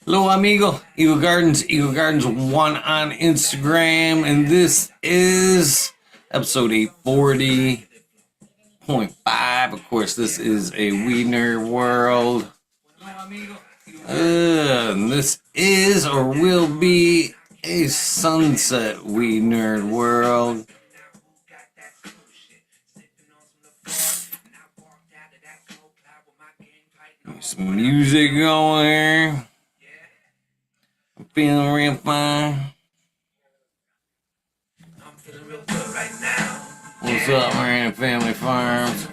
Hello, amigo. Eagle Gardens 1 on Instagram, and this is episode 840.5. Of course, this is a Weed Nerd World. And this is or will be a sunset Weed Nerd World. Some music going there. I'm feeling real fine. What's up, man? Family Farms.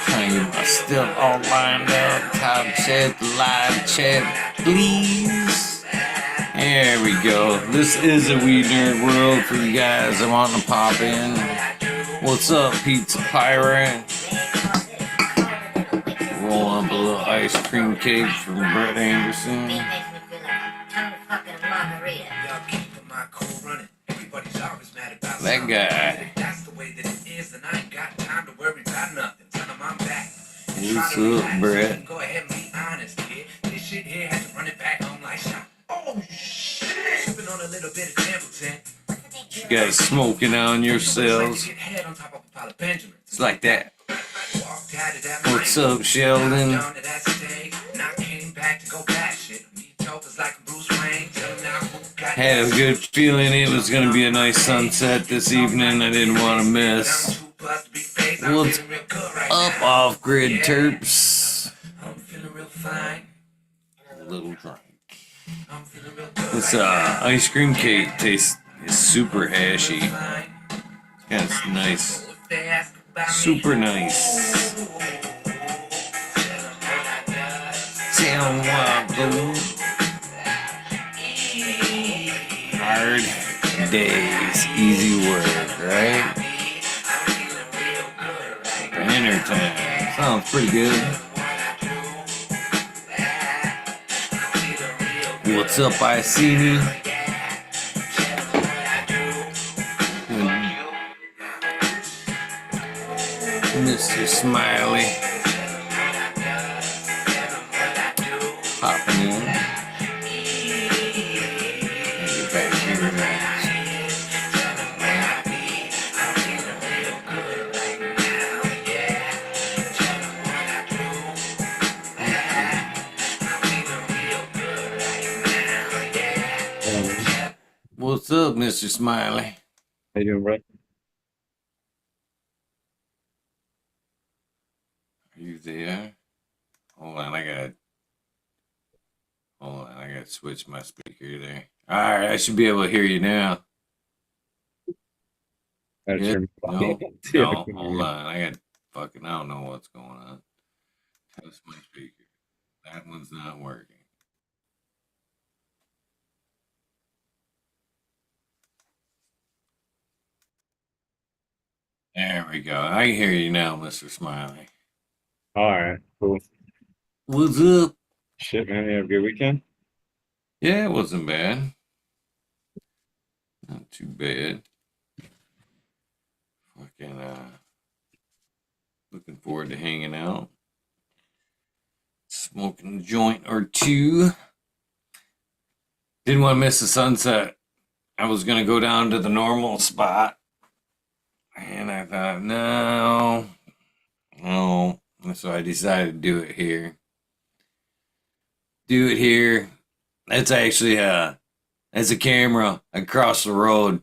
Trying to get my stuff all lined up. Top chat, live chat, please. There we go. This is a Weed Nerd World for you guys that want to pop in. What's up, Pizza Pirate? Roll up a little ice cream cake from Brett Anderson. That guy. What's up, Brett? Go ahead and be honest, kid. This shit here had to run it back home like shot. Oh shit! Sipping on a little bit of Templeton. You guys smoking on yourselves. It's like that. What's up, Sheldon? Had a good feeling it was going to be a nice sunset this evening. I didn't want to miss. What's up, off-grid terps? A little drink. This ice cream cake tastes super hashy. It's nice. Super nice. Hard days, easy work, right? Dinner time. Sounds pretty good. What's up, Iceni? Mr. Smiley. Popping in. Get back here next. What's up, Mr. Smiley? How you doing, bro? Are you there? Hold on, I gotta switch my speaker there. Alright, I should be able to hear you now. Gotta Yeah? turn my No, See if I no, can hold hear on. I don't know what's going on. Test my speaker. That one's not working. There we go. I can hear you now, Mr. Smiley. you. All right, cool. What's up? Shit, man, you have a good weekend? Yeah, it wasn't bad. Not too bad. Fucking looking forward to hanging out. Smoking a joint or two. Didn't want to miss the sunset. I was gonna go down to the normal spot. And I thought, no. So I decided to do it here. That's actually that's a camera across the road.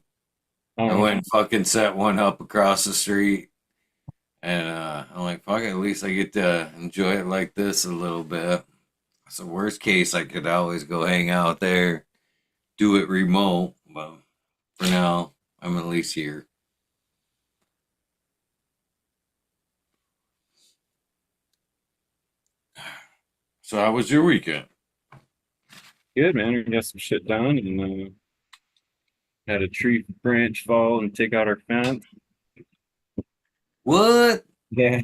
I went and fucking set one up across the street. And I'm like, fuck it, at least I get to enjoy it like this a little bit. So worst case, I could always go hang out there, do it remote. But for now, I'm at least here. So how was your weekend? Good, man. We got some shit done and had a tree branch fall and take out our fence. What? Yeah.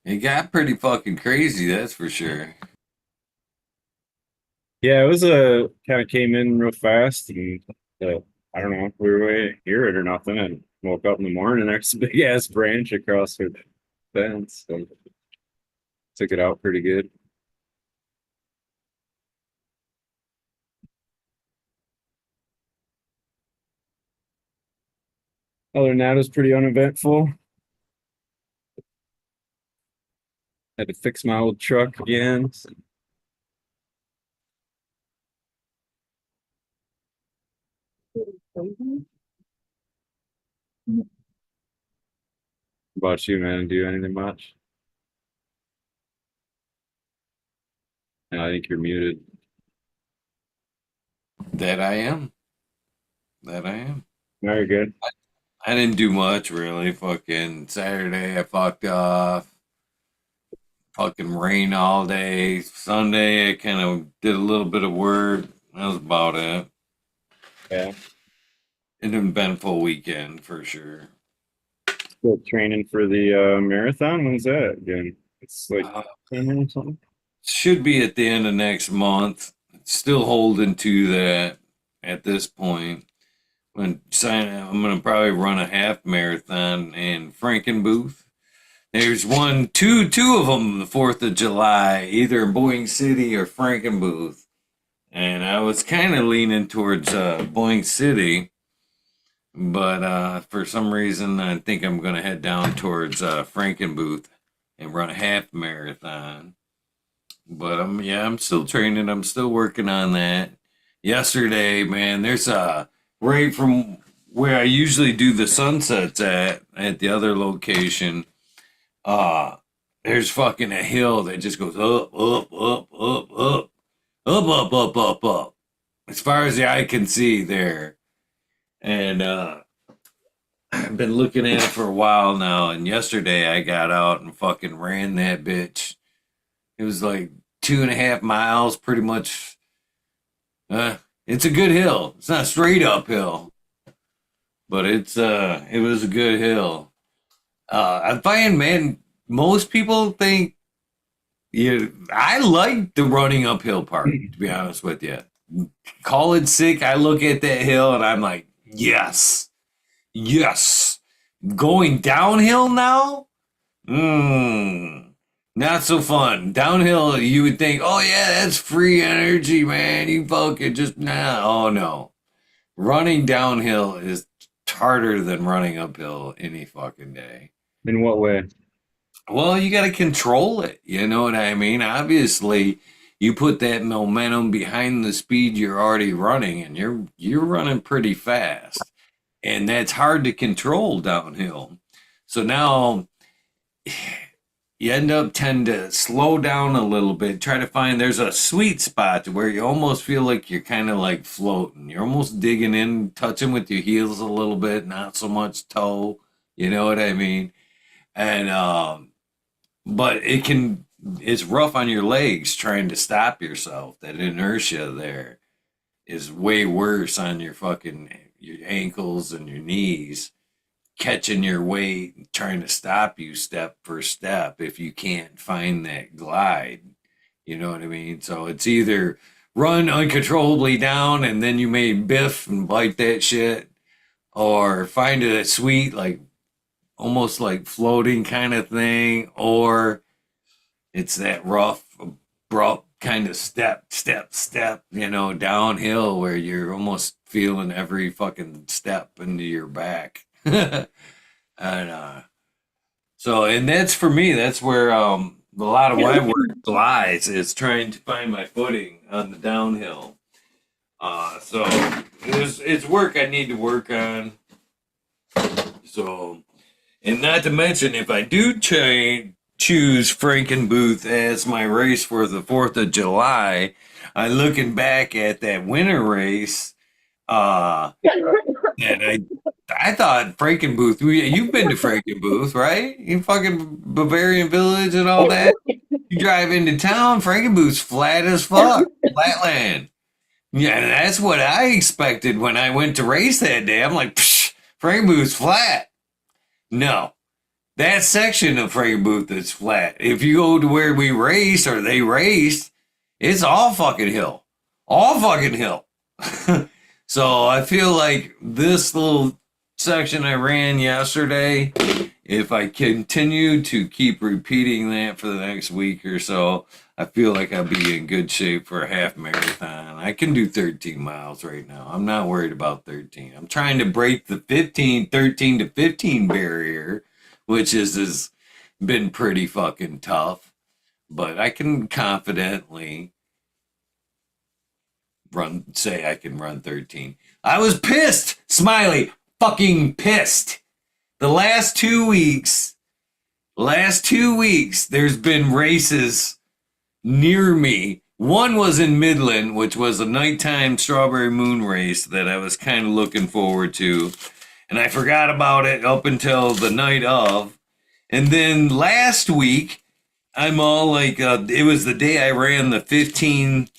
It got pretty fucking crazy, that's for sure. Yeah, it was a kind of came in real fast, and I don't know if we were hear it or nothing. And woke up in the morning, and there's a big ass branch across the fence. So took it out pretty good. Other than that, it was pretty uneventful. Had to fix my old truck again. So, how about you, man? Do anything much? No, I think you're muted. That I am. That I am. No, you're good. I didn't do much really. Fucking Saturday, I fucked off. Fucking rain all day. Sunday, I kind of did a little bit of work. That was about it. Yeah. An eventful weekend for sure. Still training for the marathon. When's that again? It's like Uh, summer or something. should be at the end of next month. Still holding to that at this point. I'm gonna probably run a half marathon in Frankenbooth. There's two of them the 4th of July, either in Boeing City or Frankenbooth. And I was kind of leaning towards Boeing City, but for some reason, I think I'm going to head down towards Frankenbooth and run a half marathon. But yeah, I'm still training. I'm still working on that. Yesterday, man, there's a right from where I usually do the sunsets at the other location. Uh, there's fucking a hill that just goes up, up, up, up, up, up, up, up, up, up, as far as the eye can see there. And I've been looking at it for a while now. And yesterday I got out and fucking ran that bitch. It was like 2.5 miles, pretty much. Uh, it's a good hill. It's not straight uphill, but it was a good hill. I find, man, most people think I like the running uphill part, to be honest with you. Call it sick. I look at that hill and I'm like, yes, yes. Going downhill now? Mmm. Not so fun. Downhill, you would think, oh yeah, that's free energy, man. You fucking just nah. Oh no. Running downhill is harder than running uphill any fucking day. In what way? Well, you got to control it. You know what I mean? Obviously, you put that momentum behind the speed you're already running, and you're running pretty fast, and that's hard to control downhill. So now you end up tend to slow down a little bit, try to find there's a sweet spot where you almost feel like you're kind of like floating. You're almost digging in, touching with your heels a little bit, not so much toe. You know what I mean? And but it's rough on your legs trying to stop yourself. That inertia there is way worse on your ankles and your knees, catching your weight, trying to stop you step for step if you can't find that glide. You know what I mean? So it's either run uncontrollably down and then you may biff and bite that shit, or find it a sweet, like almost like floating kind of thing, or it's that rough, abrupt kind of step, downhill where you're almost feeling every fucking step into your back. And and that's for me, that's where a lot of my work lies is trying to find my footing on the downhill. So it's work I need to work on. So, and not to mention, if I do choose Frankenbooth as my race for the 4th of July, I looking back at that winter race, uh, and I thought Frankenbooth. You've been to Frankenbooth, right? You fucking Bavarian Village and all that. You drive into town, Frankenbooth's flat as fuck, flatland. Yeah, that's what I expected when I went to race that day. I'm like, Psh, Frankenbooth's flat. No, that section of frame booth is flat. If you go to where we raced or they raced, it's all fucking hill. All fucking hill. So I feel like this little section I ran yesterday, if I continue to keep repeating that for the next week or so, I feel like I'll be in good shape for a half marathon. I can do 13 miles right now. I'm not worried about 13. I'm trying to break the 13 to 15 barrier, which has been pretty fucking tough. But I can confidently say I can run 13. I was pissed, Smiley, fucking pissed. The last 2 weeks, there's been races near me. One was in Midland, which was a nighttime strawberry moon race that I was kind of looking forward to. And I forgot about it up until the night of. And then last week, I'm all like, it was the day I ran the 15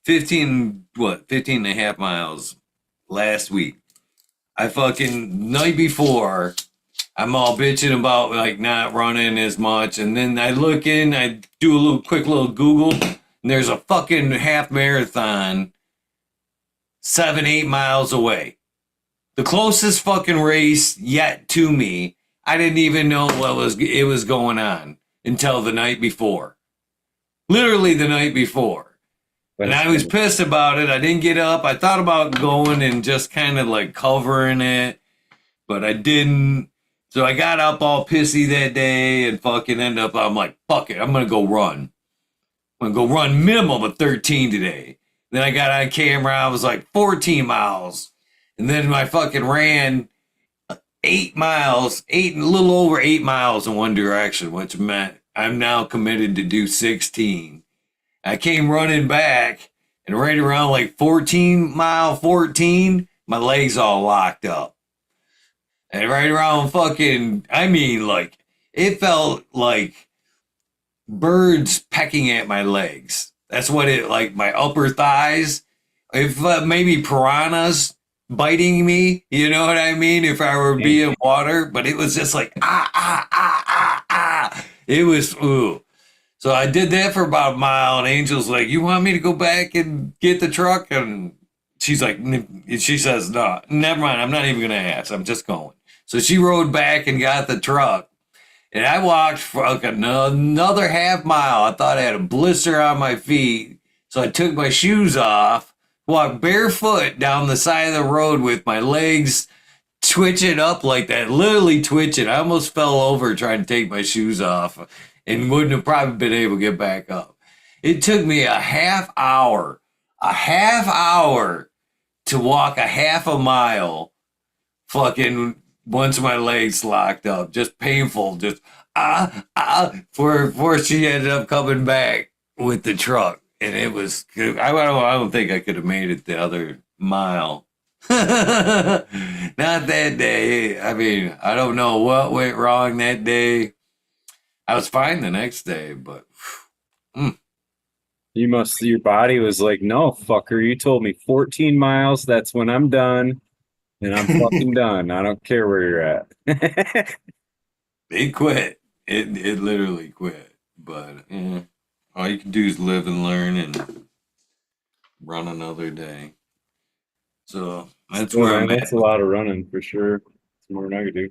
and a half miles last week. I fucking, night before, I'm all bitching about like not running as much. And then I look in, I do a quick little Google, and there's a fucking half marathon 7, 8 miles away. The closest fucking race yet to me. I didn't even know it was going on until the night before. Literally the night before. And I was pissed about it. I didn't get up. I thought about going and just kind of like covering it, but I didn't. So I got up all pissy that day and fucking ended up, I'm like, fuck it. I'm going to go run. I'm going to go run minimum of 13 today. Then I got on camera. I was like 14 miles. And then I fucking ran 8 miles, a little over 8 miles in one direction, which meant I'm now committed to do 16. I came running back, and right around like 14, my legs all locked up. And right around fucking, I mean, like, it felt like birds pecking at my legs. That's what it, like, my upper thighs. If maybe piranhas biting me, you know what I mean? If I were being water, but it was just like, ah. It was, ooh. So I did that for about a mile, and Angel's like, "You want me to go back and get the truck?" And she's like, she says, "No, never mind. I'm not even gonna ask. I'm just going." So she rode back and got the truck, and I walked for like another half mile. I thought I had a blister on my feet, so I took my shoes off, walked barefoot down the side of the road with my legs twitching up like that, literally twitching. I almost fell over trying to take my shoes off and wouldn't have probably been able to get back up. It took me a half hour to walk a half a mile, fucking once my legs locked up. Just painful, just before she ended up coming back with the truck. And it was, I don't think I could have made it the other mile. Not that day. I mean, I don't know what went wrong that day. I was fine the next day, but your body was like, no, fucker, you told me 14 miles. That's when I'm done. And I'm fucking done. I don't care where you're at. it quit. It literally quit. But all you can do is live and learn and run another day. So that's where I'm That's at. a lot of running for sure. It's more than I could do.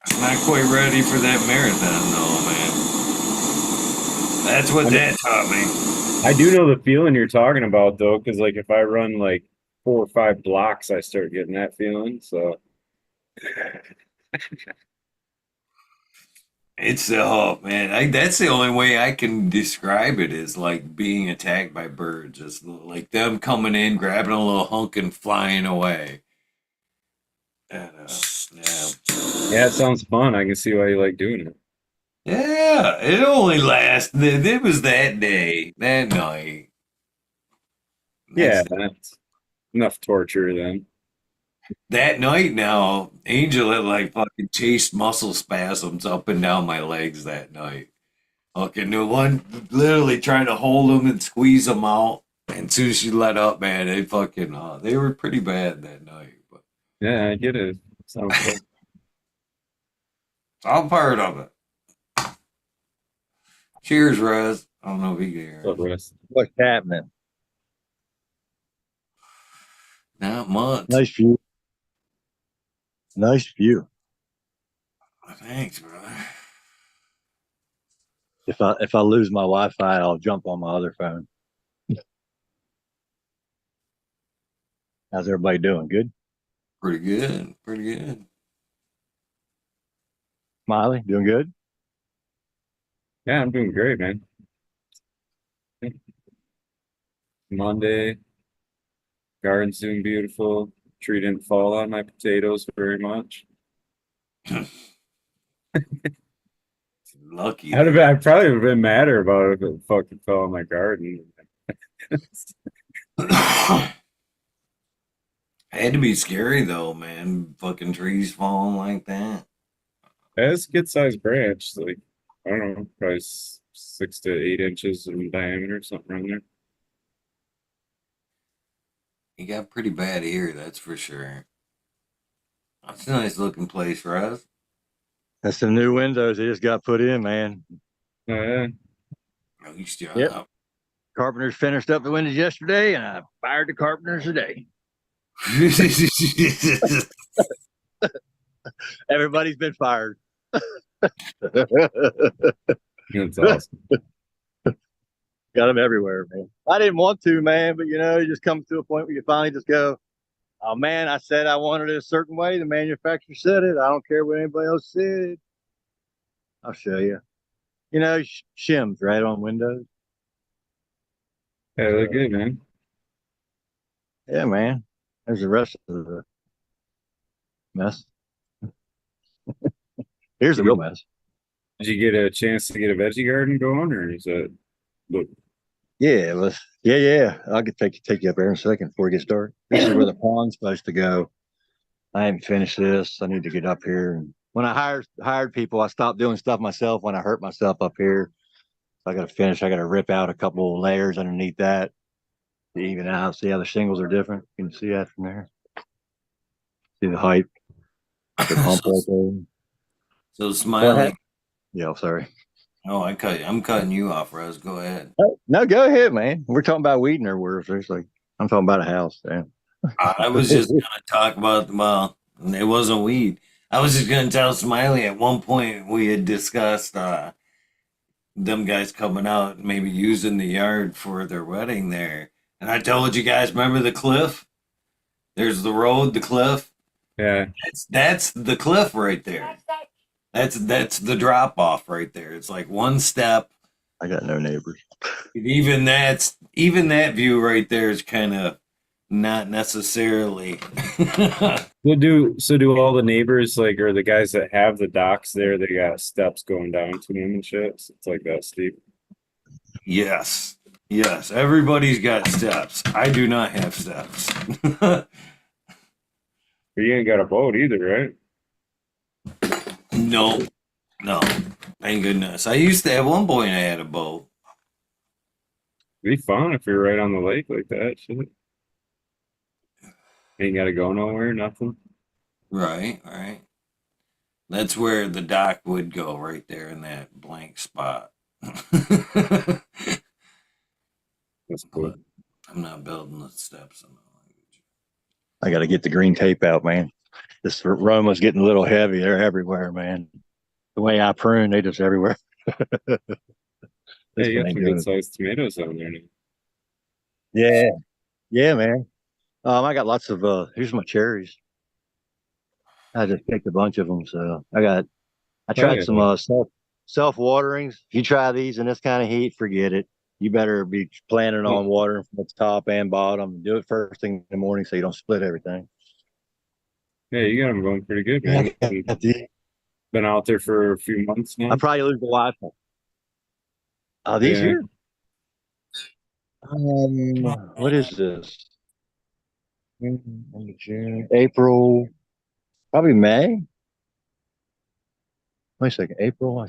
I'm not quite ready for that marathon though, man. That's what that taught me. I do know the feeling you're talking about though, because like if I run like 4 or 5 blocks, I start getting that feeling. So It's man. That's the only way I can describe it is like being attacked by birds. It's like them coming in, grabbing a little hunk and flying away. And, yeah, it sounds fun. I can see why you like doing it. yeah, it only lasted. It was that day, that night. Yeah, that's enough torture then. That night now, Angel had like fucking chased muscle spasms up and down my legs that night. Okay, no one literally trying to hold them and squeeze them out. And as soon as she let up, man, they fucking they were pretty bad that night. But Yeah, I get it. Sounds fun. It's all part of it. Cheers, Rez. I don't know if you can hear What's up, us. Russ? What's happening? Not much. Nice view. Nice view. Thanks, brother. If I lose my Wi-Fi, I'll jump on my other phone. How's everybody doing? Good? Pretty good. Pretty good. Smiley, doing good? Yeah, I'm doing great, man. Monday, garden's doing beautiful. Tree didn't fall on my potatoes very much. Lucky I'd there. probably have been madder about it if it fucking fell on my garden. Had to be scary though, man. Fucking trees falling like that. It's a good sized branch, like I don't know, probably 6 to 8 inches in diameter, something around there. You got pretty bad here, that's for sure. That's a nice looking place, Rez. That's some new windows they just got put in, man. Oh yeah. Nice Yep. job. Carpenters finished up the windows yesterday, and I fired the carpenters today. Everybody's been fired. That's awesome. Got them everywhere, man. I didn't want to, man, but you just come to a point where you finally just go, oh man, I said I wanted it a certain way. The manufacturer said it. I don't care what anybody else said. I'll show you. Shims right on windows. Yeah, they look good, man. Yeah, man. There's the rest of the mess. Here's the real mess. Did you get a chance to get a veggie garden going, or is that look? Yeah, yeah. I'll take you up there in a second before we get started. This is where the pond's supposed to go. I haven't finished this. I need to get up here. And when I hired people, I stopped doing stuff myself when I hurt myself up here. So I got to finish. I got to rip out a couple of layers underneath that to even out. See how the shingles are different. You can see that from there. See the height, the pump right there. So What Smiley. happened? Yeah, sorry. Oh, I cut you. I'm cutting you off, Rez. Go ahead. No, go ahead, man. We're talking about WEedNerdWorld. There's like I'm talking about a house. Damn. I was just gonna talk about it wasn't weed. I was just gonna tell Smiley at one point we had discussed them guys coming out and maybe using the yard for their wedding there. And I told you guys, remember the cliff? There's the road, the cliff. Yeah, That's the cliff right there. That's the drop off right there. It's like one step. I got no neighbors. Even that view right there is kind of not necessarily. do all the neighbors like, or the guys that have the docks there? They got steps going down to them and shit. So it's like that steep. Yes. Yes. Everybody's got steps. I do not have steps. But you ain't got a boat either, right? No. No. Thank goodness. I used to, at one point, I had a boat. It'd be fun if you're right on the lake like that. Shit. Ain't got to go nowhere, nothing. Right. Right. That's where the dock would go, right there in that blank spot. That's cool. But I'm not building the steps. I got to get the green tape out, man. This aroma's getting a little heavy. They're everywhere, man. The way I prune, they just everywhere. Hey, you got some good sized tomatoes on there now. Yeah, yeah, man. I got lots of. Here's my cherries. I just picked a bunch of them, so I tried yeah. some self waterings. If you try these in this kind of heat, forget it. You better be planning on watering from the top and bottom. Do it first thing in the morning so you don't split everything. Yeah, you got them going pretty good, man. Been out there for a few months now. I probably lose the Wi-Fi. These Yeah. here. What is this? June, April, probably May. Wait a second, April. I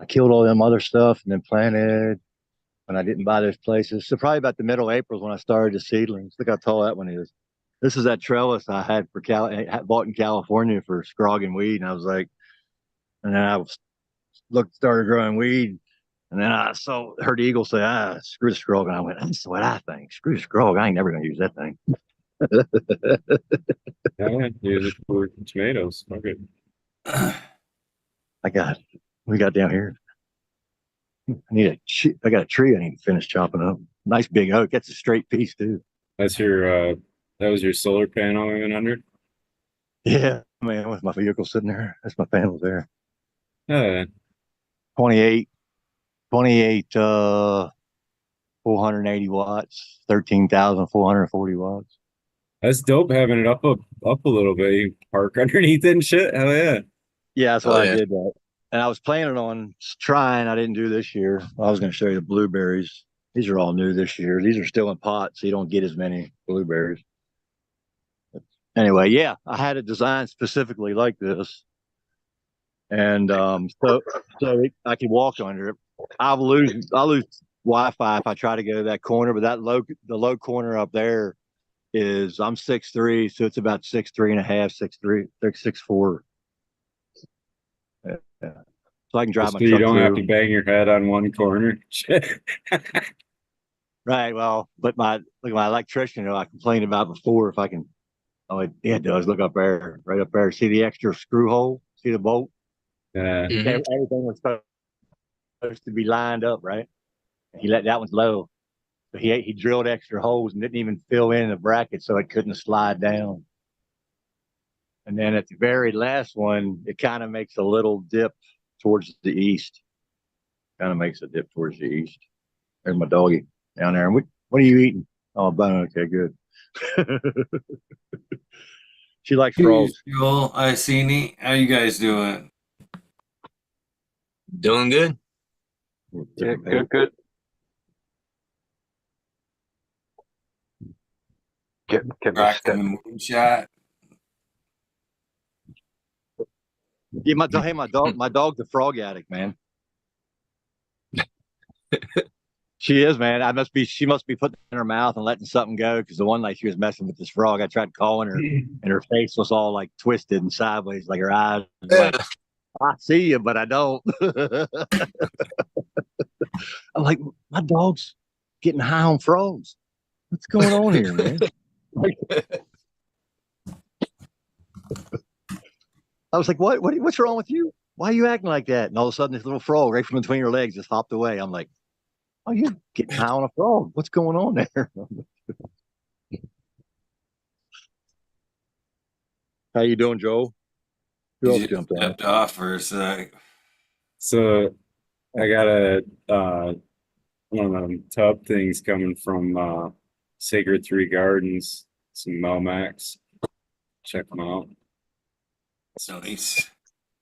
killed all them other stuff and then planted when I didn't buy those places. So probably about the middle of April is when I started the seedlings. Look how tall that one is. This is that trellis I had for bought in California for scrog and weed, and I was like, and then started growing weed, and then I heard the eagle say, screw the scrog, and I went, that's what I think. Screw the scrog. I ain't never gonna use that thing. Yeah, use it for tomatoes. Okay. We got down here. I got a tree I need to finish chopping up. Nice big oak. That's a straight piece too. That's your that was your solar panel even under? Yeah, man, with my vehicle sitting there. That's my panels there. Yeah. 28, 28, 480 watts, 13,440 watts. That's dope having it up a little bit. You park underneath it and shit. Hell yeah. Yeah, that's Oh, why I yeah. did that. And I was planning on trying. I didn't do this year. I was going to show you the blueberries. These are all new this year. These are still in pots, so you don't get as many blueberries. Anyway, yeah, I had it designed specifically like this, and I could walk under it. I'll lose Wi-Fi if I try to go to that corner, but the low corner up there is I'm 6'3", so it's about 6'3" and a half, 6'3", 6'4". Yeah. So I can drive So my you truck don't have through. to bang your head on one corner. Right. Well, but my electrician, I complained about before. If I can, oh, it does. Look up there, right up there. See the extra screw hole? See the bolt? Yeah. Mhm. Everything was supposed to be lined up, right? He let that one low. So he drilled extra holes and didn't even fill in the bracket so it couldn't slide down. And then at the very last one, it kind of makes a little dip towards the east. Kind of makes a dip towards the east. There's my doggy down there. And what are you eating? Oh, bone. Okay, good. She likes frogs. Joel, I seen it. How you guys doing? Doing good. Yeah, Good. Get me Rocking the moonshot. Yeah, my dog's a frog addict, man. She is, man. She must be putting it in her mouth and letting something go, because the one night she was messing with this frog. I tried calling her, and her face was all like twisted and sideways, like her eyes was Yeah. like, I see you, but I don't. I'm like, my dog's getting high on frogs. What's going on here, man? I was like, what's wrong with you? Why are you acting like that? And all of a sudden, this little frog right from between her legs just hopped away. I'm like, oh, you getting high on a frog? What's going on there? How you doing, Joe? Who else You just jumped on? stepped off for a sec. So I got one of them tub things coming from Sacred Three Gardens, some Melmax. Check them out. Nice.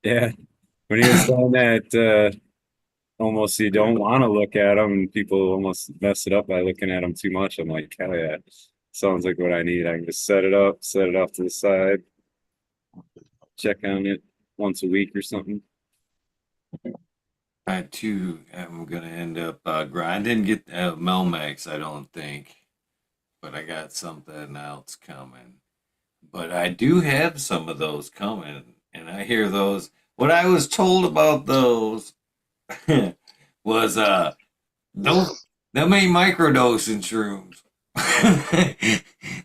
Yeah. When he was saying that almost you don't want to look at them, and people almost mess it up by looking at them too much. I'm like, hell yeah. Sounds like what I need. I can just set it off to the side, check on it once a week or something. I too am gonna end up I didn't get Melmax, I don't think, but I got something else coming. But I do have some of those coming, and I hear those. What I was told about those was don't ain't microdosing shrooms.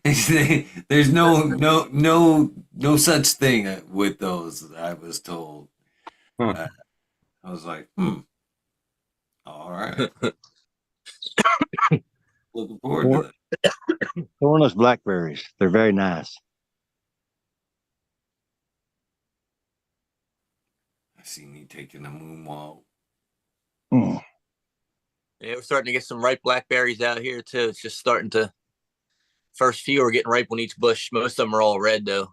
They say there's no such thing with those. I was told. Huh. I was like, all right. Looking forward to that. Thornless blackberries. They're very nice. I seen you taking a moonwalk. Mm. Yeah, we're starting to get some ripe blackberries out here too. It's just starting to. First few are getting ripe on each bush. Most of them are all red though.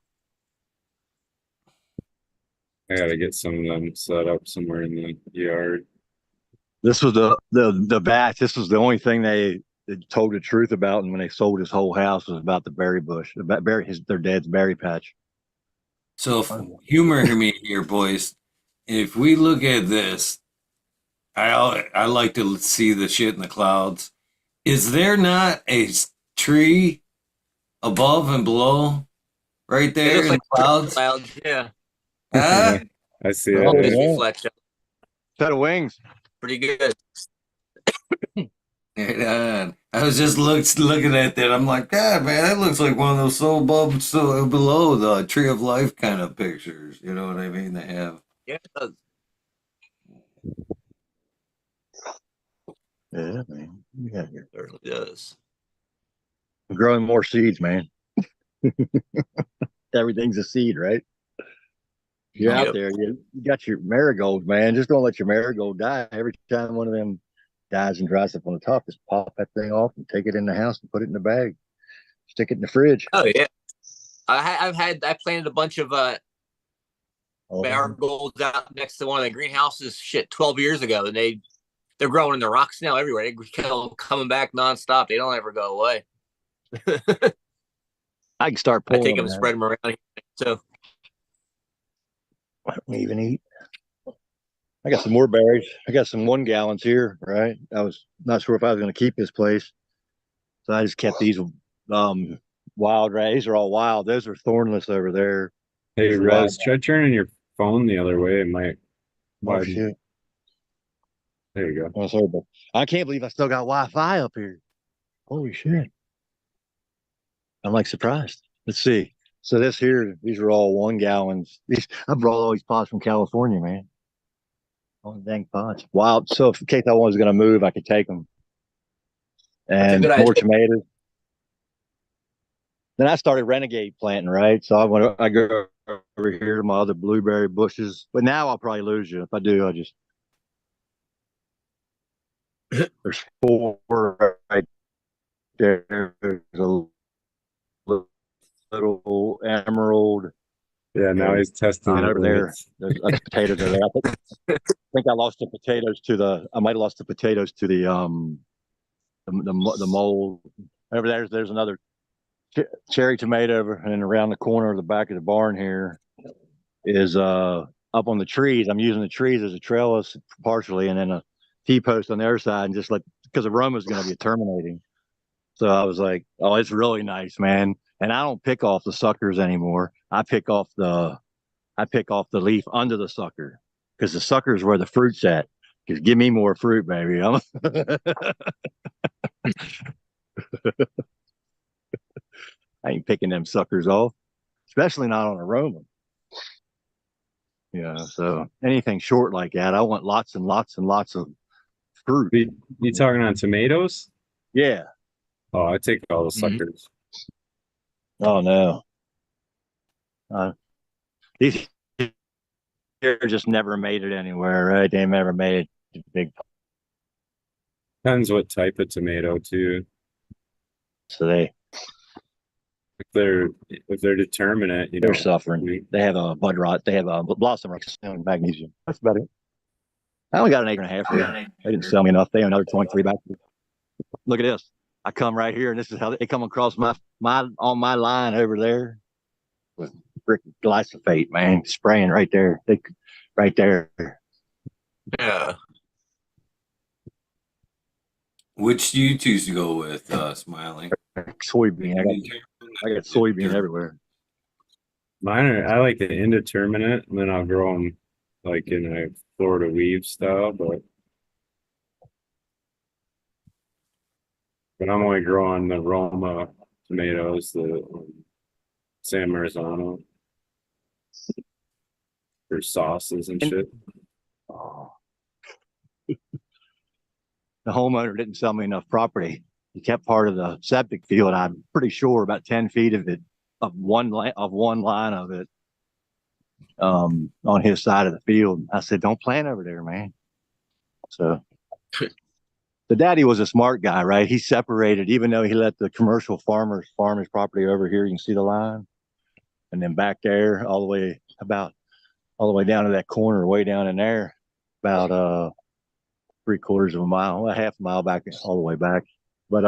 I gotta get some of them set up somewhere in the yard. This was the batch. This was the only thing they told the truth about, and when they sold his whole house was about the berry bush, about their dad's berry patch. So humor me here, boys. If we look at this, I like to see the shit in the clouds. Is there not a tree above and below, right It there looks in like the clouds? clouds. Yeah. Huh? I see Oh, that. Busy yeah. flex. Set of wings. Pretty good. And I was just looking at that. I'm like, God, man, that looks like one of those so above, so below the Tree of Life kind of pictures. You know what I mean? They have. Yeah, it does. Yeah, man. Yeah, It certainly does. we're growing more seeds, man. Everything's a seed, right? You're out Yep. there. You got your marigolds, man. Just don't let your marigold die. Every time one of them dies and dries up on the top, just pop that thing off and take it in the house and put it in the bag. Stick it in the fridge. Oh yeah. I planted a bunch of Oh, marigolds out next to one of the greenhouses 12 years ago, and they're growing in the rocks now everywhere. They keep coming back nonstop. They don't ever go away. I can start I take pulling them them and now. spread them around here. So I don't even eat. I got some more berries. I got some 1 gallons here, right? I was not sure if I was going to keep this place. So I just kept these wild rays. These are all wild. Those are thornless over there. Hey, Those are wild. Rez, try turning your phone the other way. It might Oh, widen. shit. There you go. Oh, sorry, but I can't believe I still got Wi-Fi up here. Holy shit. I'm like surprised. Let's see. So this here, these are all 1 gallons. I brought all these pots from California, man. All the dang pots. Wild. So if in case I was going to move, I could take them. that's a And good more idea. tomatoes. Then I started renegade planting, right? So I go over here to my other blueberry bushes. But now I'll probably lose you. If I do, there's 4 right there. There's a little emerald. Yeah, now he's testing And the over there, limits. there's potatoes over there. I think I lost the potatoes to I might have lost the potatoes to the mold. Over there's another cherry tomato over, and around the corner of the back of the barn here is up on the trees. I'm using the trees as a trellis partially, and then a T-post on the other side, and just like because the Roma's going to be terminating. So I was like, oh, it's really nice, man. And I don't pick off the suckers anymore. I pick off the leaf under the sucker because the sucker is where the fruit's at. Because give me more fruit, baby. I ain't picking them suckers off, especially not on a Roma. So anything short like that, I want lots and lots and lots of fruit. You talking on tomatoes? Yeah. Oh, I take all the Mhm. suckers. Oh no. These here just never made it anywhere, right? They never made it big. Depends what type of tomato too. So If they're determinate, they're suffering. They have a bud rot. They have a blossom rot and magnesium. That's about it. I only got an acre and a half here. They didn't sell me enough. They own another 23 back. Look at this. I come right here, and this is how they come across my on my line over there with brick glyphosate, man, spraying right there. Right there. Yeah. Which do you choose to go with, Smiling? Soybean. I got soybean everywhere. I like the indeterminate, and then I'll grow them like in a Florida weave style, but I'm only growing the Roma tomatoes, the San Marzano for sauces and shit. Oh. The homeowner didn't sell me enough property. He kept part of the septic field. I'm pretty sure about 10 feet of it, of one line of it, on his side of the field. I said, "Don't plant over there, man." So the daddy was a smart guy, right? He separated, even though he let the commercial farmers farm his property over here. You can see the line, and then back there, all the way down to that corner, way down in there, about 3/4 of a mile, a half a mile back, all the way back. But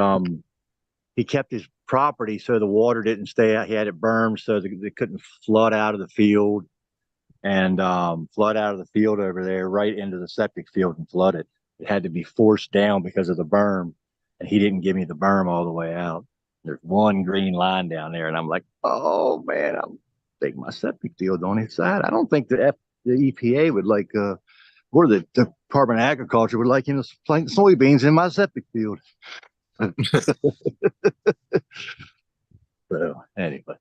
he kept his property so the water didn't stay out. He had it bermed so they couldn't flood out of the field and flood out of the field over there right into the septic field and flood it. It had to be forced down because of the berm, and he didn't give me the berm all the way out. There's one green line down there, and I'm like, oh man, I'm taking my septic field on his side. I don't think the EPA would like, or the Department of Agriculture would like, plant soybeans in my septic field. So anyway,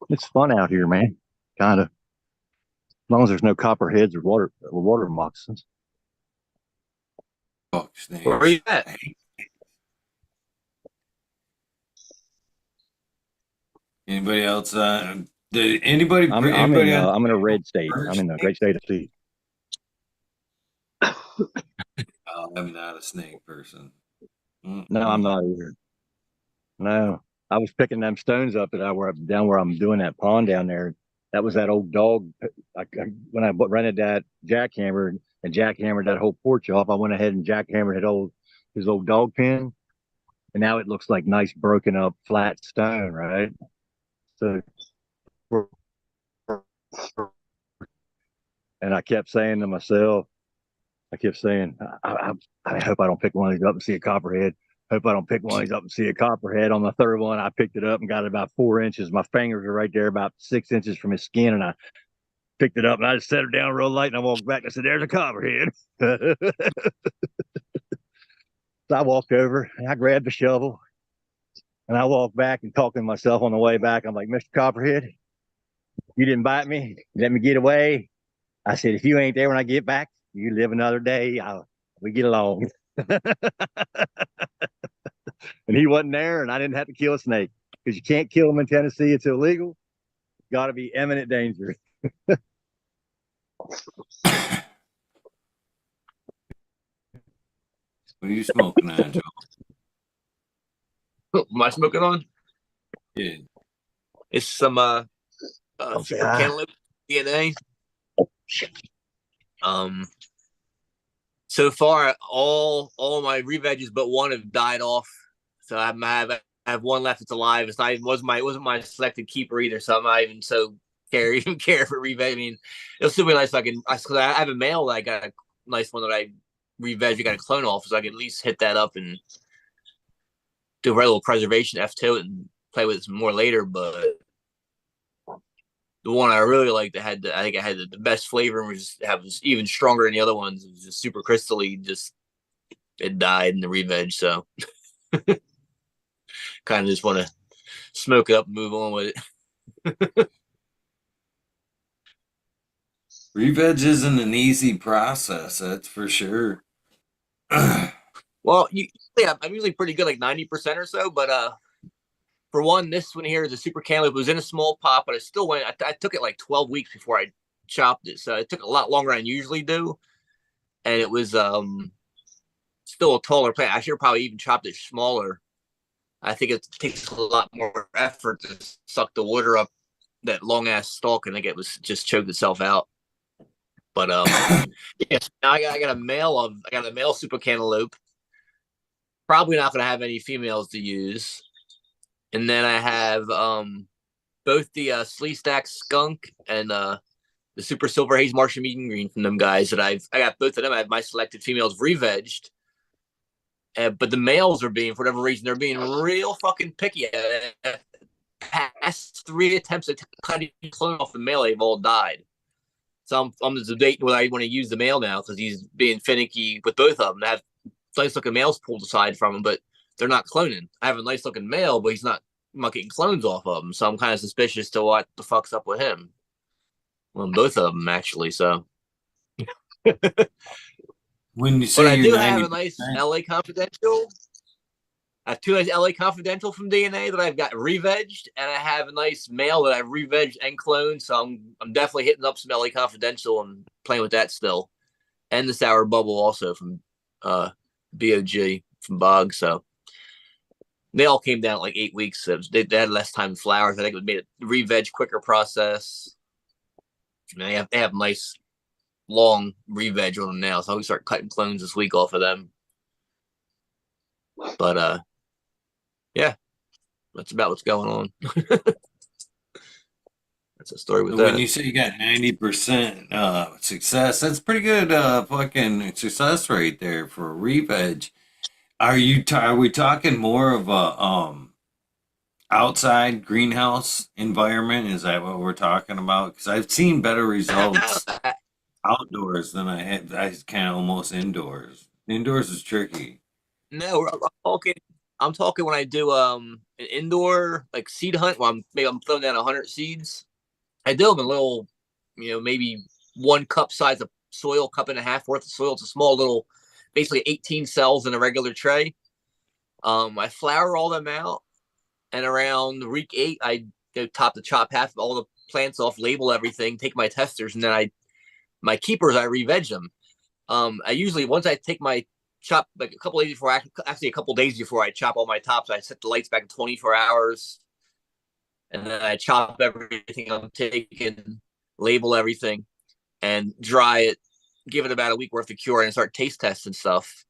it's fun out here, man. Kind of, as long as there's no copperheads or water moccasins. Fuck Where are you snakes. at? Anybody else? Did anybody? I'm anybody I'm in a red state. I'm in the great state of Tennessee. I'm not a snake person. No, I'm not either. No, I was picking them stones up down where I'm doing that pond down there. That was that old dog. When I rented that jackhammer and jackhammered that whole porch off, I went ahead and jackhammered his old dog pen, and now it looks like nice broken up flat stone, right? So, and I kept saying to myself, I hope I don't pick one of these up and see a copperhead. Hope I don't pick one of these up and see a copperhead. On the third one, I picked it up and got it about 4 inches. My fingers were right there about 6 inches from his skin, and I picked it up and I just set it down real light and I walked back and I said, "There's a copperhead." So I walked over and I grabbed the shovel and I walked back and talking to myself on the way back. I'm like, "Mr. Copperhead, you didn't bite me. You let me get away." I said, "If you ain't there when I get back, you live another day. We get along." And he wasn't there, and I didn't have to kill a snake because you can't kill them in Tennessee. It's illegal. Got to be imminent danger. What are you smoking on, Joe? Am I smoking on? Yeah. It's some super cantaloupe DNA. So far, all my re-veggies but one have died off. So I have one left that's alive. It's not even wasn't my selected keeper either. So I'm not even so care for re-veg. I mean, it'll still be nice because I have a male that I got a nice one that I re-veg. I got a clone off, so I can at least hit that up and do a little preservation F to it and play with it some more later. But the one I really liked that I think I had the best flavor and was even stronger than the other ones. It was just super crystally. Just it died in the re-veg, so kind of just want to smoke it up and move on with it. Re-veg isn't an easy process, that's for sure. Well, I'm usually pretty good, like 90% or so. But for one, this one here, the super cantaloupe, was in a small pot, but it still went. I took it like 12 weeks before I chopped it, so it took a lot longer than I usually do, and it was still a taller plant. I should have probably even chopped it smaller. I think it takes a lot more effort to suck the water up that long ass stalk, and I think it was just choked itself out. But yes, now I got a male super cantaloupe. Probably not going to have any females to use, and then I have both the Slee Stack Skunk and the Super Silver Haze Martian Medium Green from them guys that I got both of them. I have my selected females re-vegged. But the males are for whatever reason, they're being real fucking picky. Past 3 attempts at cutting clone off the male, they've all died. So I'm debating whether I want to use the male now because he's being finicky with both of them. I have nice looking males pulled aside from him, but they're not cloning. I have a nice looking male, but I'm not getting clones off of him. So I'm kind of suspicious to what the fuck's up with him. Well, both of them actually. So. When you say but I do 90%, have a nice LA Confidential. I have 2 nice LA Confidential from DNA that I've got re-vegged, and I have a nice male that I've re-vegged and cloned. So I'm definitely hitting up some LA Confidential and playing with that still, and the Sour Bubble also from BOG from Bog. So they all came down like 8 weeks. So they had less time in flowers. I think it made a re-veg quicker process. I mean, they have nice long re-veg on them now, so I'll start cutting clones this week off of them. But yeah, that's about what's going on. That's a story with that. When you say you got 90% success, that's pretty good fucking success rate there for a re-veg. Are we talking more of a outside greenhouse environment? Is that what we're talking about? Because I've seen better results outdoors than I had. I kind of almost indoors. Indoors is tricky. No, I'm talking when I do an indoor like seed hunt. Well, I'm throwing down 100 seeds. I do them in little, maybe 1 cup size of soil, cup and a half worth of soil. It's a small little, basically 18 cells in a regular tray. I flower all them out, and around week 8, I top to chop half of all the plants off, label everything, take my testers, and then my keepers, I re-veg them. I usually, once I take my chop, like a couple days before, actually a couple days before I chop all my tops, I set the lights back in 24 hours, and then I chop everything I'm taking, label everything, and dry it, give it about a week worth of cure, and start taste tests and stuff.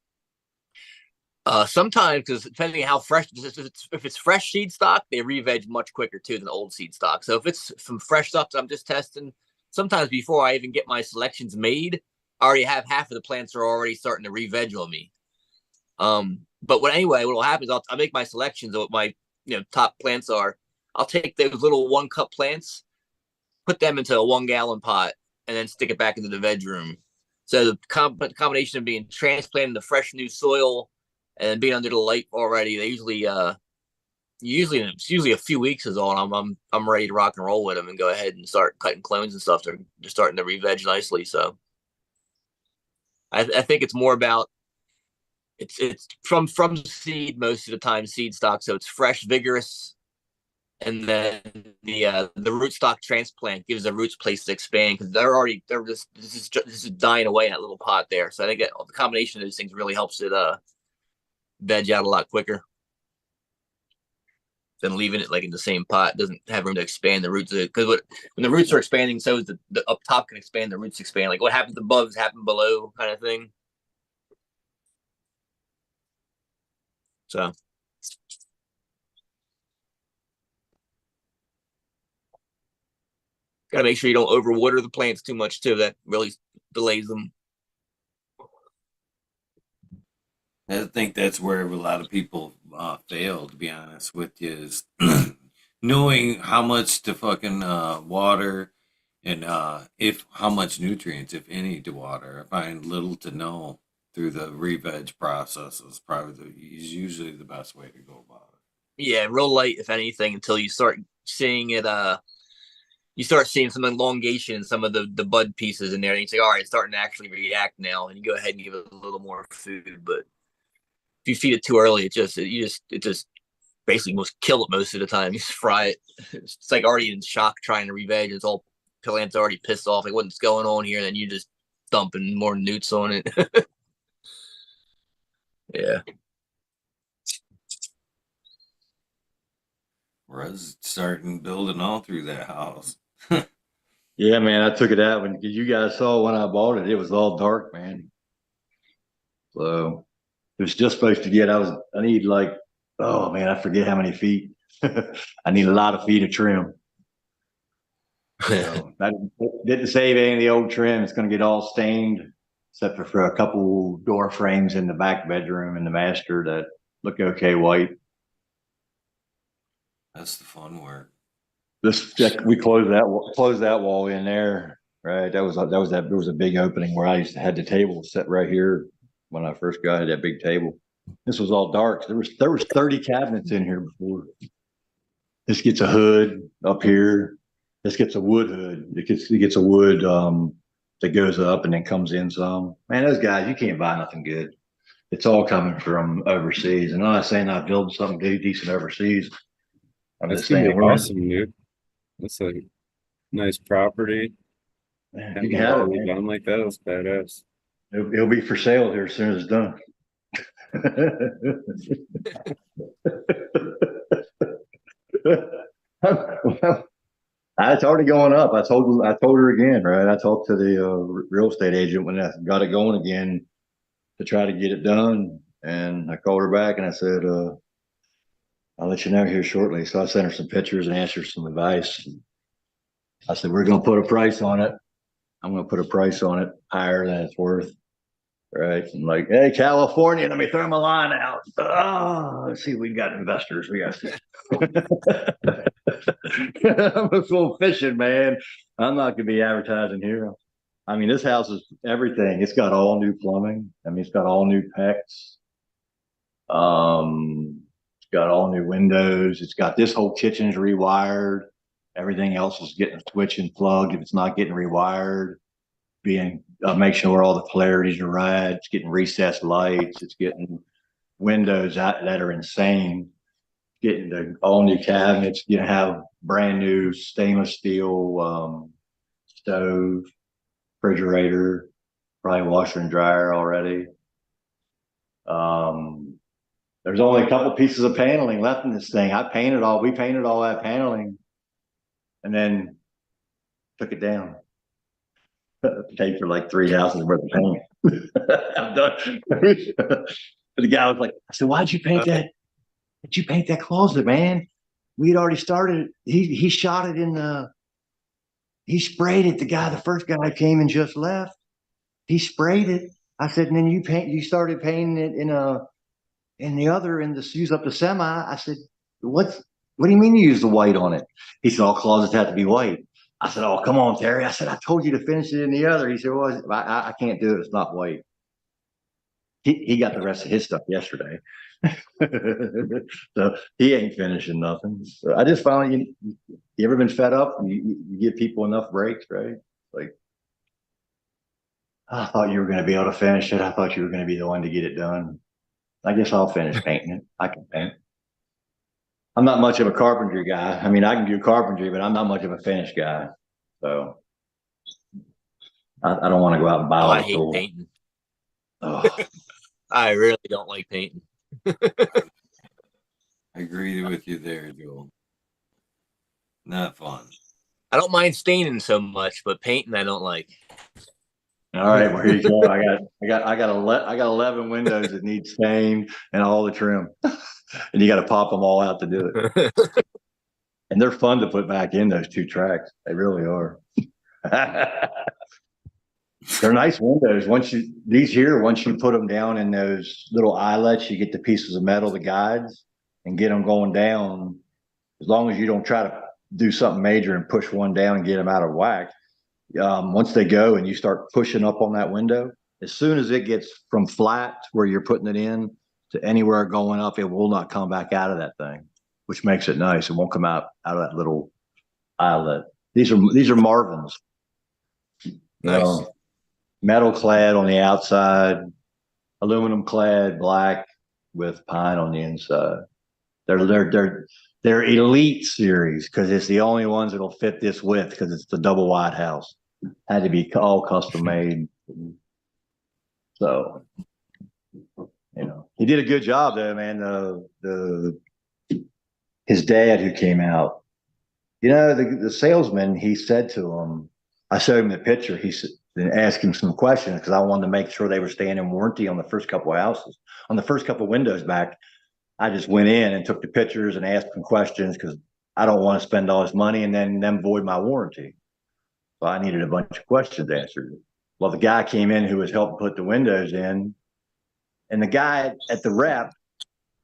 Sometimes, because depending on how fresh, if it's fresh seed stock, they re-veg much quicker too than old seed stock. So if it's some fresh stuff that I'm just testing, sometimes before I even get my selections made, I already have half of the plants are already starting to re-veg on me. But anyway, what will happen is I'll make my selections of what my top plants are. I'll take those little 1 cup plants, put them into a 1 gallon pot, and then stick it back into the veg room. So the combination of being transplanted into fresh new soil and being under the light already, they usually a few weeks is all, and I'm ready to rock and roll with them and go ahead and start cutting clones and stuff. They're starting to re-veg nicely. So I think it's more about it's from seed most of the time, seed stock, so it's fresh, vigorous, and then the rootstock transplant gives the roots place to expand because they're just this is dying away in that little pot there. So I think the combination of those things really helps it veg out a lot quicker than leaving it like in the same pot. It doesn't have room to expand the roots, because when the roots are expanding, so is the up top can expand, the roots expand. Like what happens above happen below, kind of thing. So got to make sure you don't overwater the plants too much too. That really delays them. I think that's where a lot of people fail, to be honest with you, is knowing how much to fucking water and if how much nutrients, if any, to water. I find little to no through the re-veg process is usually the best way to go about it. Yeah, real light, if anything, until you start seeing it. You start seeing some elongation in some of the bud pieces in there, and you say, "All right, it's starting to actually react now," and you go ahead and give it a little more food. But if you feed it too early, it just basically most kill it most of the time. You just fry it. It's like already in shock trying to re-veg. It's all plants already pissed off. Like what's going on here? And then you just dumping more newts on it. Yeah. Russ starting building all through that house. Yeah, man, I took it out when you guys saw when I bought it. It was all dark, man. So it was just supposed to get. I need like, oh man, I forget how many feet. I need a lot of feet of trim. So I didn't save any of the old trim. It's going to get all stained, except for a couple door frames in the back bedroom and the master that look okay white. That's the fun work. We closed that wall in there. Right, there was a big opening where I used to had the table set right here when I first got that big table. This was all dark. There was 30 cabinets in here before. This gets a hood up here. This gets a wood hood. It gets a wood that goes up and then comes in some. Man, those guys, you can't buy nothing good. It's all coming from overseas. And I'm not saying I'm building something decent overseas. I'm That's just gonna saying be awesome, dude. That's a nice property. Man, you can have it, man. Done like that. That's badass. It'll be for sale here as soon as it's done. Well, it's already going up. I told her again, right? I talked to the real estate agent when I got it going again to try to get it done, and I called her back and I said, "I'll let you know here shortly." So I sent her some pictures and asked her some advice. I said, "We're going to put a price on it. I'm going to put a price on it higher than it's worth." Right. I'm like, hey, California, let me throw my line out. Oh, let's see, we got investors. We got I'm just going fishing, man. I'm not gonna be advertising here. I mean, this house is everything. It's got all new plumbing. I mean, it's got all new PEX. It's got all new windows. It's got this whole kitchen's rewired. Everything else is getting switched and plugged. If it's not getting rewired, being make sure all the polarities are right. It's getting recessed lights. It's getting windows that are insane. Getting the all new cabinets. You have brand new stainless steel stove, refrigerator, probably washer and dryer already. There's only a couple pieces of paneling left in this thing. We painted all that paneling and then took it down. Paid for like 3 houses worth of paint. I'm done. The guy was like, I said, why'd you paint that? Did you paint that closet, man? We'd already started. He shot it he sprayed it. The first guy came and just left. He sprayed it. I said, and then you started painting it use up the semi. I said, what do you mean you use the white on it? He said, all closets have to be white. I said, oh, come on, Terry. I said, I told you to finish it in the other. He said, well, I can't do it. It's not white. He got the rest of his stuff yesterday. So he ain't finishing nothing. So I just found you ever been fed up? You give people enough breaks, right? Like, I thought you were going to be able to finish it. I thought you were going to be the one to get it done. I guess I'll finish painting it. I can paint. I'm not much of a carpentry guy. I mean, I can do carpentry, but I'm not much of a finish guy. So I don't want to go out and buy Oh, all I the hate tools. painting. Oh, I really don't like painting. I agree with you there, Joel. Not fun. I don't mind staining so much, but painting I don't like. all right, where you go? I got 11 windows that need stained and all the trim, and you got to pop them all out to do it. And they're fun to put back in those 2 tracks. They really are. They're nice windows. Once you put them down in those little eyelets, you get the pieces of metal, the guides, and get them going down. As long as you don't try to do something major and push one down and get them out of whack. Once they go and you start pushing up on that window, as soon as it gets from flat where you're putting it in to anywhere going up, it will not come back out of that thing, which makes it nice. It won't come out of that little eyelet. These are Marvins. Nice. Metal clad on the outside, aluminum clad black with pine on the inside. They're elite series because it's the only ones that'll fit this width because it's the double wide house. Had to be all custom made. So, he did a good job though, man. His dad who came out, the salesman, he said to him, I showed him the picture. He said, and asked him some questions because I wanted to make sure they were staying in warranty on the first couple of houses. On the first couple of windows back, I just went in and took the pictures and asked them questions because I don't want to spend all this money and then them void my warranty. So I needed a bunch of questions answered. Well, the guy came in who was helping put the windows in, and the guy at the rep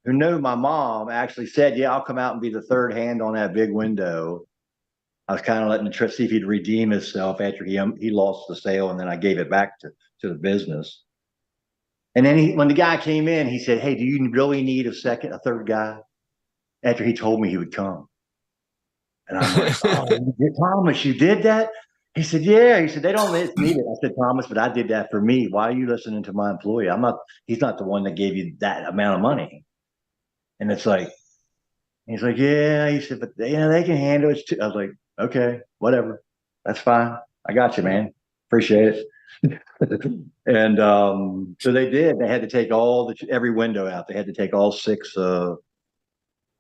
who knew my mom actually said, yeah, I'll come out and be the third hand on that big window. I was kind of letting the trip see if he'd redeem himself after he lost the sale, and then I gave it back to the business. And then when the guy came in, he said, hey, do you really need a third guy? After he told me he would come. And I'm like, oh, Thomas, you did that? He said, yeah. He said, they don't need it. I said, Thomas, but I did that for me. Why are you listening to my employee? He's not the one that gave you that amount of money. And it's like, he's like, yeah. He said, but they can handle it too. I was like, okay, whatever. That's fine. I got you, man. Appreciate it. And so they did. They had to take every window out. They had to take all 6 of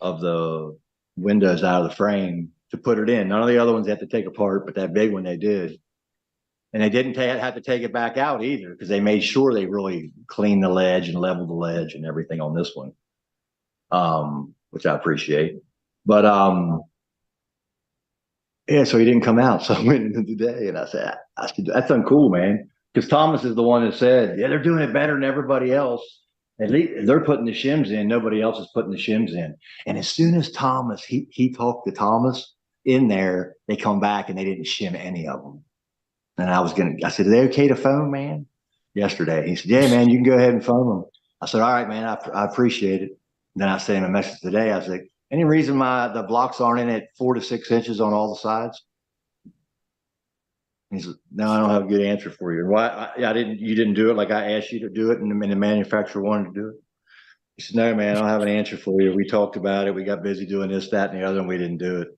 the windows out of the frame to put it in. None of the other ones they had to take apart, but that big one they did. And they didn't have to take it back out either because they made sure they really cleaned the ledge and leveled the ledge and everything on this one, which I appreciate. But yeah, so he didn't come out. So I went into the day and I said, that's uncool, man. because Thomas is the one that said, yeah, they're doing it better than everybody else. At least they're putting the shims in. Nobody else is putting the shims in. And as soon as Thomas, he talked to Thomas in there, they come back and they didn't shim any of them. And I said, are they okay to foam, man? Yesterday. He said, yeah, man, you can go ahead and foam them. I said, all right, man, I appreciate it. And then I sent him a message today. I said, any reason the blocks aren't in at 4 to 6 inches on all the sides? He said, no, I don't have a good answer for you. Why you didn't do it like I asked you to do it and the manufacturer wanted to do it? He said, no, man, I don't have an answer for you. We talked about it. We got busy doing this, that, and the other, and we didn't do it.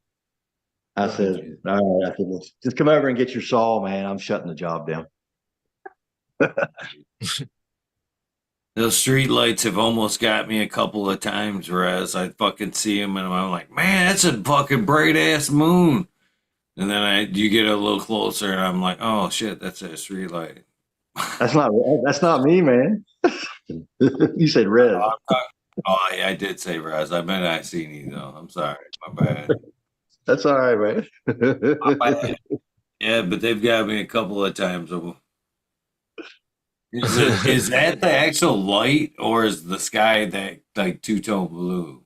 I said, all right, I said, well, just come over and get your saw, man. I'm shutting the job down. Those street lights have almost got me a couple of times, whereas I fucking see them and I'm like, man, that's a fucking bright ass moon. And then you get a little closer and I'm like, oh shit, that's a street light. That's not me, man. You said red. Oh, yeah, I did say Raz. I meant I seen you though. I'm sorry. My bad. That's all right, man. My bad. Yeah, but they've got me a couple of times. Is that the actual light or is the sky that like two-tone blue?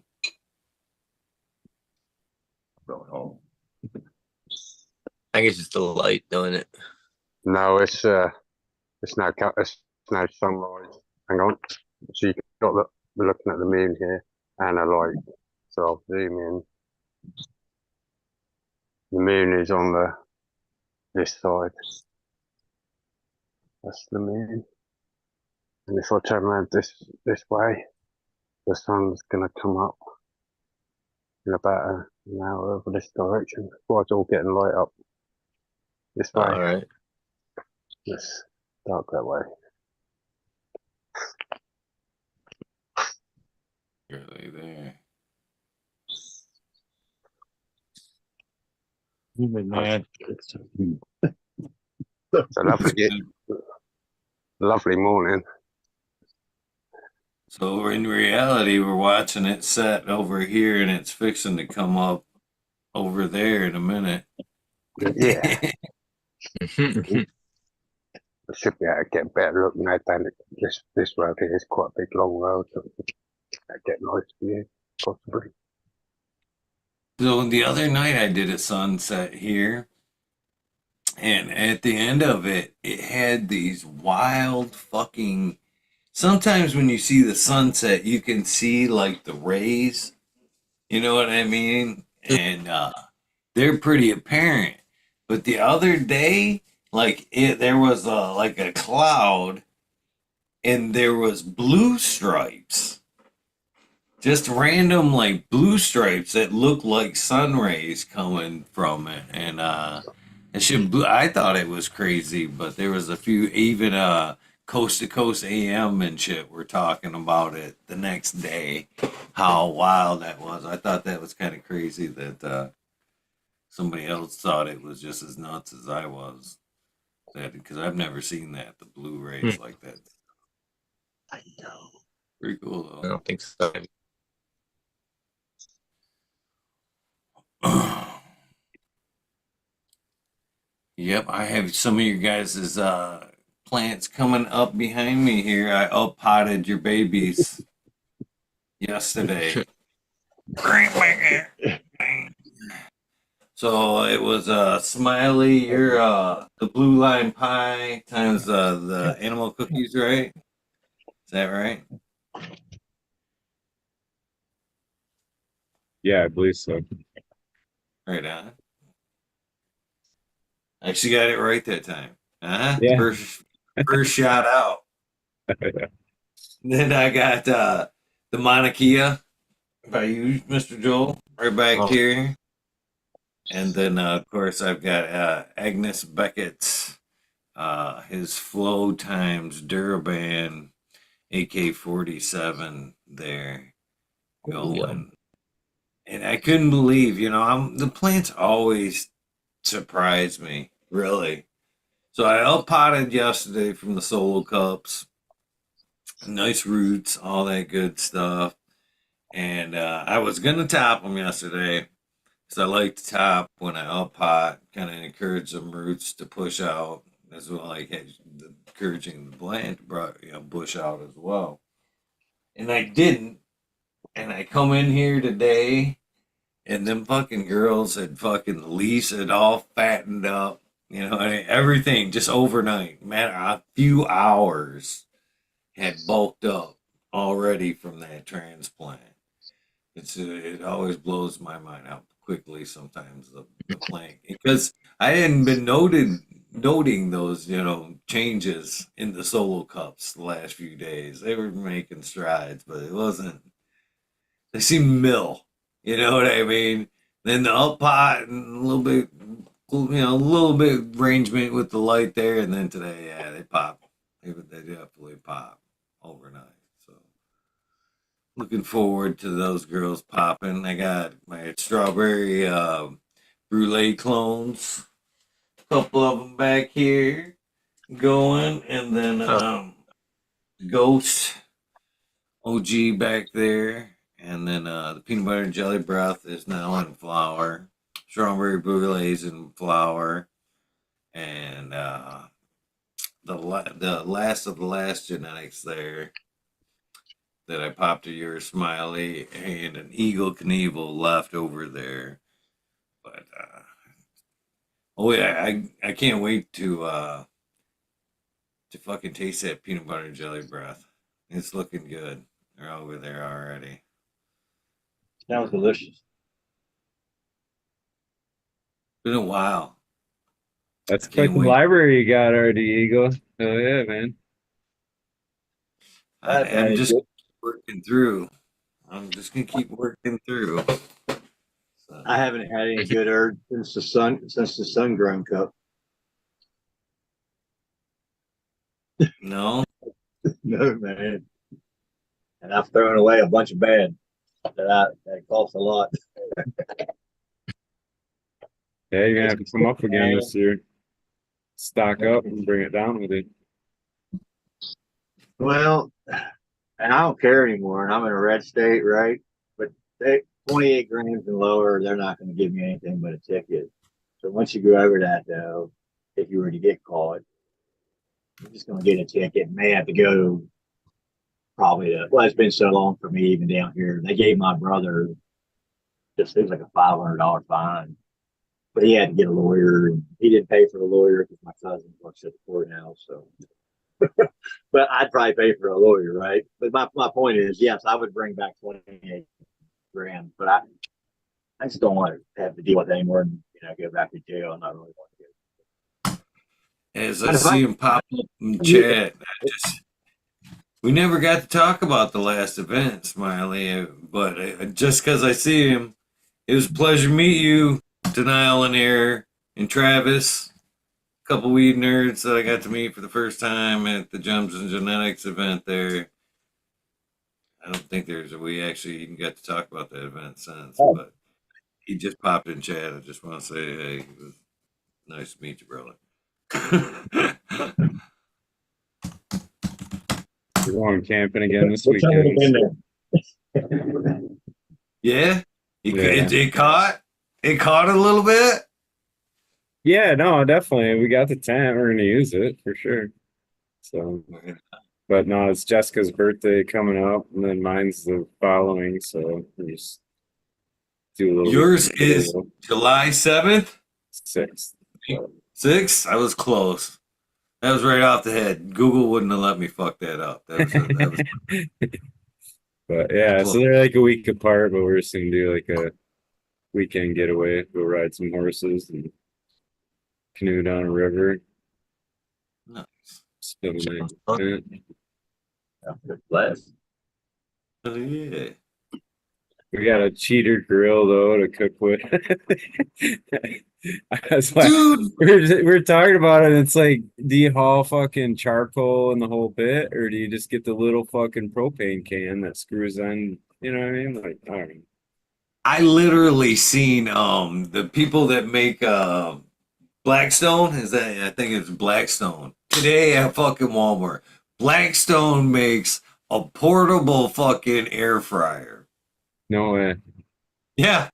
I think it's just the light doing it. No, it's no sunrise. Hang on. So you got we're looking at the moon here and a light. So I'll zoom in. The moon is on this side. That's the moon. And if I turn around this way, the sun's gonna come up in about an hour over this direction. Before it's all getting light up this way. All right. It's dark that way. Really there. Man. It's a lovely morning. So in reality, we're watching it set over here, and it's fixing to come up over there in a minute. Yeah. I should be able to get a better look now down this road here is quite a big long road, so I get nice view, possibly. So the other night I did a sunset here, and at the end of it, it had these wild fucking. Sometimes when you see the sunset, you can see like the rays. You know what I mean? And they're pretty apparent. But the other day, there was like a cloud, and there was blue stripes, just random like blue stripes that looked like sun rays coming from it, and I thought it was crazy, but there was a few even coast to coast AM and shit were talking about it the next day, how wild that was. I thought that was kind of crazy that somebody else thought it was just as nuts as I was. Because I've never seen that, the blue rays like that. I know. Pretty cool I though. don't think so. Yep, I have some of your guys' plants coming up behind me here. I up-potted your babies yesterday. So it was Smiley, you're the blue line pie times the animal cookies, right? Is that right? Yeah, I believe so. Right on. Actually got it right that time. Yeah. First shot out. Then I got the Monarchia by you, Mr. Joel, right back here. And then, of course, I've got Agnes Beckett's, his Flow Times Duraban AK-47 there going. And I couldn't believe, the plants always surprise me, really. So I up-potted yesterday from the solo cups. Nice roots, all that good stuff. And I was going to top them yesterday. So I like to top when I up pot, kind of encourage some roots to push out as well. Like encouraging the plant to bush out as well. And I didn't. And I come in here today, and them fucking girls had fucking leaves it all fattened up. Everything just overnight. Man, a few hours had bulked up already from that transplant. It always blows my mind how quickly sometimes the plant, because I hadn't been noting those changes in the solo cups the last few days. They were making strides, but it wasn't. They seemed mill. You know what I mean? Then the up pot and a little bit arrangement with the light there, and then today, yeah, they pop. They definitely pop overnight. So looking forward to those girls popping. I got my strawberry brulee clones, a couple of them back here going, and then Ghost OG back there, and then the peanut butter and jelly breath is now in flower. Strawberry brulee's in flower, and the last of the last genetics there that I popped to your Smiley and an Eagle Knievel left over there. But oh yeah, I can't wait to fucking taste that peanut butter and jelly breath. It's looking good. They're over there already. Sounds delicious. Been a while. That's I quite can't the wait. library you got already, Eagle. Oh yeah, man. I'm just working through. I'm just gonna keep working through. So, I haven't had any good herb since the sun grown cup. no, No, man. And I've thrown away a bunch of bad that cost a lot. Yeah, you're gonna have to come up again this year. Stock up and bring it down with it. Well, and I don't care anymore, and I'm in a red state, right? But 28 grams and lower, they're not going to give me anything but a ticket. So once you go over that, though, if you were to get caught, you're just going to get a ticket. May have to go probably. Well, it's been so long for me, even down here. They gave my brother just it was like a $500 fine, but he had to get a lawyer, and he didn't pay for the lawyer because my cousin works at the courthouse. So, but I'd probably pay for a lawyer, right? But my point is, yes, I would bring back 28 grand, but I just don't want to have to deal with it anymore and go back to jail. I'm not really want to as I see him pop up in chat, we never got to talk about the last event, Smiley. But just because I see him, it was a pleasure to meet you, Denial and Error, and Travis. A couple weed nerds that I got to meet for the first time at the Gems and Genetics event there. I don't think we actually even got to talk about that event since, but he just popped in chat. I just want to say, hey, it was nice to meet you, brother. We're going camping again this weekend. Yeah, it caught a little bit. Yeah, no, definitely. We got the tent. We're gonna use it for sure. So, but no, it's Jessica's birthday coming up, and then mine's the following. So we just do a little. Yours is July 7th? 6th. 6th? I was close. That was right off the head. Google wouldn't have let me fuck that up. That was But yeah, so they're like a week apart, but we're just gonna do like a weekend getaway, go ride some horses and canoe down a river. nice. Spend the night. Bless. Oh, yeah. We got a cheater grill though to cook with. That's why Dude, we're talking about it. It's like, do you haul fucking charcoal in the whole bit, or do you just get the little fucking propane can that screws on? You know what I mean? Like, I don't know. I literally seen the people that make Blackstone. I think it's Blackstone today at fucking Walmart. Blackstone makes a portable fucking air fryer. No way. Yeah.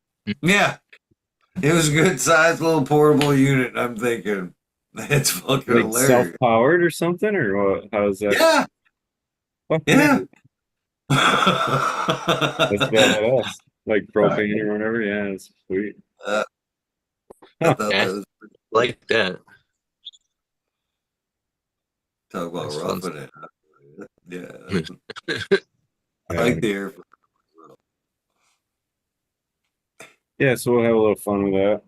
It was a good sized little portable unit. I'm thinking, That's fucking Like hilarious. self-powered or something, or what? How's that? Yeah, Fuck yeah. That's badass. Like propane or whatever. Yeah, it's sweet. I Huh. thought Yeah. that was Like that. talk about That's fun. roughing it. Yeah, I Yeah. like the air. Yeah, so we'll have a little fun with that.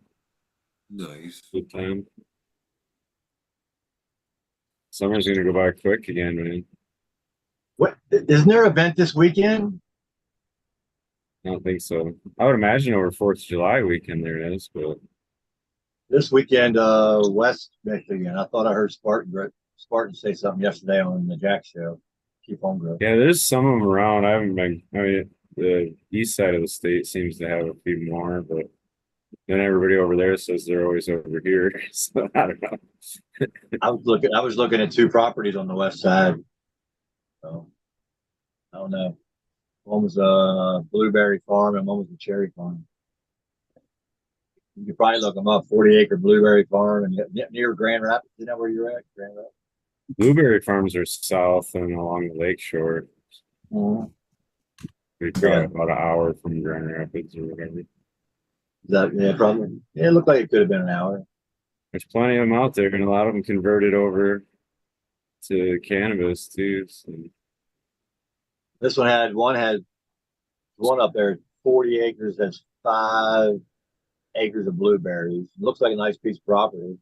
Nice. Good time. Summer's gonna go by quick again, man. What isn't there an event this weekend? I don't think so. I would imagine over 4th of July weekend there is, but This weekend, West Michigan. I thought I heard Spartan say something yesterday on the Jack show. Keep on growing. yeah, there's some of them around. I haven't been. I mean, the east side of the state seems to have a few more, but then everybody over there says they're always over here. So I don't know. I was looking at 2 properties on the west side. So I don't know. One was a blueberry farm and one was a cherry farm. You could probably look them up. 40-acre blueberry farm and near Grand Rapids. You know where you're at? Grand Rapids. Blueberry farms are south and along the lake shore. Mhm. We're probably Yeah. about an hour from Grand Rapids or whatever. Yeah, probably. Yeah, it looked like it could have been an hour. There's plenty of them out there, and a lot of them converted over to cannabis too. So. This one had one up there, 40 acres. That's 5 acres of blueberries. It looks like a nice piece of property.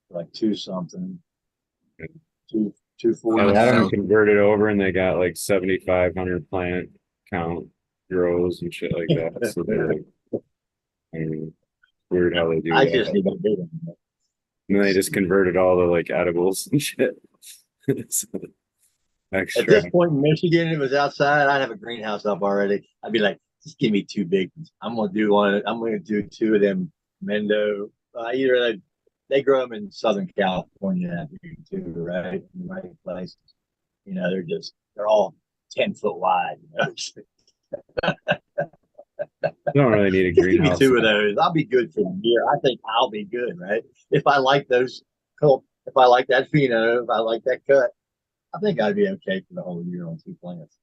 Like 2 something. Two A 40. lot of them sounds- converted over, and they got like 7,500 plant count grows and shit like that. So they're like, I mean, weird how they do I that. just need to do them. And then they just converted all the like edibles and shit. So, At extra. this point in Michigan, if it was outside, I'd have a greenhouse up already. I'd be like, just give me 2 big ones. I'm gonna do one. I'm gonna do 2 of them Mendo. They grow them in Southern California too, right? In the right place. You know, they're all 10 foot wide. You know? You don't really need a Just give me greenhouse. 2 of those. I'll be good for the year. I think I'll be good, right? If I like those, if I like that pheno, if I like that cut, I think I'd be okay for the whole year on 2 plants.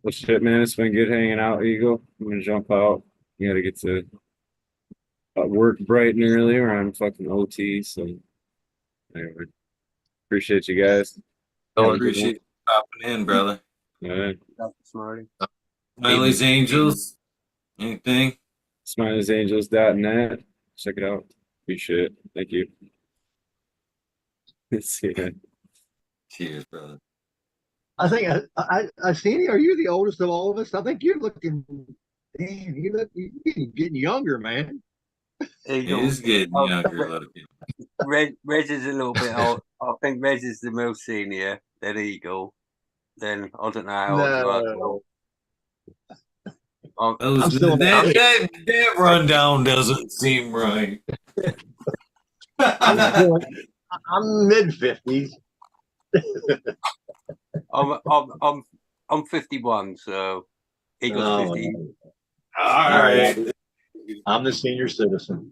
Well, shit, man, it's been good hanging out, Eagle. I'm gonna jump out. You gotta get to work bright and early, or I'm fucking OT. So, anyway, appreciate you guys. I Going. appreciate you popping in, brother. All right. Smarty. Smiley's Angels. Anything? Smiley'sAngels.net. Check it out. Appreciate it. Thank you. See ya. Cheers, brother. I think I've seen you. Are you the oldest of all of us? I think you're looking. Damn, you're getting younger, man. It is getting younger looking. Reg is a little bit old. I think Reg is the most senior. Then Eagle. Then I don't know how old you are. I'm still- that rundown doesn't seem right. I'm mid-50s. I'm 51, so Eagle's Oh, 50. All right. I'm the senior citizen.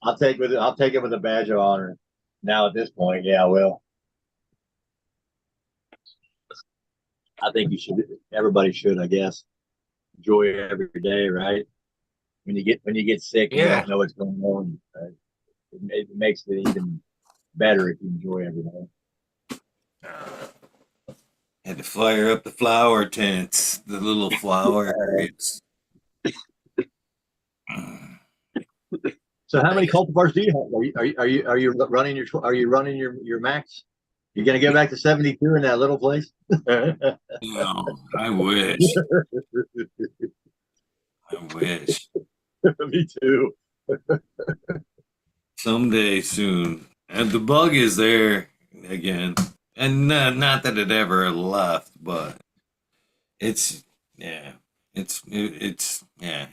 I'll take it with a badge of honor. Now at this point, yeah, I will. I think everybody should, I guess. Enjoy every day, right? When you get sick, you Yeah. don't know what's going on. Right? It makes it even better if you enjoy every day. Had to fire up the flower tents, the little flower areas. So how many cultivars do you have? Are you running your max? You're gonna go back to 72 in that little place? No, I wish. I wish. Me too. Someday soon. And the bug is there again. And not that it ever left, but it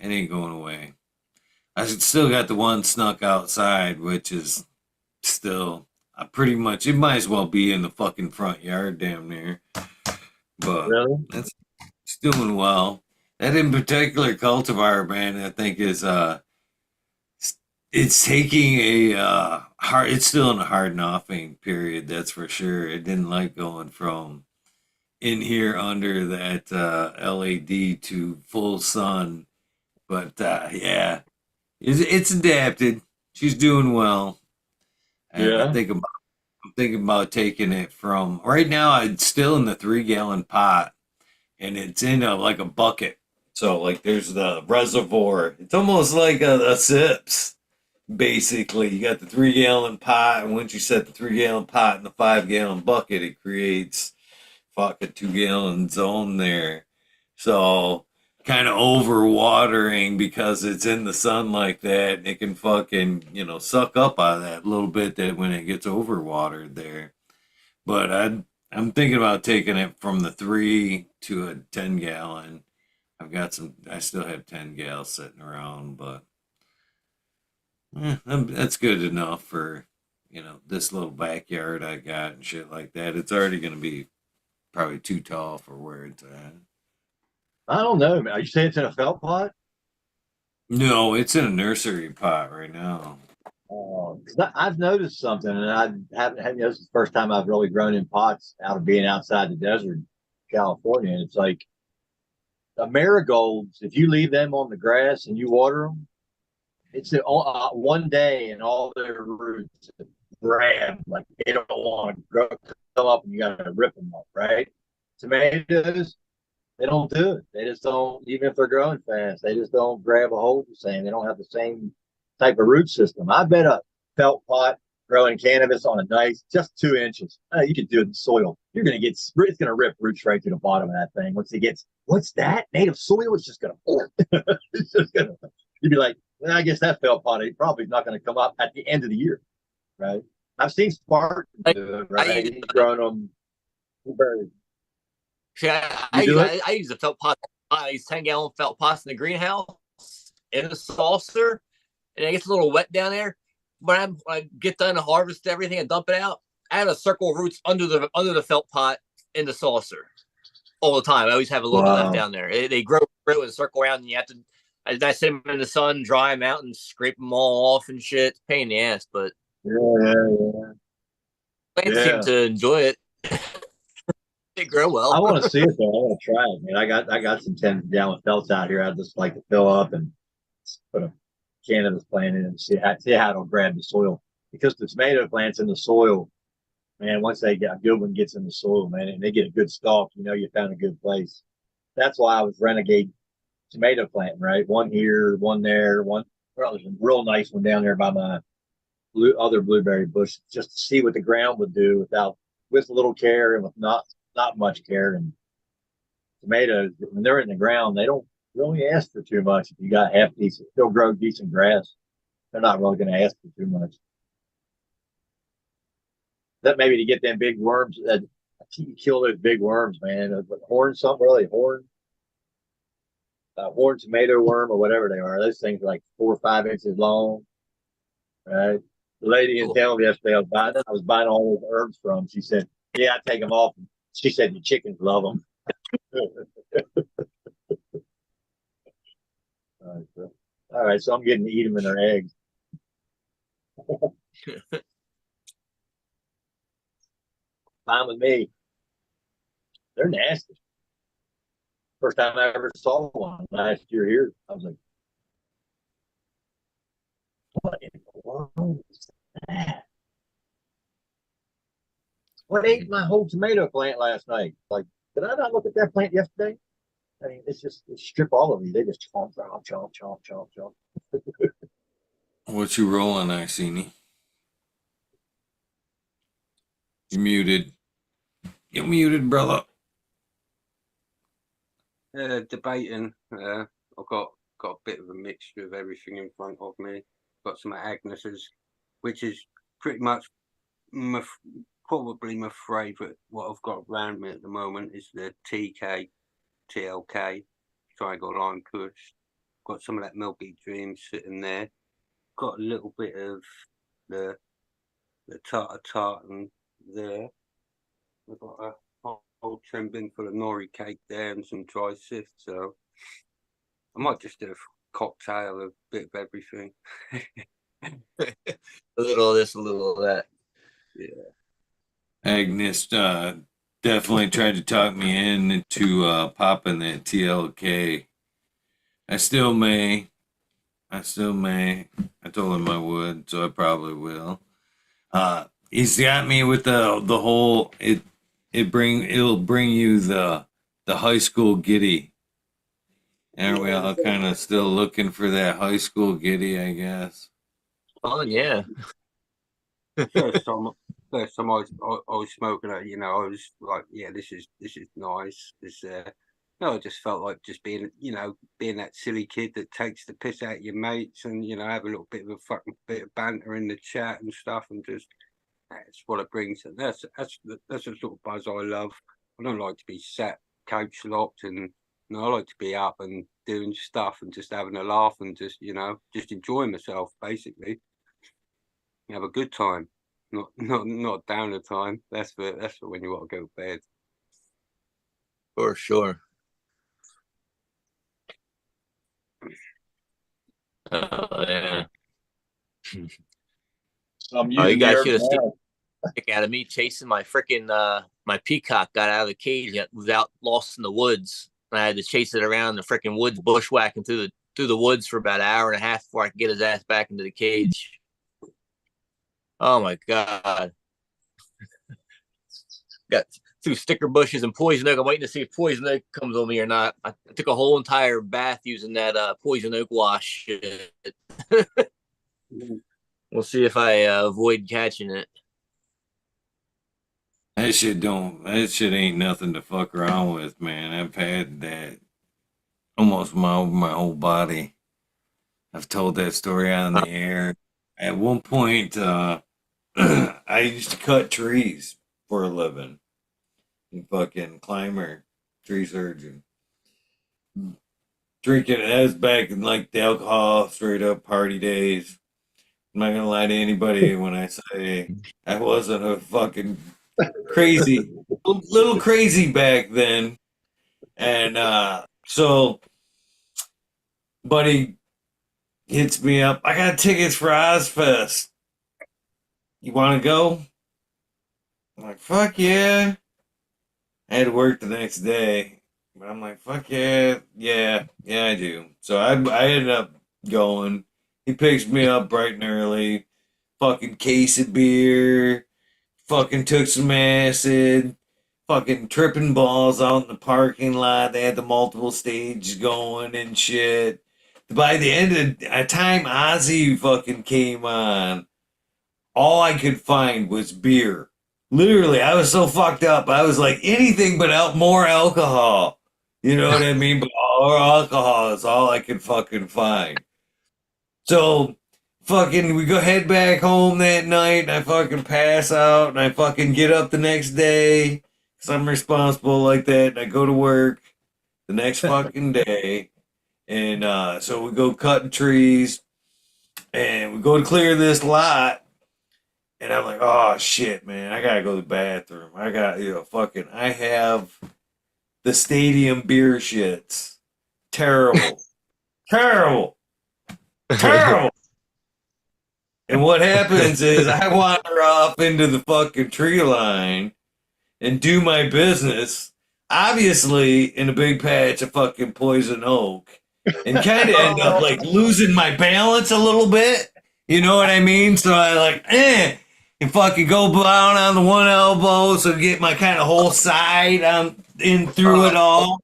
ain't going away. I still got the one snuck outside, which is still it might as well be in the fucking front yard damn near. But Really? it's doing well. That in particular cultivar brand, I think, is It's taking a hard. It's still in a hard offing period. That's for sure. It didn't like going from in here under that LAD to full sun, but yeah, it's adapted. She's doing well, and Yeah. I'm thinking about taking it from right now. It's still in the 3 gallon pot, and it's in a like a bucket. So like there's the reservoir. It's almost like a sips. Basically, you got the 3 gallon pot, and once you set the 3 gallon pot in the 5 gallon bucket, it creates fuck a 2 gallon zone there. So kind of over watering because it's in the sun like that, it can fucking, suck up out of that little bit that when it gets over watered there. But I'm thinking about taking it from the 3 to a 10 gallon. I still have 10 gals sitting around, but that's good enough for, this little backyard I got and shit like that. It's already going to be probably too tall for where it's at. I don't know, man. Are you saying it's in a felt pot? No, it's in a nursery pot right now. 'Cause I've noticed something, and I haven't had. This is the first time I've really grown in pots out of being outside the desert, California. And it's like the marigolds. If you leave them on the grass and you water them, it's one day and all their roots grab like they don't want to grow, come up, and you got to rip them up, right? Tomatoes, they don't do it. They just don't, even if they're growing fast, they just don't grab a hold the same. They don't have the same type of root system. I bet a felt pot growing cannabis on a nice, just 2 inches, you can do it in soil. You're going to get, it's going to rip roots right to the bottom of that thing. Once it gets, what's that? Native soil? It's just going to, it's just going to, you'd be like, well, I guess that felt pot, it probably not going to come up at the end of the year, right? I've seen Spartan do it, right? He's growing them blueberries. See, You do it? I use a felt pot. I use 10 gallon felt pots in the greenhouse in a saucer, and it gets a little wet down there. When I get done to harvest everything and dump it out, I have a circle of roots under the felt pot in the saucer all the time. I always have a little bit left down there. They grow and circle around, and you have to. I sit them in the sun, dry them out, and scrape them all off and shit. It's a pain in the ass, but Yeah. plants seem to enjoy it. They grow well. I want to see it though. I want to try it, man. I got some 10 gallon felts out here. I just like to fill up and put a cannabis plant in and see how it'll grab the soil. Because the tomato plants in the soil, man, once they get a good one gets in the soil, man, and they get a good stalk, you found a good place. That's why I was renegade tomato planting, right? One here, one there, one. Well, there's a real nice one down there by my other blueberry bush, just to see what the ground would do with a little care and with not much care. And tomatoes, when they're in the ground, they don't really ask for too much. If you got half decent, they'll grow decent grass. They're not really going to ask for too much. That maybe to get them big worms, that you kill those big worms, man. Horn, something really horn, horn tomato worm or whatever they are. Those things are like 4 or 5 inches long. Right. The lady in town yesterday, I was buying all those herbs from. She said, "Yeah, I take them off." She said, "The chickens love them." All right, so I'm getting to eat them in their eggs. Fine with me. They're nasty. First time I ever saw one last year here, I was like, "What in the world is that? What ate my whole tomato plant last night? Like, did I not look at that plant yesterday? I mean, they strip all of these. They just chomp, chomp, chomp, chomp, chomp, chomp." What you rolling, Iceni? You muted. You muted, brother. Debating. I've got a bit of a mixture of everything in front of me. Got some Agnes's, which is pretty much probably my favourite. What I've got around me at the moment is the TLK, Triangle Lime Kush. Got some of that Milky Dream sitting there. Got a little bit of the tartar tartan there. I've got a whole trembling full of nori cake there and some dry sift. So I might just do a cocktail of a bit of everything. A little of this, a little of that. Agnes definitely tried to talk me into popping that TLK. I still may. I told him I would, so I probably will. He's got me with the whole it'll bring you the high school giddy. Aren't we all kind of still looking for that high school giddy, I guess? Fun, yeah. First time, I was smoking it, I was like, yeah, this is nice. No, I just felt like just being that silly kid that takes the piss out of your mates and, have a little bit of a fucking bit of banter in the chat and stuff, and just that's what it brings. And that's the sort of buzz I love. I don't like to be sat couch locked, and I like to be up and doing stuff and just having a laugh and just enjoying myself, basically. Have a good time, not down the time. That's for when you want to go to bed. For sure. Yeah. You guys should have seen the kick out of me chasing my freaking my peacock. Got out of the cage, was out lost in the woods. I had to chase it around the freaking woods, bushwhacking through the woods for about an hour and a half before I could get his ass back into the cage. Oh my god! Got through sticker bushes and poison oak. I'm waiting to see if poison oak comes on me or not. I took a whole entire bath using that poison oak wash. We'll see if I avoid catching it. That shit ain't nothing to fuck around with, man. I've had that almost my whole body. I've told that story on the air. At one point, I used to cut trees for a living. You fucking climber, tree surgeon. Drinking, that was back in like the alcohol, straight up party days. I'm not gonna lie to anybody when I say I wasn't a fucking crazy, little crazy back then. And so, buddy hits me up. I got tickets for Ozfest. You want to go? I'm like, fuck yeah. I had to work the next day, but I'm like, fuck yeah, I do. So I ended up going. He picks me up bright and early. Fucking case of beer. Fucking took some acid. Fucking tripping balls out in the parking lot. They had the multiple stages going and shit. By the end of the time Ozzy fucking came on, all I could find was beer. Literally, I was so fucked up. I was like, anything but more alcohol. You know what I mean? But more alcohol is all I could fucking find. So, fucking, we go head back home that night, and I fucking pass out, and I fucking get up the next day, because I'm responsible like that, and I go to work the next fucking day, and so we go cutting trees, and we go to clear this lot, and I'm like, oh shit, man, I gotta go to the bathroom. I have the stadium beer shits. Terrible. Terrible. Terrible. And what happens is I wander off into the fucking tree line and do my business, obviously in a big patch of fucking poison oak, and kind of end up like losing my balance a little bit. You know what I mean? So I and fucking go down on the one elbow so get my kind of whole side in through it all.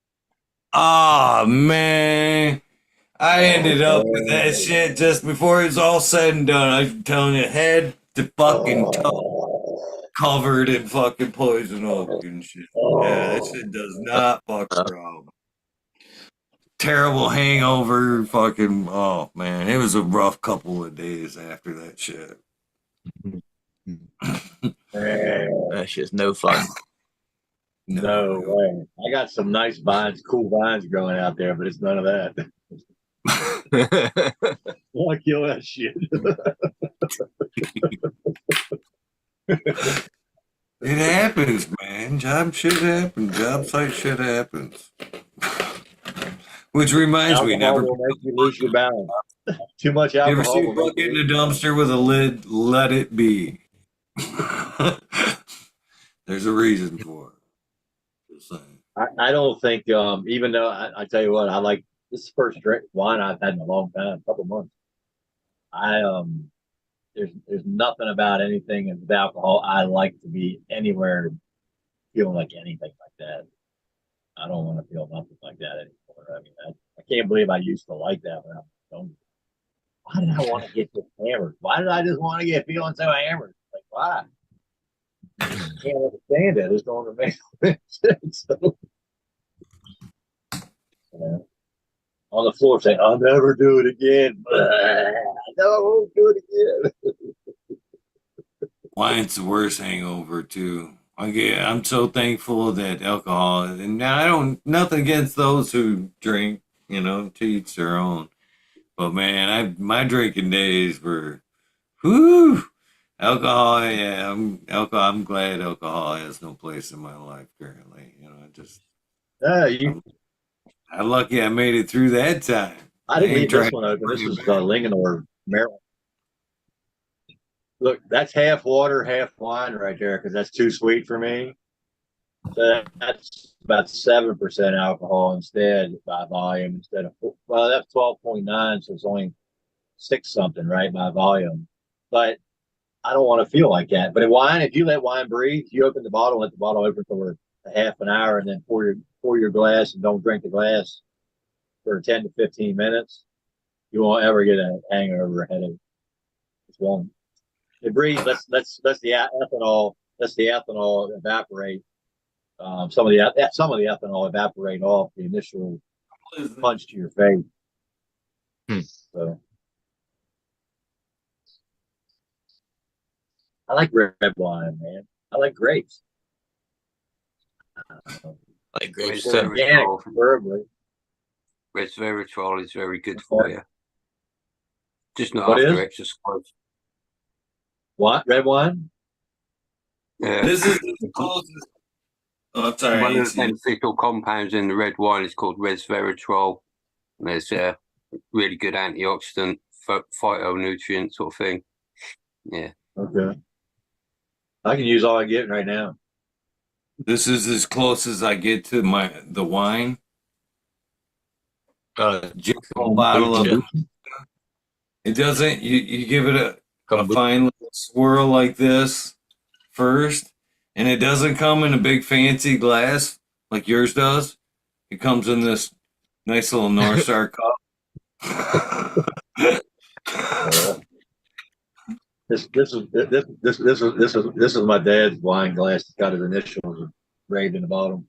Oh man. I ended up with that shit just before it was all said and done. I'm telling you, head to fucking toe covered in fucking poison oak and shit. Yeah, that shit does not fuck around. Terrible hangover, fucking, oh man, it was a rough couple of days after that shit. That shit's no fun. No way. I got some nice vines, cool vines growing out there, but it's none of that. I'll kill that shit. It happens, man. Job shit happens. Job site shit happens. Which reminds me, Alcohol will make you lose your balance. Too much You ever alcohol see a will make bucket in you. a dumpster with a lid? Let it be. There's a reason for it. Just saying. I don't think, even though I tell you what, I like this is the first drink wine I've had in a long time, a couple months. I there's nothing about anything with alcohol I like to be anywhere feeling like anything like that. I don't want to feel nothing like that anymore. I mean, I can't believe I used to like that when I was young. Why did I want to get this hammered? Why did I just want to get feeling so hammered? Like, why? I can't understand it. It's going to make sense. So, on the floor saying, I'll never do it again. No, I won't do it again. Wine's the worst hangover too. I'm so thankful that alcohol, and now I don't nothing against those who drink, to each their own. But man, my drinking days were, whoo, alcohol. Yeah, I'm glad alcohol has no place in my life currently. You, I'm lucky I made it through that time. I I didn't ain't leave this trying one to open. This bring is it back. Linganore, Maryland. Look, that's half water, half wine right there because that's too sweet for me. So that's about 7% alcohol instead by volume instead of, well, that's 12.9, so it's only six something, right, by volume. But I don't want to feel like that. But in wine, if you let wine breathe, you open the bottle, let the bottle open for a half an hour, and then pour your glass and don't drink the glass for 10 to 15 minutes. You won't ever get a hangover or headache. It won't. It breathes. Let's the ethanol. Let's the ethanol evaporate. Some of the ethanol evaporate off the initial punch to your face. So I like red wine, man. I like grapes. Like grapes too. Organic, preferably. Resveratrol is very good for you. Just not What after is? exercise. What? Red wine? Yeah. This is the closest. Oh, I'm sorry. One of the beneficial compounds in the red wine is called resveratrol. And there's a really good antioxidant, phytonutrient sort of thing. Yeah. Okay. I can use all I get right now. This is as close as I get to the wine. Just a bottle of. It doesn't. You give it a fine little swirl like this first, and it doesn't come in a big fancy glass like yours does. It comes in this nice little North Star cup. This is my dad's wine glass. It's got his initials engraved in the bottom.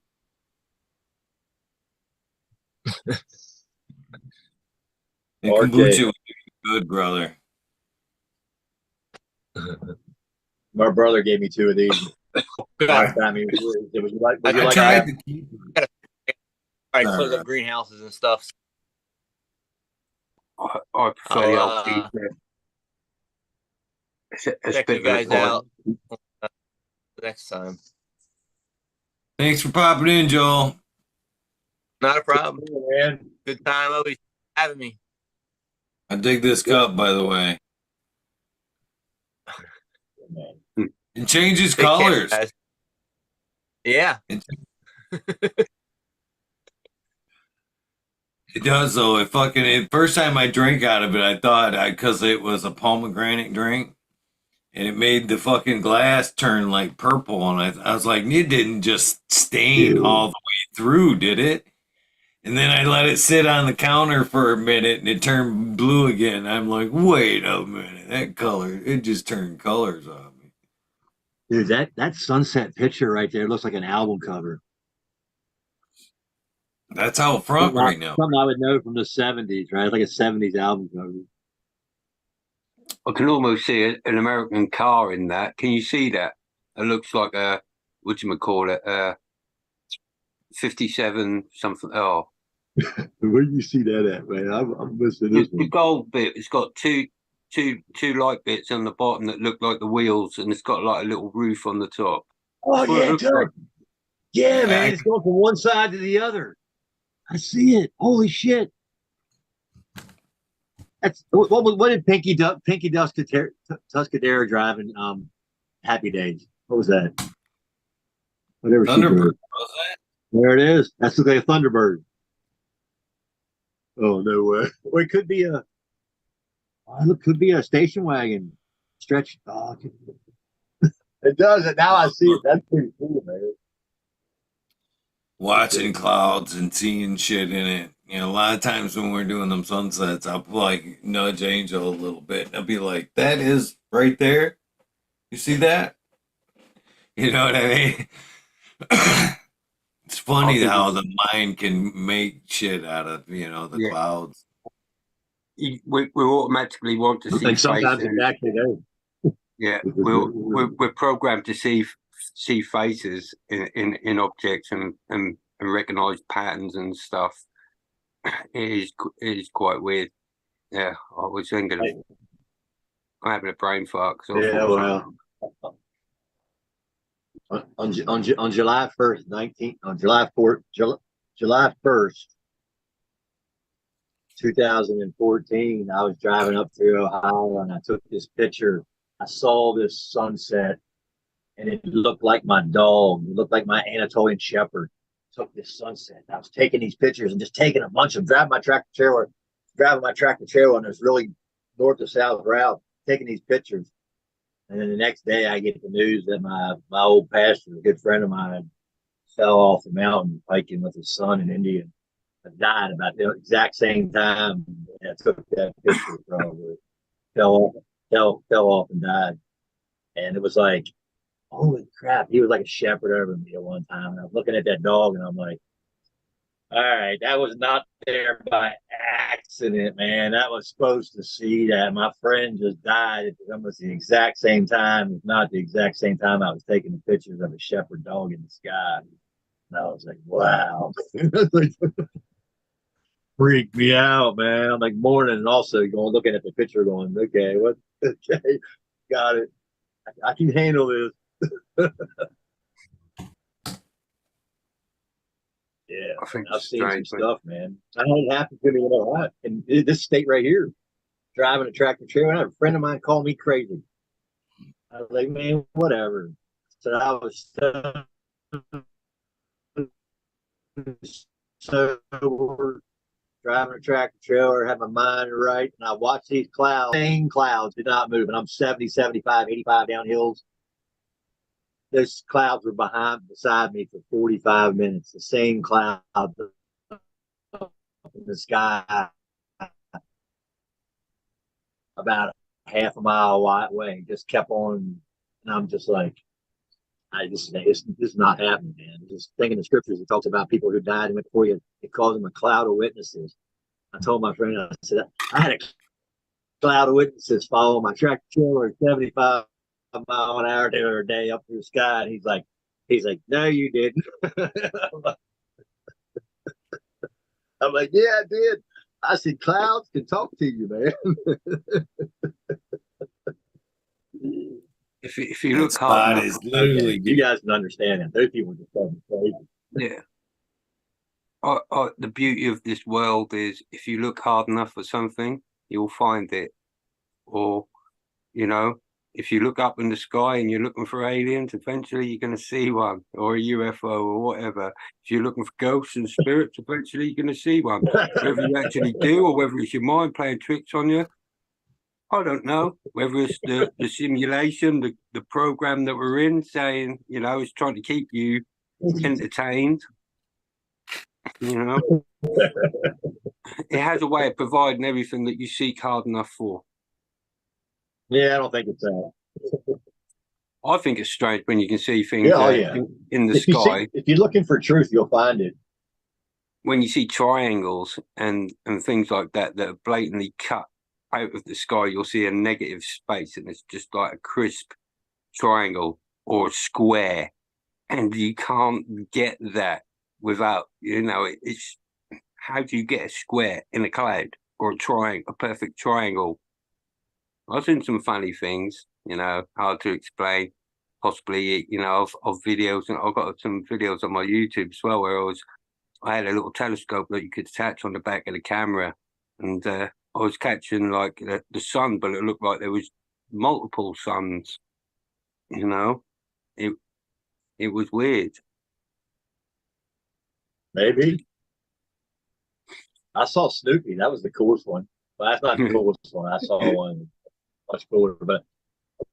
And kombucha would be good, brother. My brother gave me two of these. Last time he was here. Would you like I tried to keep it. All right, close up greenhouses and stuff. I prefer the old pizza. Check you guys out next time. Thanks for popping in, Joel. Not a problem. Man. Good time always having me. I dig this cup, by the way. It changes colors. Care, yeah. It does, though. First time I drank out of it, I thought because it was a pomegranate drink, and it made the fucking glass turn like purple, and I was like, it didn't just stain all the way through, did it? And then I let it sit on the counter for a minute, and it turned blue again. I'm like, wait a minute, that color, it just turned colors on me. Dude, that sunset picture right there looks like an album cover. That's out front right now. Something I would know from the 70s, right? It's like a 70s album cover. I can almost see an American car in that. Can you see that? It looks like a, whatchamacallit, 57 something. Oh. Where do you see that at, man? I'm missing this one. The gold bit, it's got two light bits on the bottom that look like the wheels, and it's got like a little roof on the top. Oh, yeah, it does. Like. Yeah, man, it's going from one side to the other. I see it. Holy shit. That's what did Pinky Tuscadero drive in Happy Days? What was that? Whatever she Thunderbird. drove. Was that? There it is. That's looks like a Thunderbird. Oh no way! Or it could be a. Oh, it could be a station wagon. Stretch. Oh, it does. And now I see it. That's pretty cool, man. Watching clouds and seeing shit in it. You know, a lot of times when we're doing them sunsets, I'll like nudge Angel a little bit. I'll be like, "That is right there. You see that?" You know what I mean? It's funny think how the mind can make shit out of the Yeah, clouds. we automatically want to see And sometimes faces. it's actually there. Yeah, we're programmed to see faces in objects and recognize patterns and stuff. It is quite weird. Yeah, I was thinking of I'm having a brain fuck. So Yeah, well, on July 1st, on July 4th, July 1st, 2014, I was driving up through Ohio and I took this picture. I saw this sunset and it looked like my dog. It looked like my Anatolian Shepherd. Took this sunset. I was taking these pictures and just taking a bunch of driving my tractor trailer on this really north to south route, taking these pictures. And then the next day, I get the news that my old pastor, a good friend of mine, fell off the mountain hiking with his son in India. I died about the exact same time I took that picture. Probably fell off and died. And it was like, holy crap, he was like a shepherd over me at one time. And I was looking at that dog, and I'm like, all right, that was not there by accident, man. That was supposed to see that. My friend just died at almost the exact same time, if not the exact same time I was taking the pictures of a shepherd dog in the sky. And I was like, wow. Freaked me out, man. I'm like mourning and also going looking at the picture going, okay, what okay, got it. I can handle this. Yeah, I think I've it's seen some strange. stuff, man. I know it happened to me a lot in this state right here, driving a tractor trailer. I had a friend of mine call me crazy. I was like, man, whatever. So I was sober, driving a tractor trailer, had my mind right, and I watched these clouds. Same clouds did not move, and I'm 70, 75, 85 down hills. Those clouds were beside me for 45 minutes. The same clouds in the sky about half a mile away, just kept on. And I'm just like, this is not happening, man. Just thinking the scriptures, it talks about people who died and went before you. It calls them a cloud of witnesses. I told my friend, I said, I had a cloud of witnesses follow my tractor trailer at 75 mile an hour the other day up through the sky. And he's like, no, you didn't. I'm like, yeah, I did. I said, clouds can talk to you, man. If you look That hard spot enough, is literally you guys can understand that. Those people just talking crazy. yeah. The beauty of this world is if you look hard enough for something, you'll find it. Or, if you look up in the sky and you're looking for aliens, eventually you're going to see one, or a UFO or whatever. If you're looking for ghosts and spirits, eventually you're going to see one. Whether you actually do or whether it's your mind playing tricks on you, I don't know. Whether it's the simulation, the program that we're in saying, it's trying to keep you entertained. It has a way of providing everything that you seek hard enough for. Yeah, I don't think it's that. I think it's strange when you can see things in the if sky. If you're looking for truth, you'll find it. When you see triangles and things like that are blatantly cut out of the sky, you'll see a negative space and it's just like a crisp triangle or a square. And you can't get that without, it's how do you get a square in a cloud or a perfect triangle? I've seen some funny things, hard to explain, possibly, of videos. And I've got some videos on my YouTube as well where I had a little telescope that you could attach on the back of the camera. And I was catching like the sun, but it looked like there was multiple suns. You know, it was weird. Maybe. I saw Snoopy. That was the coolest one. Well, that's not the coolest one. I saw one much cooler, but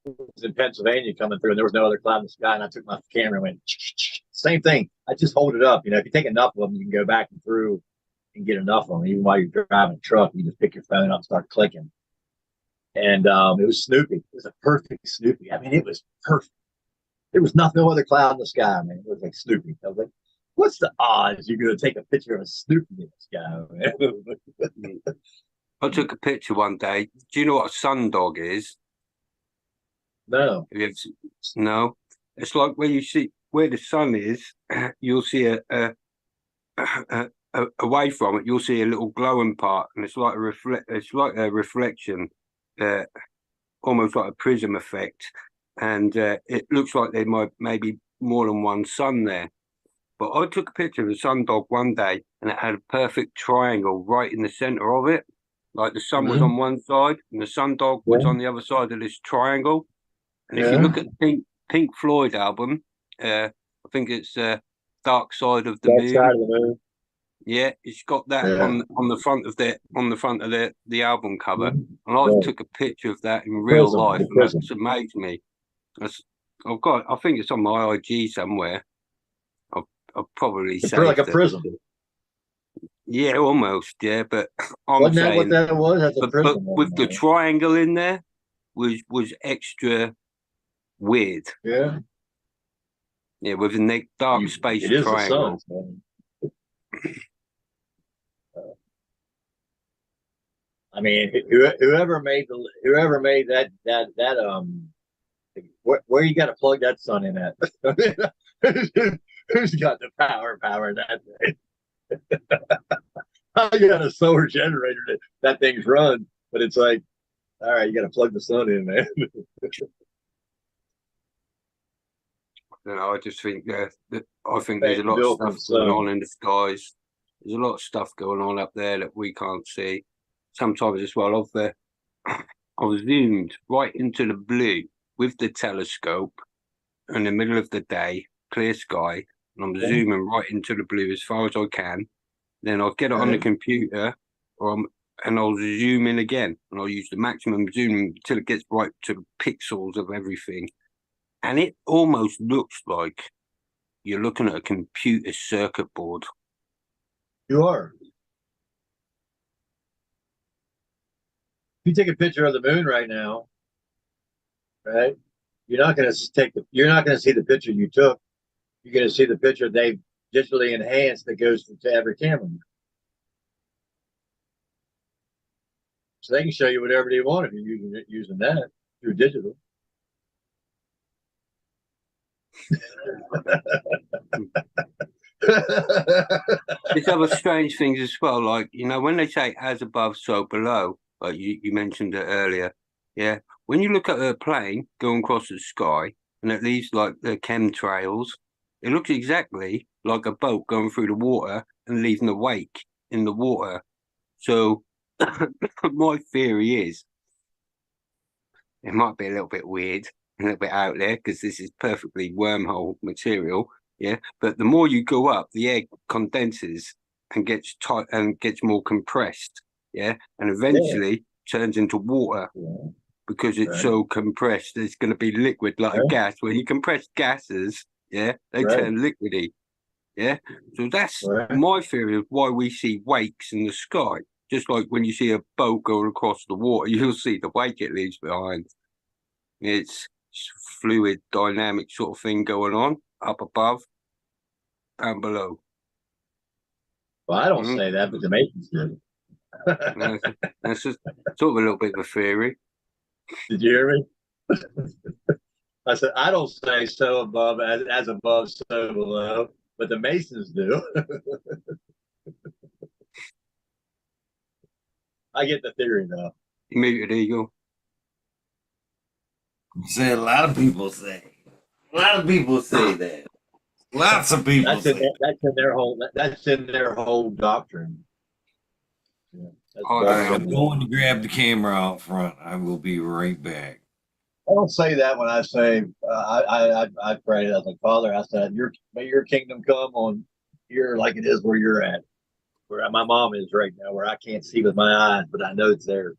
it was in Pennsylvania coming through, and there was no other cloud in the sky. And I took my camera and went, same thing. I just hold it up. You know, if you take enough of them, you can go back and through and get enough of them. Even while you're driving a truck, you just pick your phone up and start clicking. And it was Snoopy. It was a perfect Snoopy. I mean, it was perfect. There was no other cloud in the sky, man. It was like Snoopy. I was like, what's the odds you're going to take a picture of a Snoopy in the sky? Man? I took a picture one day. Do you know what a sundog is? No. No. It's like where you see where the sun is, you'll see away from it, you'll see a little glowing part, and it's like a reflection, almost like a prism effect, and it looks like there might maybe more than one sun there. But I took a picture of a sundog one day, and it had a perfect triangle right in the center of it. Like the sun was on one side, and the sundog was on the other side of this triangle. And if you look at the Pink Floyd album, I think it's Dark Side of the Moon. Side of the Moon. Yeah, it's got that on the front of the album cover, and I took a picture of that in real life, and that's amazed me. I think it's on my IG somewhere. I'll probably say like a prism. Yeah, almost. Yeah, but I'm Wasn't saying that what that was? That's a prism. but with the triangle in there was extra weird. Yeah. Yeah, with the dark space it is triangle. The sun. I mean, whoever made that where you got to plug that sun in at? Who's got the power that thing? I got a solar generator that thing's run, but it's like, all right, you got to plug the sun in, man. I just think I think there's a lot of stuff going on in the skies. There's a lot of stuff going on up there that we can't see. Sometimes as well, I've zoomed right into the blue with the telescope in the middle of the day, clear sky, and I'm zooming right into the blue as far as I can. Then I'll get it on the computer, and I'll zoom in again, and I'll use the maximum zoom until it gets right to pixels of everything. And it almost looks like you're looking at a computer circuit board. You are. If you take a picture of the moon right now, right? You're not going to see the picture you took. You're going to see the picture they've digitally enhanced that goes to every camera. So they can show you whatever they want if you're using that through digital. There's other strange things as well, like, when they say as above, so below, like you mentioned it earlier. Yeah. When you look at a plane going across the sky and it leaves like the chemtrails, it looks exactly like a boat going through the water and leaving a wake in the water. So my theory is it might be a little bit weird, a little bit out there, because this is perfectly wormhole material. Yeah. But the more you go up, the air condenses and gets tight and gets more compressed. Yeah. And eventually turns into water because it's so compressed. It's going to be liquid like a gas. When you compress gases, they turn liquidy. Yeah. So that's my theory of why we see wakes in the sky. Just like when you see a boat going across the water, you'll see the wake it leaves behind. It's fluid, dynamic sort of thing going on up above and below. Well, I don't say that, but the Masons do. That's just sort of a little bit of a theory. Did you hear me? I said, I don't say so above as above, so below, but the Masons do. I get the theory, though. Muted Eagle. Say a lot of people say. A lot of people say that. Lots of people That's in their whole doctrine. Yeah. That's Oh, better they I'm than going to grab the camera out front. I will be right back. I don't say that when I say I pray. I was like, Father, I said, may your kingdom come on here like it is where you're at, where my mom is right now, where I can't see with my eyes, but I know it's there.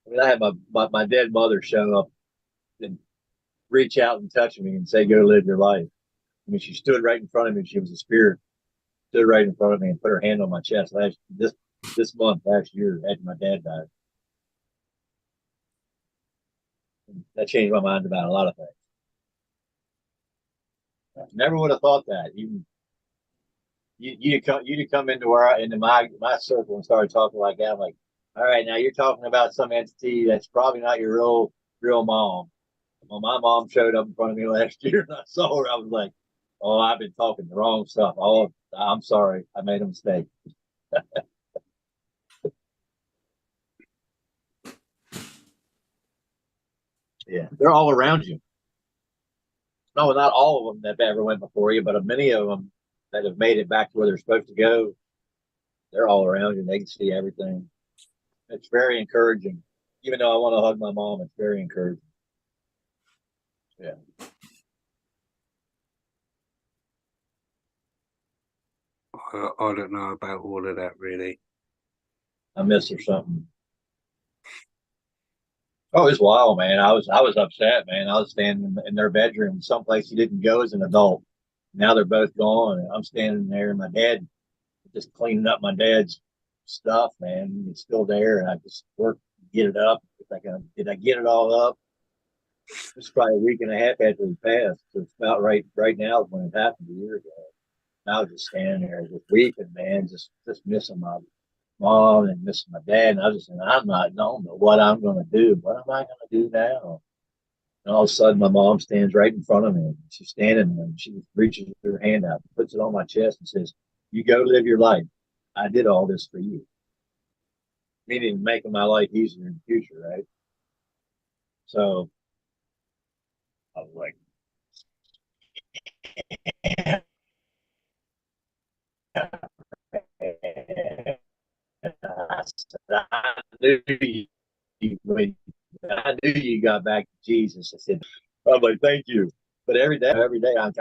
I mean, I had my dead mother show up and reach out and touch me and say, "Go live your life." I mean, she stood right in front of me. She was a spirit, stood right in front of me and put her hand on my chest this month last year after my dad died. And that changed my mind about a lot of things. I never would have thought that. You come into into my circle and started talking like that. I'm like, all right, now you're talking about some entity that's probably not your real mom. Well, my mom showed up in front of me last year and I saw her. I was like, oh, I've been talking the wrong stuff. Oh, I'm sorry. I made a mistake. Yeah, they're all around you. No, not all of them that ever went before you, but many of them that have made it back to where they're supposed to go, they're all around you and they can see everything. It's very encouraging. Even though I want to hug my mom, it's very encouraging. Yeah. I don't know about all of that really. I miss her something. Oh, it's wild, man. I was upset, man. I was standing in their bedroom, someplace you didn't go as an adult. Now they're both gone, and I'm standing there, and my dad just cleaning up my dad's stuff, man. It's still there, and I just work to get it up. Did I get it all up? It's probably a week and a half after he passed. So it's about right now when it happened a year ago. And I was just standing there, just weeping, man, just missing my mom and missing my dad. And I was just saying, I don't know what I'm going to do. What am I going to do now? And all of a sudden, my mom stands right in front of me. She's standing there and she reaches her hand out, puts it on my chest, and says, "You go live your life. I did all this for you." Meaning making my life easier in the future, right? So I was like, I knew I knew you got back to Jesus. I said, I'm like, thank you. But every day, I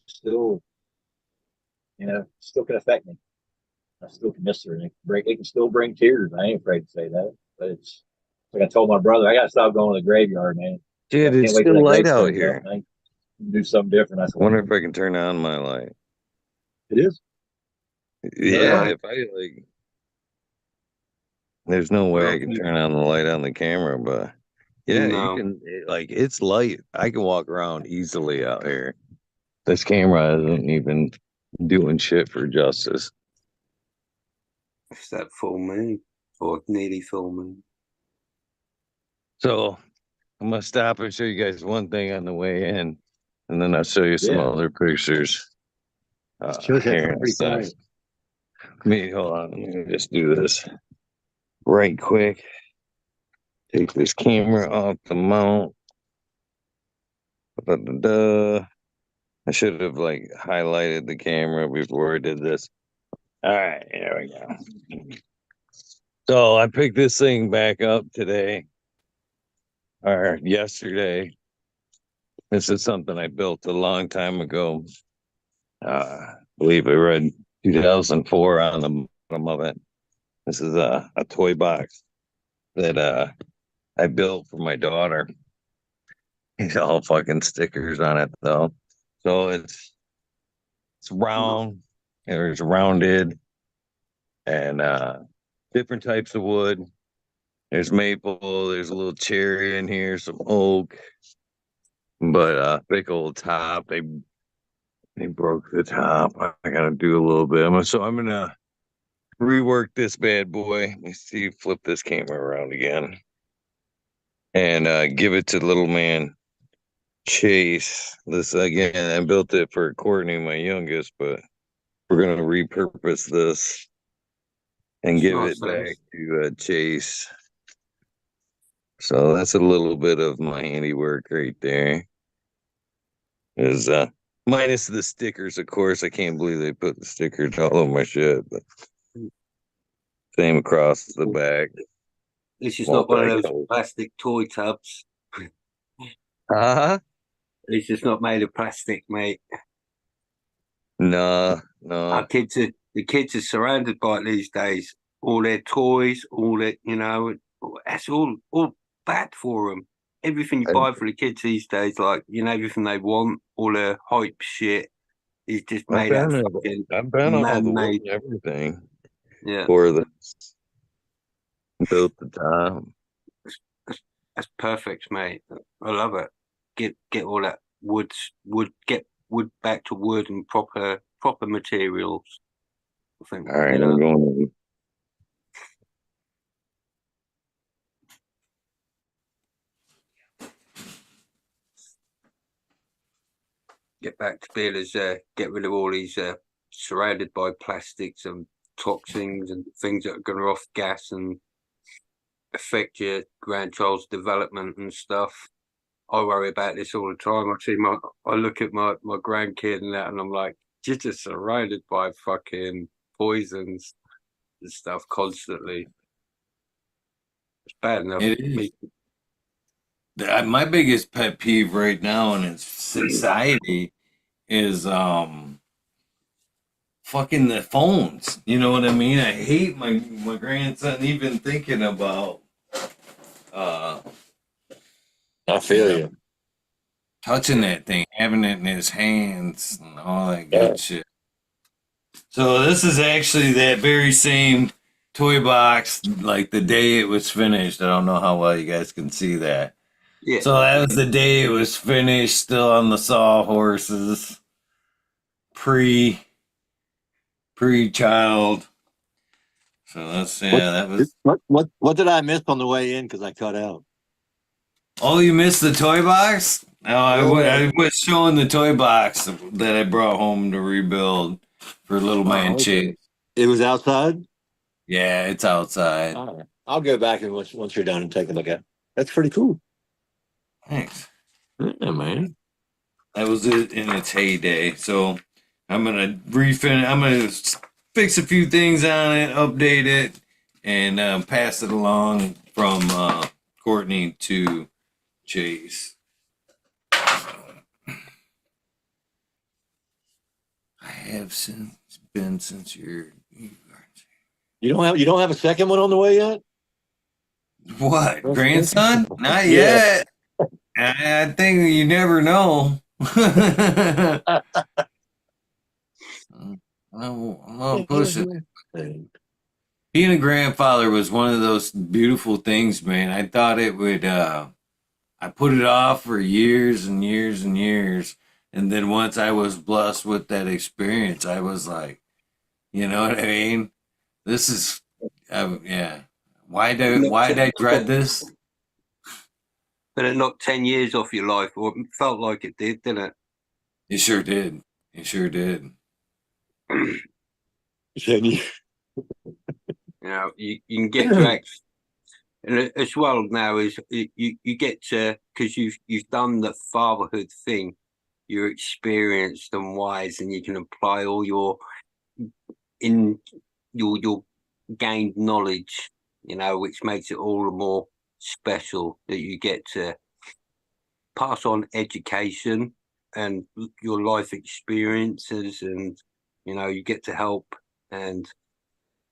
still, still can affect me. I still can miss her, and it can still bring tears. I ain't afraid to say that, but it's like I told my brother, I got to stop going to the graveyard, man. Dude, I can't it's wait till still that light out gravestone's up. here. And I can do something different. I I said, wonder if I can turn on my light. it is. Yeah, Yeah. if I like, there's no way I can turn on the light on the camera, but yeah, you No. can. Like, it's light. I can walk around easily out here. This camera isn't even doing shit for justice. It's that full moon or nearly full moon. So I'm gonna stop and show you guys one thing on the way in, and then I'll show you some Yeah. other pictures. Show us that Here in a pretty sec. quiet. Hold on. Let me just do this right quick. Take this camera off the mount. Da-da-da. I should have like highlighted the camera before I did this. All right, there we go. So I picked this thing back up today or yesterday. This is something I built a long time ago. I believe I read 2004 on the bottom of it. This is a toy box that I built for my daughter. It's all fucking stickers on it though. So it's round, there's rounded and different types of wood. There's maple, there's a little cherry in here, some oak, but big old top. They broke the top. I gotta do a little bit. So I'm gonna rework this bad boy. Let me see, flip this camera around again. And give it to little man Chase. This again, I built it for Courtney, my youngest, but we're gonna repurpose this and give it back to Chase. So that's a little bit of my handiwork right there. Is Minus the stickers, of course. I can't believe they put the stickers all over my shit. But same across the back. It's just not one of those Multicolored. plastic toy tubs. Huh? It's just not made of plastic, mate. No. The kids are surrounded by it these days. All their toys, all that, that's all bad for them. Everything you buy for the kids these days, like, everything they want, all the hype shit is just made out of fucking I've been all the way man-made. and everything Yeah, for this. Built the time. that's perfect, mate. I love it. Get all that get wood back to wood and proper materials. I think, All right, I'm going. get back to being as get rid of all these surrounded by plastics and toxins and things that are going to off gas and affect your grandchild's development and stuff. I worry about this all the time. I look at my grandkid and that, and I'm like, you're just surrounded by fucking poisons and stuff constantly. It's bad enough. It is. My biggest pet peeve right now in society is fucking the phones. You know what I mean? I hate my grandson even thinking about I feel you. touching that thing, having it in his hands and all that good shit. So this is actually that very same toy box, like the day it was finished. I don't know how well you guys can see that. Yeah. So that was the day it was finished, still on the sawhorses, pre-child. So that was. What did I miss on the way in? Because I cut out. Oh, you missed the toy box? No, I was showing the toy box that I brought home to rebuild for little man Chase. It was outside. Yeah, it's outside. All right. I'll go back and once you're done and take a look at it. That's pretty cool. Thanks. Yeah, man. That was it in its heyday. So I'm gonna I'm gonna fix a few things on it, update it, and pass it along from Courtney to Chase. I have since you're. You don't have a second one on the way yet? What, grandson? Not yet. I think you never know. I'm pushing it. Being a grandfather was one of those beautiful things, man. I thought it would. I put it off for years and years and years, and then once I was blessed with that experience, I was like, you know what I mean? This is, yeah. Why did I dread this? But it knocked 10 years off your life, or it felt like it did, didn't it? It sure did. It sure did. You can get to and as well now is you get to, because you've done the fatherhood thing, you're experienced and wise, and you can apply all your gained knowledge, which makes it all the more special that you get to pass on education and your life experiences, and you get to help, and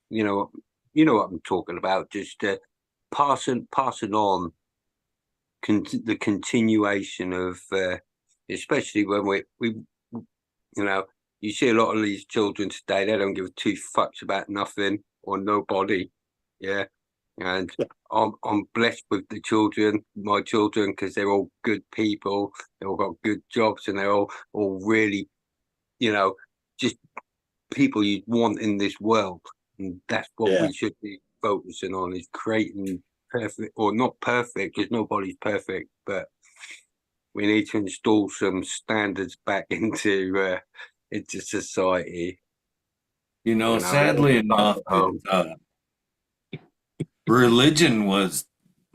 you know what I'm talking about, just passing on the continuation of especially when we you see a lot of these children today, they don't give two fucks about nothing or nobody. Yeah. And I'm blessed with my children, because they're all good people. They all got good jobs, and they're all really, just people you'd want in this world. And that's what we should be focusing on, is creating perfect, or not perfect, because nobody's perfect, but we need to install some standards back into society. Sadly enough, religion was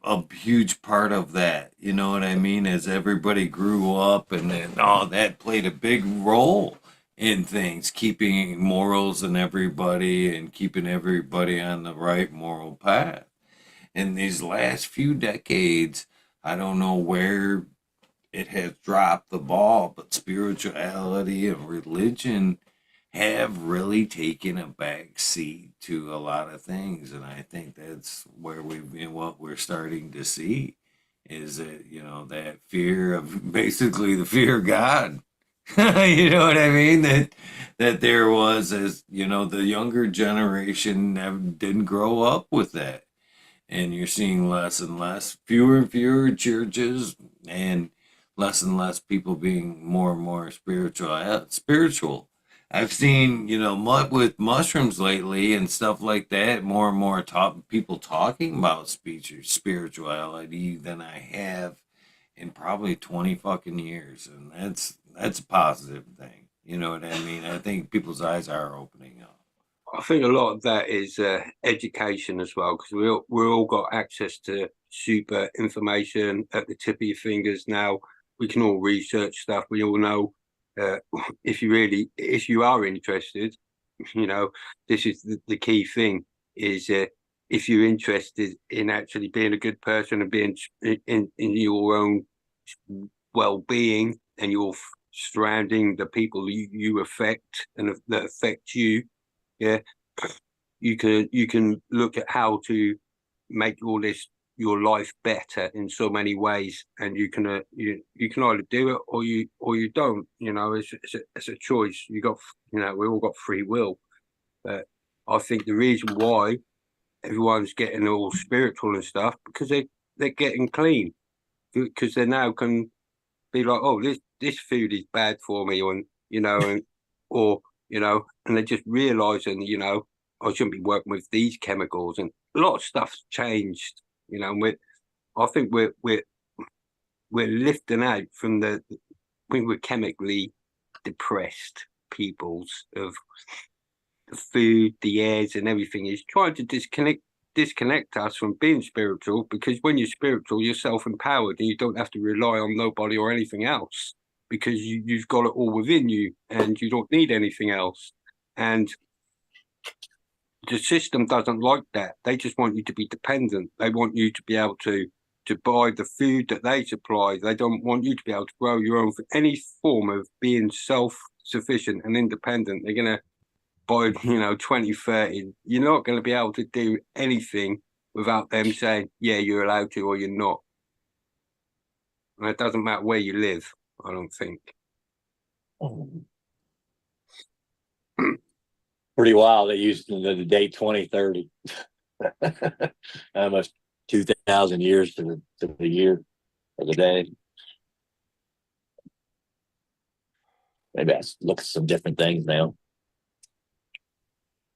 a huge part of that. You know what I mean? As everybody grew up, and then that played a big role in things, keeping morals in everybody and keeping everybody on the right moral path. In these last few decades, I don't know where it has dropped the ball, but spirituality and religion have really taken a back seat to a lot of things. And I think that's where what we're starting to see is that, that fear of basically the fear of God. You know what I mean? That there was, as the younger generation didn't grow up with that. And you're seeing less and less, fewer and fewer churches, and less people being more and more spiritual. I've seen, with mushrooms lately and stuff like that, more and more people talking about spirituality than I have in probably 20 fucking years. And that's a positive thing. You know what I mean? I think people's eyes are opening up. I think a lot of that is education as well, because we all got access to super information at the tip of your fingers now. We can all research stuff. We all know if you are interested, this is the key thing is if you're interested in actually being a good person and being in your own well-being and your surrounding the people you affect and that affect you. Yeah, you can look at how to make your life better in so many ways, and you can either do it or you don't. It's a choice. We all got free will, but I think the reason why everyone's getting all spiritual and stuff because they're getting clean, because they now can be like, oh, this food is bad for me, and they're just realizing, I shouldn't be working with these chemicals, and a lot of stuff's changed, and I think we're lifting out from I think we're chemically depressed peoples of the food, the airs, and everything is trying to disconnect us from being spiritual, because when you're spiritual, you're self-empowered and you don't have to rely on nobody or anything else, because you've got it all within you and you don't need anything else. And the system doesn't like that. They just want you to be dependent. They want you to be able to buy the food that they supply. They don't want you to be able to grow your own, for any form of being self-sufficient and independent. They're going to, by 2030, you're not going to be able to do anything without them saying, yeah, you're allowed to, or you're not. And it doesn't matter where you live, I don't think. Pretty wild. They used the date 2030. Almost 2,000 years to the year or the day. Maybe I look at some different things now.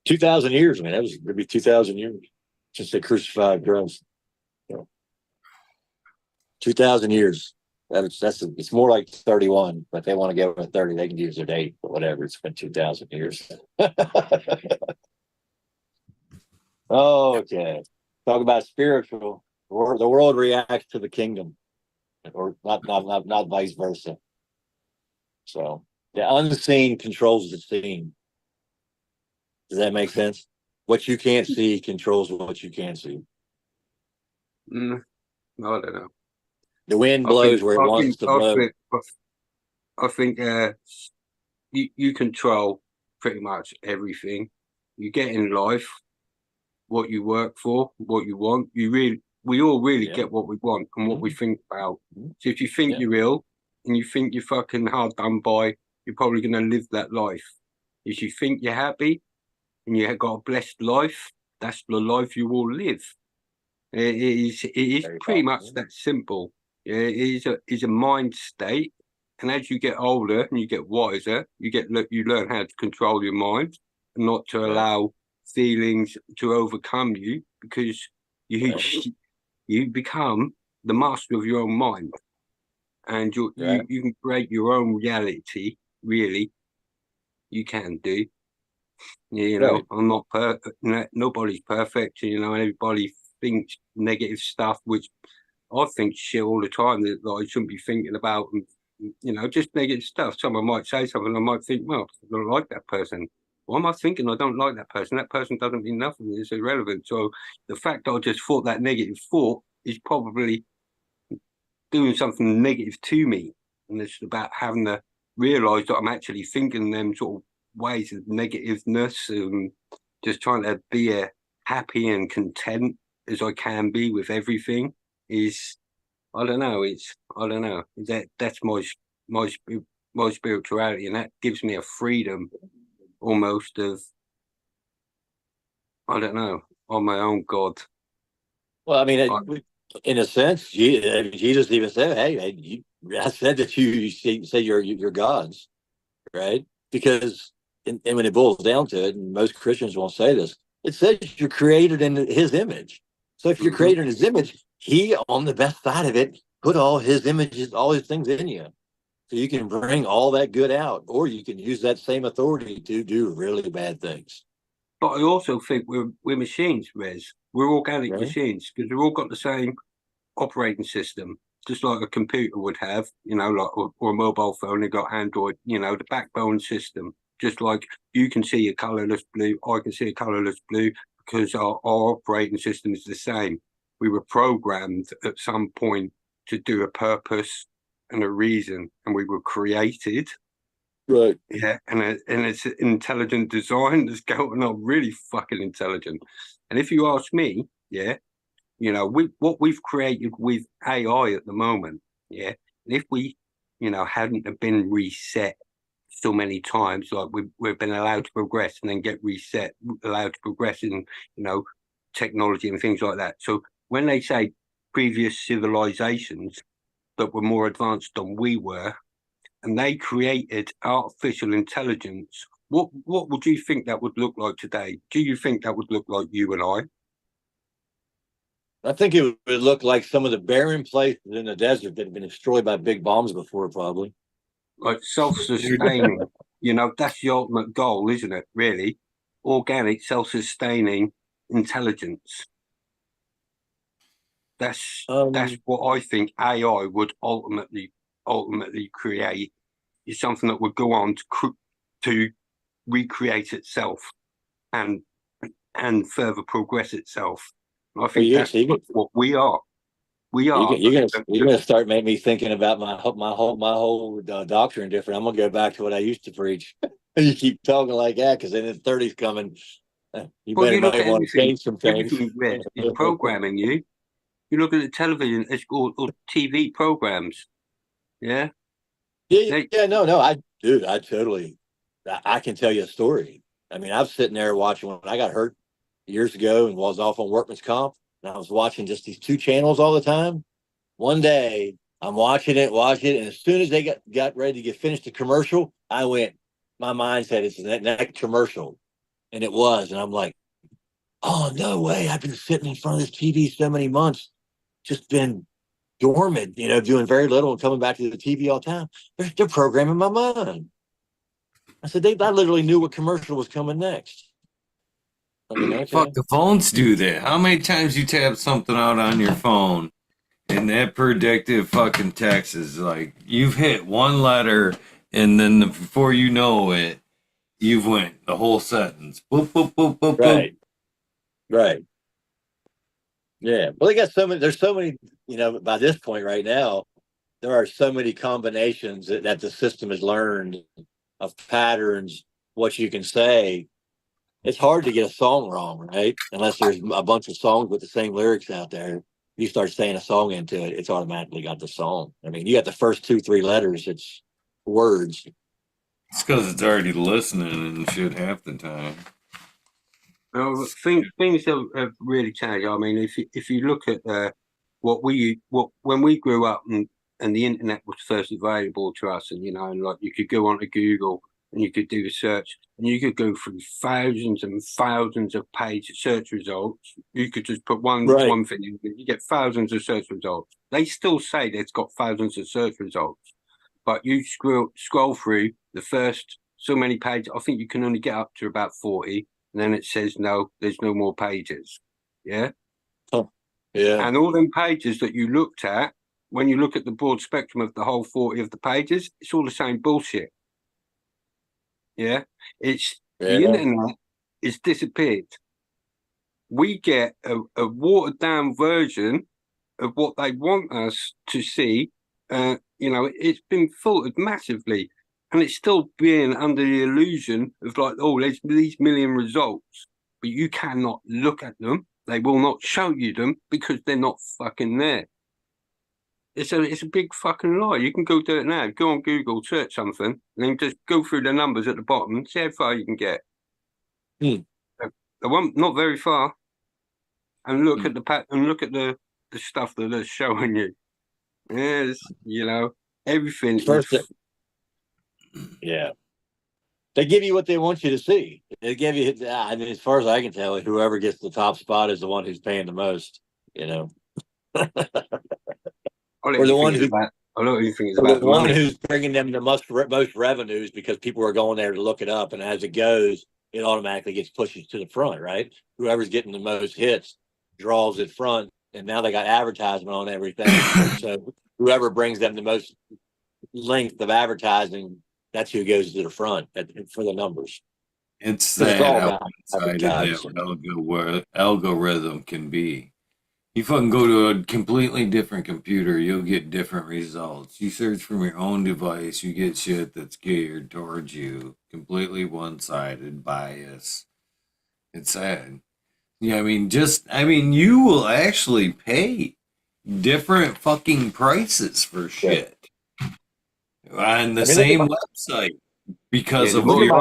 2,000 years, man. That was maybe 2,000 years since they crucified Christ. 2,000 years. It's more like 31, but they want to go with 30. They can use their date, but whatever. It's been 2,000 years. Okay. Talk about spiritual. The world reacts to the kingdom, or not vice versa. So the unseen controls the seen. Does that make sense? What you can't see controls what you can see. I don't know. The wind blows where it wants to blow. I think you control pretty much everything you get in life, what you work for, what you want. We all really get what we want and what we think about. So if you think you're ill and you think you're fucking hard done by, you're probably going to live that life. If you think you're happy and you have got a blessed life, that's the life you will live. It is pretty much that simple. It is a mind state, and as you get older and you get wiser, you learn how to control your mind and not to allow feelings to overcome you, because you become the master of your own mind, and you can create your own reality. Really, you can do. I'm not perfect. Nobody's perfect. Everybody thinks negative stuff, which I think shit all the time that I shouldn't be thinking about, and just negative stuff. Someone might say something, I might think, well, I don't like that person. Why am I thinking I don't like that person? That person doesn't mean nothing. It's irrelevant. So the fact that I just thought that negative thought is probably doing something negative to me, and it's about having to realise that I'm actually thinking them sort of ways of negativeness, and just trying to be as happy and content as I can be with everything. Is I don't know. That's my spirituality, and that gives me a freedom almost of, I don't know, on my own God. Well, I mean, in a sense, Jesus even said, "Hey, I said that you say you're gods, right?" Because and when it boils down to it, and most Christians won't say this, it says you're created in His image. So if you're created in His image, He, on the best side of it, put all His images, all His things in you, so you can bring all that good out, or you can use that same authority to do really bad things. But I also think we're machines, Rez. We're organic machines, because we've all got the same operating system, just like a computer would have, or a mobile phone. They've got Android, the backbone system. Just like you can see a colorless blue, I can see a colorless blue, because our operating system is the same. We were programmed at some point to do a purpose and a reason, and we were created. Right. Yeah, and it's intelligent design that's going on, really fucking intelligent. And if you ask me, what we've created with AI at the moment, and if we, hadn't have been reset so many times, like we've been allowed to progress and then get reset, allowed to progress in, technology and things like that. So when they say previous civilizations that were more advanced than we were, and they created artificial intelligence, what would you think that would look like today? Do you think that would look like you and I? I think it would look like some of the barren places in the desert that have been destroyed by big bombs before, probably. Like self-sustaining, that's the ultimate goal, isn't it? Really, organic, self-sustaining intelligence. That's what I think AI would ultimately create, is something that would go on to recreate itself and further progress itself. And I think that's what we are. We are. You're gonna start making me thinking about my whole doctrine different. I'm gonna go back to what I used to preach. You keep talking like that, because then the 30's coming. You might want to change some things. Everything Red is programming you. You look at the television, it's called TV programs. Yeah. Yeah. No. I totally. I can tell you a story. I mean, I was sitting there watching when I got hurt years ago and was off on workman's comp, and I was watching just these two channels all the time. One day, I'm watching it, and as soon as they got ready to get finished the commercial, my mind said, it's that next commercial. And it was. And I'm like, oh, no way. I've been sitting in front of this TV so many months, just been dormant, doing very little and coming back to the TV all the time. They're programming my mind. I said, I literally knew what commercial was coming next. I mean, okay. Fuck, the phones do that. How many times you tap something out on your phone and that predictive fucking text is like, you've hit one letter, and then before you know it, you've went the whole sentence. Boop, boop, boop, boop, right. boop. Right. Yeah. Well, there's so many, by this point right now, there are so many combinations that the system has learned of patterns, what you can say. It's hard to get a song wrong, right? Unless there's a bunch of songs with the same lyrics out there. You start saying a song into it, it's automatically got the song. I mean, you got the first 2-3 letters, it's words. It's because it's already listening and shit half the time. Well, things have really changed. I mean, if you look at when we grew up and the internet was first available to us, and and like you could go onto Google and you could do a search, and you could go through thousands and thousands of page search results. You could just put one thing in, you get thousands of search results. They still say they've got thousands of search results, but you scroll through the first so many pages. I think you can only get up to about 40. And then it says, no, there's no more pages. Yeah. Huh. Yeah. And all them pages that you looked at, when you look at the broad spectrum of the whole 40 of the pages, it's all the same bullshit. Yeah. It's the internet is disappeared. We get a watered down version of what they want us to see. It's been filtered massively, and it's still being under the illusion of like, oh, there's these million results, but you cannot look at them. They will not show you them because they're not fucking there. It's a big fucking lie. You can go do it now. Go on Google, search something, and then just go through the numbers at the bottom, see how far you can get. Hmm. The one not very far, and look at the stuff that they're showing you. Yes, everything. First, yeah. They give you what they want you to see. They give you, I mean, as far as I can tell, whoever gets the top spot is the one who's paying the most, Or the one who, I don't even think it's the about one money. who's bringing them the most revenues because people are going there to look it up. And as it goes, it automatically gets pushed to the front, right? Whoever's getting the most hits draws it front. And now they got advertisement on everything. So whoever brings them the most length of advertising, that's who goes to the front for the numbers. It's Because sad all how about one-sided advertising. that algorithm can be. You fucking go to a completely different computer, you'll get different results. You search from your own device, you get shit that's geared towards you. Completely one-sided bias. It's sad. Yeah, I mean, you will actually pay different fucking prices for shit on the same website because The of more your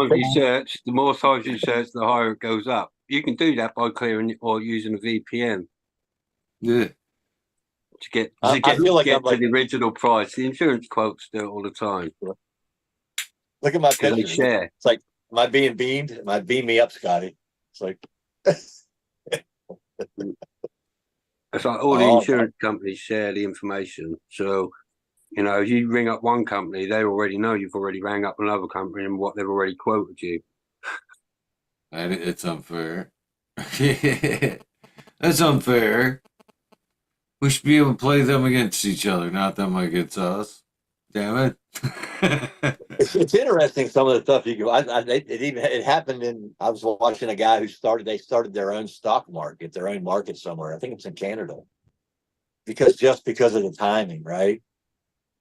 times you search, the higher it goes up. You can do that by clearing or using a VPN. Yeah. To get I feel like get I'm to like, the original price. The insurance quotes do it all the time. look at my Because they picture. share. It's like, am I being beamed? Am I beam me up, Scotty? It's like, It's like all the insurance companies share the information. So, if you ring up one company, they already know you've already rang up another company and what they've already quoted you. It's unfair. That's unfair. We should be able to play them against each other, not them against us. Damn it. it's interesting some of the stuff you go. It happened I was watching a guy who they started their own stock market, their own market somewhere. I think it's in Canada. Because of the timing, right?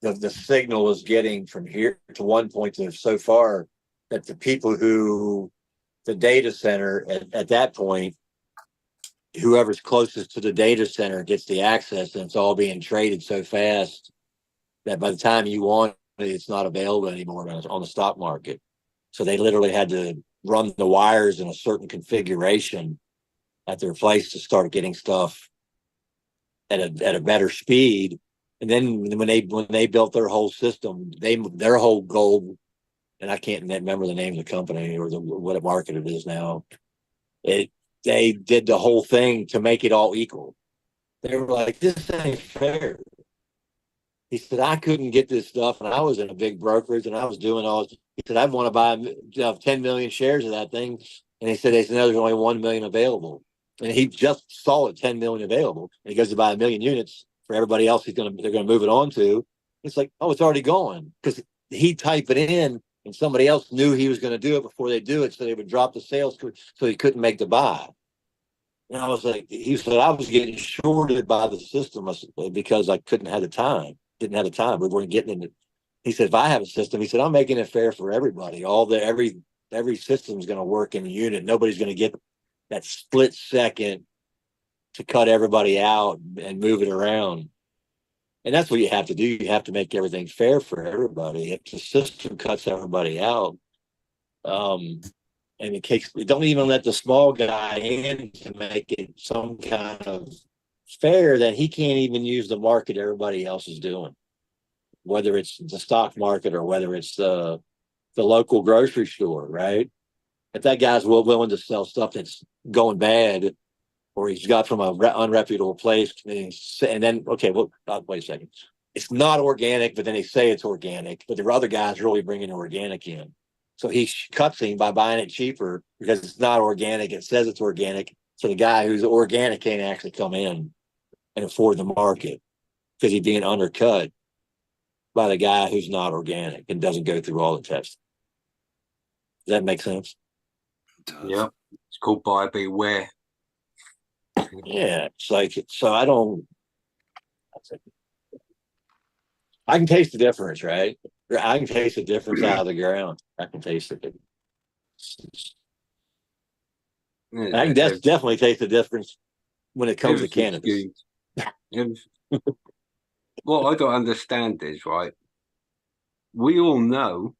The signal was getting from here to one point to so far that the people the data center at that point, whoever's closest to the data center gets the access, and it's all being traded so fast that by the time you want it, it's not available anymore on the stock market. So they literally had to run the wires in a certain configuration at their place to start getting stuff at a better speed. And then when they built their whole system, their whole goal, and I can't remember the name of the company or what market it is now. They did the whole thing to make it all equal. They were like, this ain't fair. He said, I couldn't get this stuff, and I was in a big brokerage, and I was doing all this. He said, I want to buy 10 million shares of that thing. And they said, no, there's only 1 million available. And he just saw it 10 million available. And he goes to buy 1 million units for everybody else they're going to move it on to. It's like, oh, it's already gone. Because he'd type it in, and somebody else knew he was going to do it before they do it, so they would drop the sales so he couldn't make the buy. And I was like, he said, I was getting shorted by the system because I didn't have the time. We weren't getting it. He said, if I have a system, he said, I'm making it fair for everybody. Every system's going to work in a unit. Nobody's going to get that split second to cut everybody out and move it around. And that's what you have to do. You have to make everything fair for everybody. If the system cuts everybody out, and don't even let the small guy in to make it some kind of fair, that he can't even use the market everybody else is doing, whether it's the stock market or whether it's the local grocery store, right? If that guy's willing to sell stuff that's going bad, or he's got from a unreputable place, and then, okay, well, wait a second. It's not organic, but then they say it's organic, but the other guy's really bringing organic in. So he cuts him by buying it cheaper because it's not organic. It says it's organic. So the guy who's organic can't actually come in. and afford the market because he's being undercut by the guy who's not organic and doesn't go through all the testing. Does that make sense? Yeah, it's called buyer beware. Yeah, it's like, so I can taste the difference, right? I can taste the difference out of the ground. I can taste it. Yeah, I can definitely taste the difference when it comes to everything's cannabis. good. What I don't understand is, right, we all know,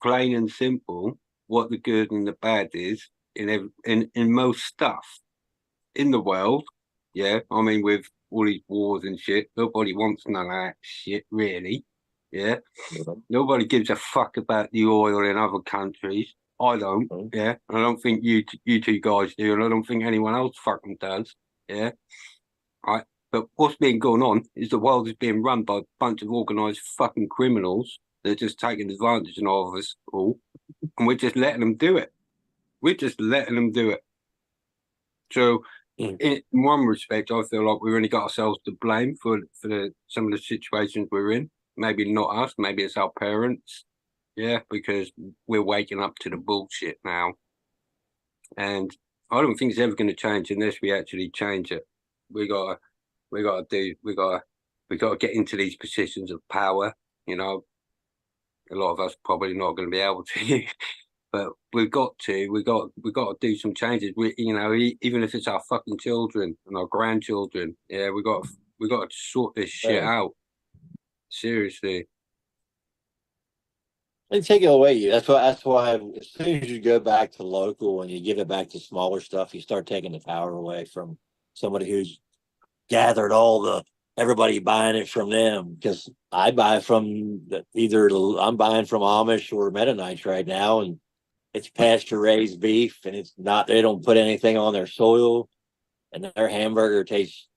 plain and simple, what the good and the bad is in most stuff in the world. Yeah, I mean, with all these wars and shit, nobody wants none of that shit, really. Yeah, nobody gives a fuck about the oil in other countries. I don't. Yeah, I don't think you two guys do, and I don't think anyone else fucking does. Yeah, right. But what's been going on is the world is being run by a bunch of organised fucking criminals. They're just taking advantage of us all, and we're just letting them do it. We're just letting them do it. So, in one respect, I feel like we've only got ourselves to blame for some of the situations we're in. Maybe not us, maybe it's our parents. Yeah, because we're waking up to the bullshit now. And I don't think it's ever going to change unless we actually change it. We gotta get into these positions of power. You know, a lot of us probably not going to be able to, but we got to do some changes. Even if it's our fucking children and our grandchildren, yeah, we got to sort this shit out. Seriously. They take it away. That's why as soon as you go back to local and you give it back to smaller stuff, you start taking the power away from somebody who's gathered everybody buying it from them. Because I buy from I'm buying from Amish or Mennonites right now, and it's pasture raised beef, and they don't put anything on their soil, and their hamburger tastes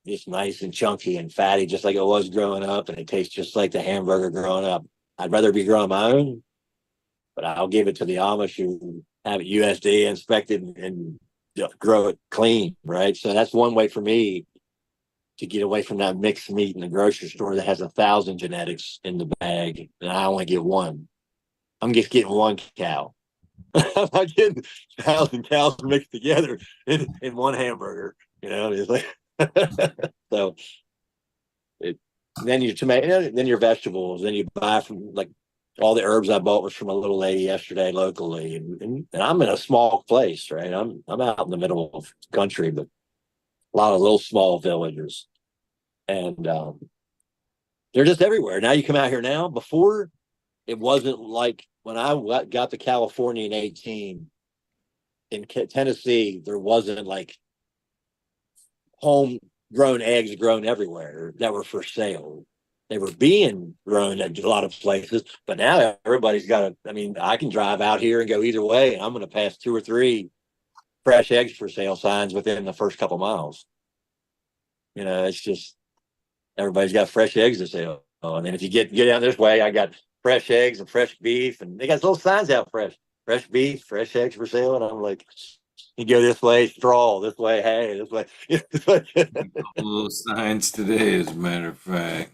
just nice and chunky and fatty, just like it was growing up, and it tastes just like the hamburger growing up. I'd rather be growing my own, but I'll give it to the Amish who have it USDA inspected and grow it clean, right? So that's one way for me to get away from that mixed meat in the grocery store that has 1,000 genetics in the bag, and I only get one. I'm just getting one cow. I'm not getting 1,000 cows mixed together in one hamburger. It's like so. Then your tomato, then your vegetables, then you buy from like all the herbs I bought was from a little lady yesterday locally, and I'm in a small place, right? I'm out in the middle of the country, but a lot of little small villages, and they're just everywhere. Now you come out here now. Before, it wasn't like when I got to California in 2018. In Tennessee, there wasn't like homegrown eggs grown everywhere that were for sale. They were being grown at a lot of places, but now everybody's got I can drive out here and go either way, and I'm going to pass 2 or 3 fresh eggs for sale signs within the first couple miles. It's just everybody's got fresh eggs to sell. And then if you get down this way, I got fresh eggs and fresh beef, and they got little signs out fresh beef, fresh eggs for sale, and I'm like, you go this way, straw, this way, hay, this way. Little signs today, as a matter of fact.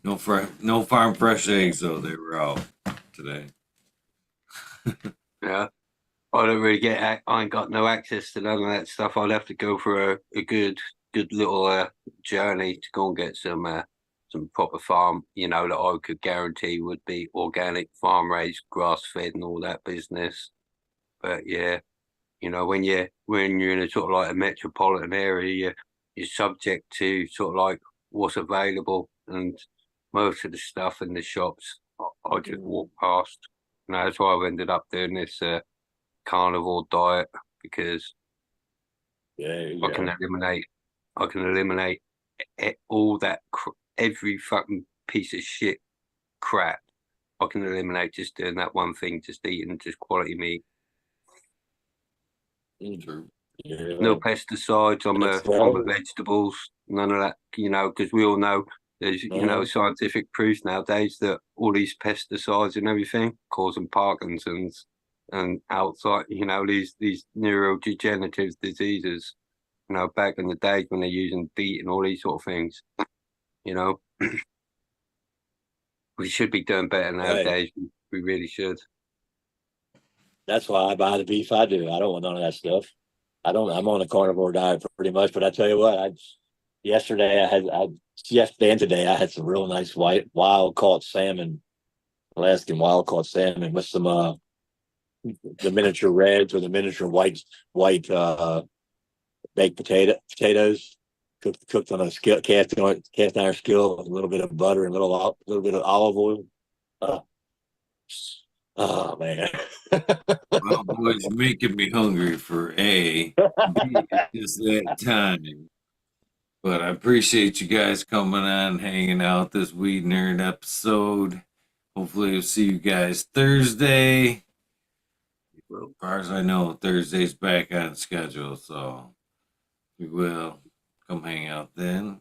No farm fresh eggs though. They were out today. Yeah, I don't really I ain't got no access to none of that stuff. I'd have to go for a good little journey to go and get some proper farm, that I could guarantee would be organic, farm raised, grass fed, and all that business. But yeah, when you're in a sort of like a metropolitan area, you're subject to sort of like what's available, and most of the stuff in the shops I just walk past. And that's why I've ended up doing this carnivore diet, because I can eliminate all that every fucking piece of shit crap. I can eliminate just doing that one thing, just eating just quality meat. True. No pesticides on the vegetables, none of that, because we all know there's, scientific proof nowadays that all these pesticides and everything causing Parkinson's and outside, these neurodegenerative diseases. back in the days when they're using DEET and all these sort of things. We should be doing better nowadays. Right. We really should. That's why I buy the beef I do. I don't want none of that stuff. I'm on a carnivore diet pretty much, but I tell you what, yesterday and today I had some real nice wild caught salmon, Alaskan wild caught salmon with some the miniature reds or the miniature white baked potatoes cooked on a cast iron skillet with a little bit of butter and a little bit of olive oil. Oh man. Well, boys, you're making me hungry for A. B, it's just that time. But I appreciate you guys coming on, hanging out this Weed Nerd episode. Hopefully I'll see you guys Thursday. Well, as far as I know, Thursday's back on schedule, so we will come hang out then.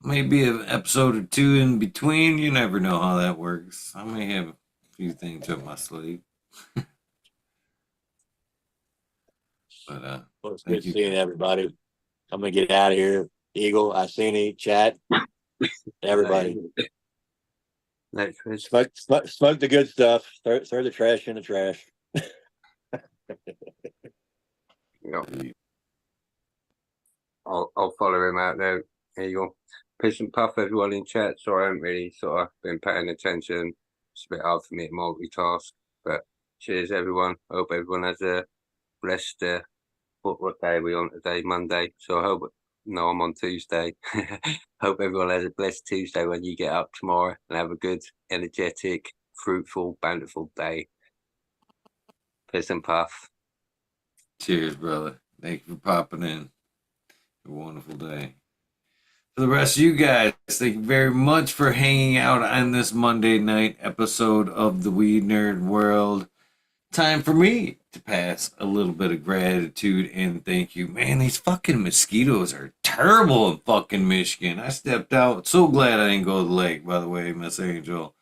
Maybe an episode or two in between. You never know how that works. I may have a few things up my sleeve. But well, it's good seeing everybody. I'm gonna get out of here. Eagle, I seen you, chat. Everybody. Smoke the good stuff. Throw the trash in the trash. I'll follow him out there. Here you go. Piss and puff everyone in chat. Sorry, I haven't really sort of been paying attention. It's a bit hard for me to multitask. But cheers, everyone. I hope everyone has a blessed what day are we on today? Monday. So I hope I'm on Tuesday. Hope everyone has a blessed Tuesday when you get up tomorrow and have a good, energetic, fruitful, bountiful day. Piss and puff. Cheers, brother. Thank you for popping in. A wonderful day. For the rest of you guys, thank you very much for hanging out on this Monday night episode of the Weed Nerd World. Time for me to pass a little bit of gratitude and thank you. Man, these fucking mosquitoes are terrible in fucking Michigan. I stepped out. So glad I didn't go to the lake, by the way, Miss Angel.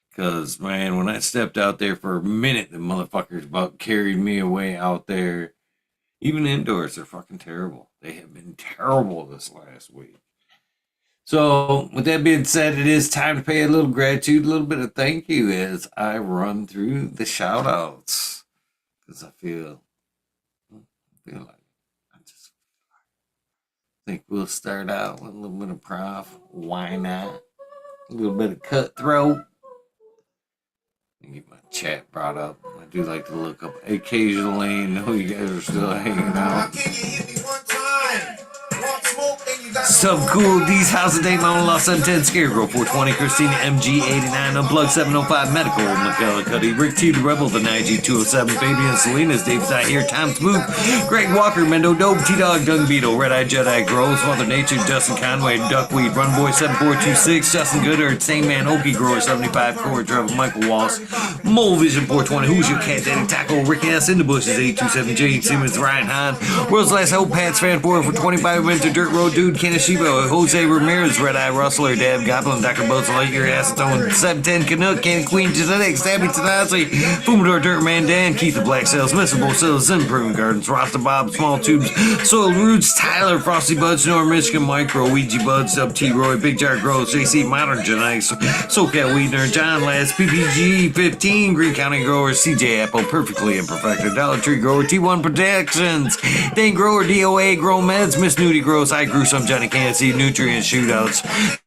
Because, man, when I stepped out there for a minute, the motherfuckers about carried me away out there. Even indoors, they're fucking terrible. They have been terrible this last week. So, with that being said, it is time to pay a little gratitude, a little bit of thank you as I run through the shout outs. Because I feel like I think we'll start out with a little bit of prof. Why not? A little bit of cutthroat. And get my chat brought up. I do like to look up occasionally and know you guys are still hanging out. Sub Cool, D's House of Date, Mama Lost 710, Scarecrow 420, Christina MG89, Unplugged 705, Medical, Michaela Cuddy, Rick T, The Rebel, the IG 207, Fabian Salinas, Dave's Not Here, Tom Smooth, Greg Walker, Mendo Dope, T-Dog, Dung Beetle, Red Eye Jedi, Groves, Mother Nature, Justin Conway, Duckweed, Runboy 7426, Justin Goodard, Same Man, Okie Grower 75, Core Trevor, Michael Walsh, Mole Vision 420, Who's Your Cat Daddy Taco, Ricky S. In the Bushes 827, Jade Simmons, Ryan Hahn, World's Last Hope, Pats Fan 4 for 25 Winter Dirt Road Dude, Kanashiba, Jose Ramirez, Red Eye Rustler, Dab Goblin, Dr. Boats, Lightyear, Acetone, 710 Canuck, Candy Queen, Genetics, Stabby Tanasi, Fumador, Dirt Man Dan, Keith the Black Sails, Mr. Bosilla, Improving Gardens, Rasta Bob, Small Tubes, Soiled Roots, Tyler, Frosty Buds, North Michigan, Micro, Ouija Buds, Sub T Roy, Big Jar Grows, JC, Modern Genetics, SoCal Weed Nerd, John Lass, PPG 15, Green County Grower, CJ Apple, Perfectly Imperfected, Dollar Tree Grower, T1 Protections, Dane Grower, DOA, Grow Meds, Miss Nudie Grows, I Grew Some, Johnny Can't See, Nutrient Shootouts,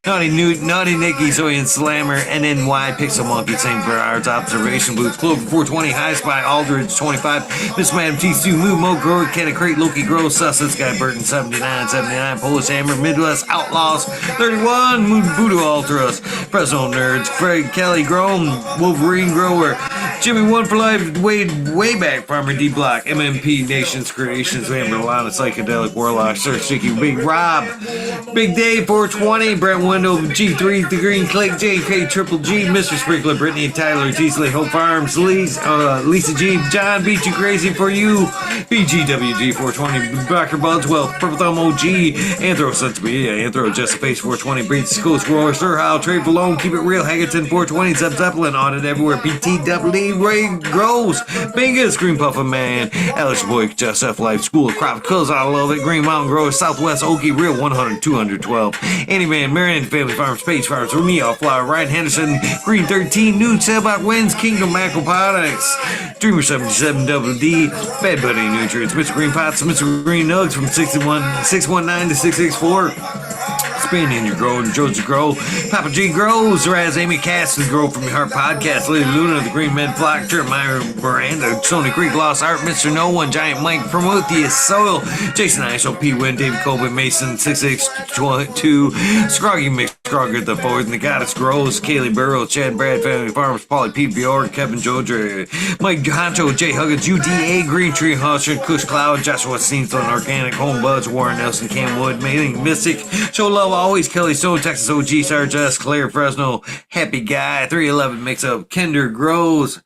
Naughty Nicky, Zoyan Slammer, NNY, Pixel Monkey, St. Bernard's Observation Booth, Clover 420, High Spy, Aldridge 25, Miss Madam T2, Moo Mo Grower, Kenna Crate, Loki Grows, Sussex Guy Burton 79, Polish Hammer, Midwest Outlaws 31, Mood Voodoo Ultras, Fresno Nerds, Fred Kelly Grown, Wolverine Grower, Jimmy One for Life, way back, Farmer D Block, MMP Nations Creations, Amberlana, Psychedelic Warlock, Sir Sticky, Big Rob, Big Dave 420, Brent Window, G3, The Green Clay, JK Triple G, Mr. Sprinkler, Brittany and Tyler, Teasley, Hope Farms, Lisa G, John Beat You Crazy for You, BGWG 420, Dr. Budswell, Purple Thumb OG, Anthro Sensibia, Anthro Just Face 420, Breeds Coast Roar, Sir Howell, Trade for Loan, Keep It Real, Haggerton 420, Zeb Zeppelin, Audit Everywhere, BTW, Ray grows. Bingus, Green Puffer Man. Alex Boy, Just F Life, School of Crop, Cause I Love It. Green Mountain Growers, Southwest Okie, Real 100, 212. Andy Man, Marion Family Farms, Space Farms, Romeo Flower, Ryan Henderson, Green 13, Nude Sailboat Winds, Kingdom Aquaponics, Dreamer 77 Double D, Bad Buddy Nutrients, Mr. Green Pots, Mr. Green Nugs from 619 to 664. Spin Ninja Grow and Joseph Grow, Papa G Grows, Raz Amy Cass, the Grow from Your Heart Podcast, Lady Luna, the Green Men Flock, Jeremiah Miranda, Sony Creek, Lost Art, Mr. No One, Giant Mike, Prometheus, Soil, Jason ISO, P. Wynn, David Colvin, Mason, 6622, Scroggy Mix, Scrogger, the Fourth, and the Goddess Grows, Kaylee Burrows, Chad Brad, Family Farms, Polly P. Bjork, Kevin Jodre, Mike Honcho, Jay Huggins, UDA, Green Tree, Husher, Kush Cloud, Joshua Steenstone, Organic, Home Buds, Warren Nelson, Cam Wood, Mailing Mystic, Show Love Always, Kelly Stone, Texas OG, Sarge S, Claire Fresno, Happy Guy, 311 Mix Up, Kinder Grows,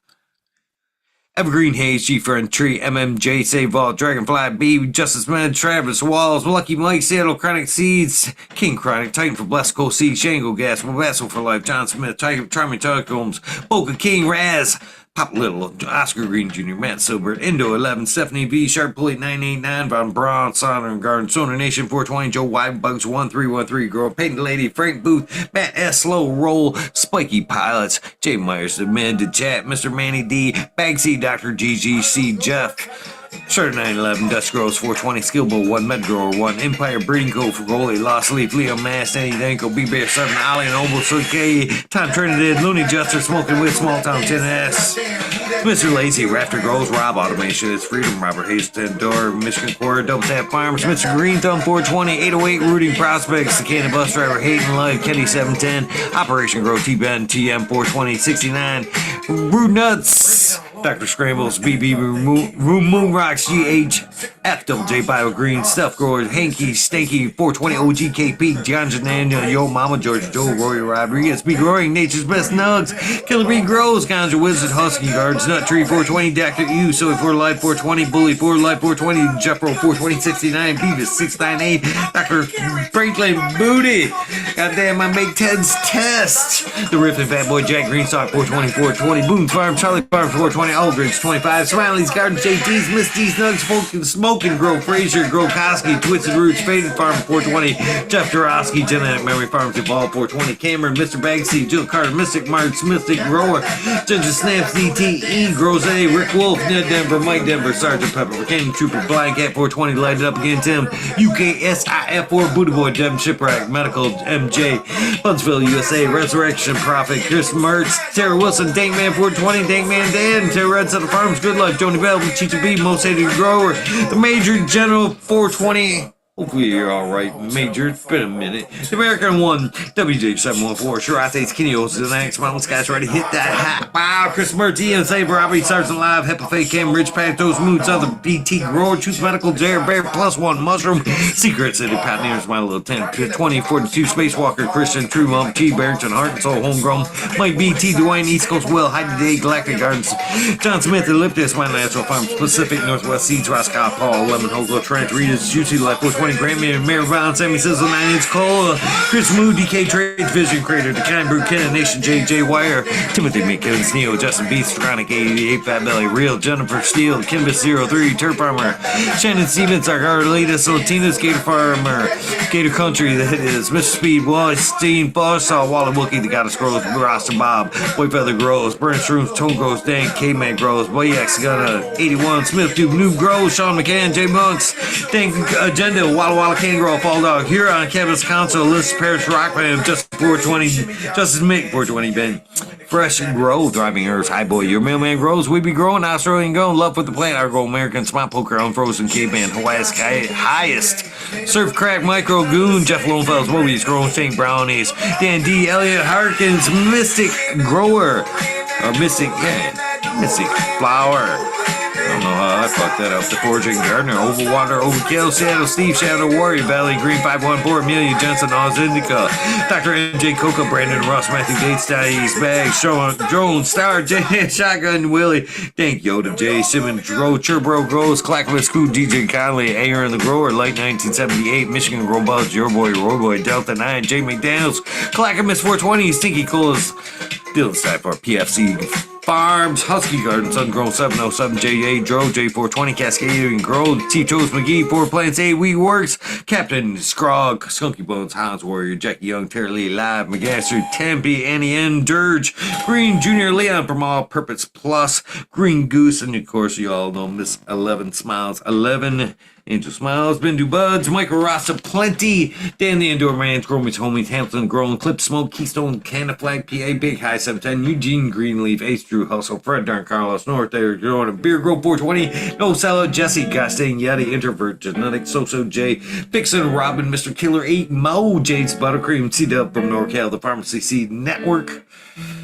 Evergreen Hayes, G Friend Tree, MMJ, Save Vault, Dragonfly B, Justice Man, Travis Walls, Lucky Mike, Seattle Chronic Seeds, King Chronic, Titan for Blessed Coast Seed, Shango Gas, Wabasso for Life, John Smith, Charming Telecoms, Boca King, Raz, Pop Little, Oscar Green Jr., Matt Silbert, Indo 11, Stephanie V, Sharp Plate 989, Von Braun, Sonner and Garden, Sonar Nation 420, Joe White, Bugs 1313, Girl, Painted Lady, Frank Booth, Matt S. Slow Roll, Spiky Pilots, Jay Myers, The Men to Chat, Mr. Manny D, Bagsy, Dr. GGC, Jeff, Shutter 911, Dutch Grows 420, Skillbo 1, Medgrower 1, Empire Breeding Co. for Goalie, Lost Leaf, Leo Mass, Danny Danko, B Bear 7, Ollie and Obo K, Tom Trinidad, Looney Juster, Smoking with Small Town 10S, Mr. Lazy, Raptor Grows, Rob Automation, It's Freedom, Robert Hayes, Door, Michigan Quarter, Double Tap Farms, Mr. Green Thumb 420, 808, Rooting Prospects, the Cannon Bus Driver, Hayden Light, Kenny 710, Operation Grow, T-Ben, TM 420, 69, Rude Nuts, Dr. Scrambles, BB, Moon Rocks, GH, FWJ Bio Green, Stuff Growers, Hanky, Stanky, 420 OGKP, John Janania, Yo Mama, George Joe, Roy Rodriguez, B Growing, Nature's Best Nugs, Killer Bee Grows, Ganja Wizard, Husky Guards, Nut Tree 420, Dr. U, Soy 4 Life 420, Bully 4 Life 420, Jeffro 420, 69, Beavis 698, Dr. Franklin Booty, goddamn, I make Ted's Test, The Riff and Fat Boy Jack Greenstock 420, 420, Boone's Farm, Charlie Farm 420, Aldridge 25, Smiley's Garden, JT's, Misty's Nugs, Smoking Grow, Frazier, Grow Koski, Twisted Roots, Faded Farm 420, Jeff Dorosky, Genetic Memory Farms Evolve 420, Cameron, Mr. Bagsy, Jill Carter, Mystic Marks, Mystic Grower, Ginger Snaps, DTE, Grows A, Rick Wolf, Ned Denver, Mike Denver, Sergeant Pepper, Cannon Trooper, Blind Cat 420, Light It Up Again, Tim, UKSIF4, Buddha Boy, Devin Shipwreck, Medical, MJ, Huntsville, USA, Resurrection Prophet, Chris Mertz, Sarah Wilson, Dankman 420, Dankman Dan, Terry Red Set of Farms, Good Luck, Joni Bell, Chicha B, Most Hated Grower, the Major General 420. Hopefully you're alright, Major. It's been a minute. The American 1, WJ714, Shirates, Kenny Olsen, the next Mountain Skies ready to hit that hat. Wow, Chris Mertz, Ian Saber, Robbie Sergeant Live, Hepa Cam, Rich Pantos, Mood, Southern BT Grower, Choose Medical, Jared Bear, Plus One, Mushroom, Secret City, Pioneers, My Little 10, 20, 42, Spacewalker, Christian, True Mom, T, Barrington, Heart and Soul, Homegrown, Mike BT, Dwayne, East Coast Will, Heidi Day, Galactic Gardens, John Smith, Elliptus, My Natural Farms, Pacific, Northwest Seeds, Roscoe, Paul, Lemon, Hogo, Trent, Rita's, Juicy Life, 420, Grandman, Mary Brown, Sammy Sizzle, 9 Inch Cola, Chris Mood, DK Trades, Vision Creator, Decline Brew, Kennan Nation, JJ Wire, Timothy McKinnon, Sneo, Justin Beast, Stronic 88, Fat Belly, Real, Jennifer Steele, Kimbus 03, Turf Farmer, Shannon Stevens, our latest, Latinas, Gator Farmer, Gator Country, that is, Mr. Speed, Wallace, Steen, Buzzsaw, Walla Wookie, The Goddess Grows, Rasta Bob, White Feather Grows, Burn Shrooms, Tone Grows, Dank, K-Man Grows, Boy X, Gunna, 81, Smith Tube, Noob Grows, Sean McCann, J Monks, Dank Agenda, Walla Walla Can Grow, Fall Dog, Huron, Campus Council, Liz Parish, Rock Band, Justice 420, Justice Mick, 420, Ben, Fresh Grow, Driving Earth, Hi Boy, Your Mailman Grows, We Be Growing, Australian Going, Love with the Plant, Argo American, Spot Poker, Unfrozen, Caveman, Hawaii's Highest, Surf Crack, Micro Goon, Jeff Lonefells, Mobius, Growing Saint Brownies, Dan D, Elliot Harkins, Mystic Grower, or Mystic Flower. I don't know how I fucked that up. The Foraging Gardener, Overwater, Overkill, Seattle Steve, Shadow Warrior, Valley Green 514, Amelia Johnson, Oz Indica, Dr. MJ Coca, Brandon Ross, Matthew Gates, Dice Bags, Drone, Star, J Shotgun, Willie, Dank Yoda, J Simmons, Grow, Churbro Grows, Clackamas Scoot, DJ Conley, Aaron the Grower, Light 1978, Michigan Grow Buzz, Your Boy, Roy Boy, Delta 9, J McDaniels, Clackamas 420, Stinky Colas, Dylan Cypher, PFC Farms, Husky Garden, Sungrown 707, J8, Dro, J420, Cascade and Grove, T-Toes McGee, 4 Plants, A We Works, Captain Scrog, Skunky Bones, Hans Warrior, Jackie Young, Terry Lee Live, McGaster, Tempe, Annie N, Dirge, Green Junior, Leon from All Purpose Plus, Green Goose, and of course you all know Miss 11 Smiles, 11 Angel Smiles, Bindu Buds, Michael Rasta, Plenty, Dan the Indoor Man, Gromies Homies, Hampton, Grown, Clip Smoke, Keystone, Canada Flag, PA, Big High 710, Eugene Greenleaf, Ace Drew Hustle, Fred Darn Carlos, North there, Growing, Beer Grove 420, No Salad, Jesse, Gostain, Yeti, Introvert, Genetic, So J, Vixen, Robin, Mr. Killer 8, Mo, Jade's Buttercream, C-Dub from NorCal, the Pharmacy Seed Network,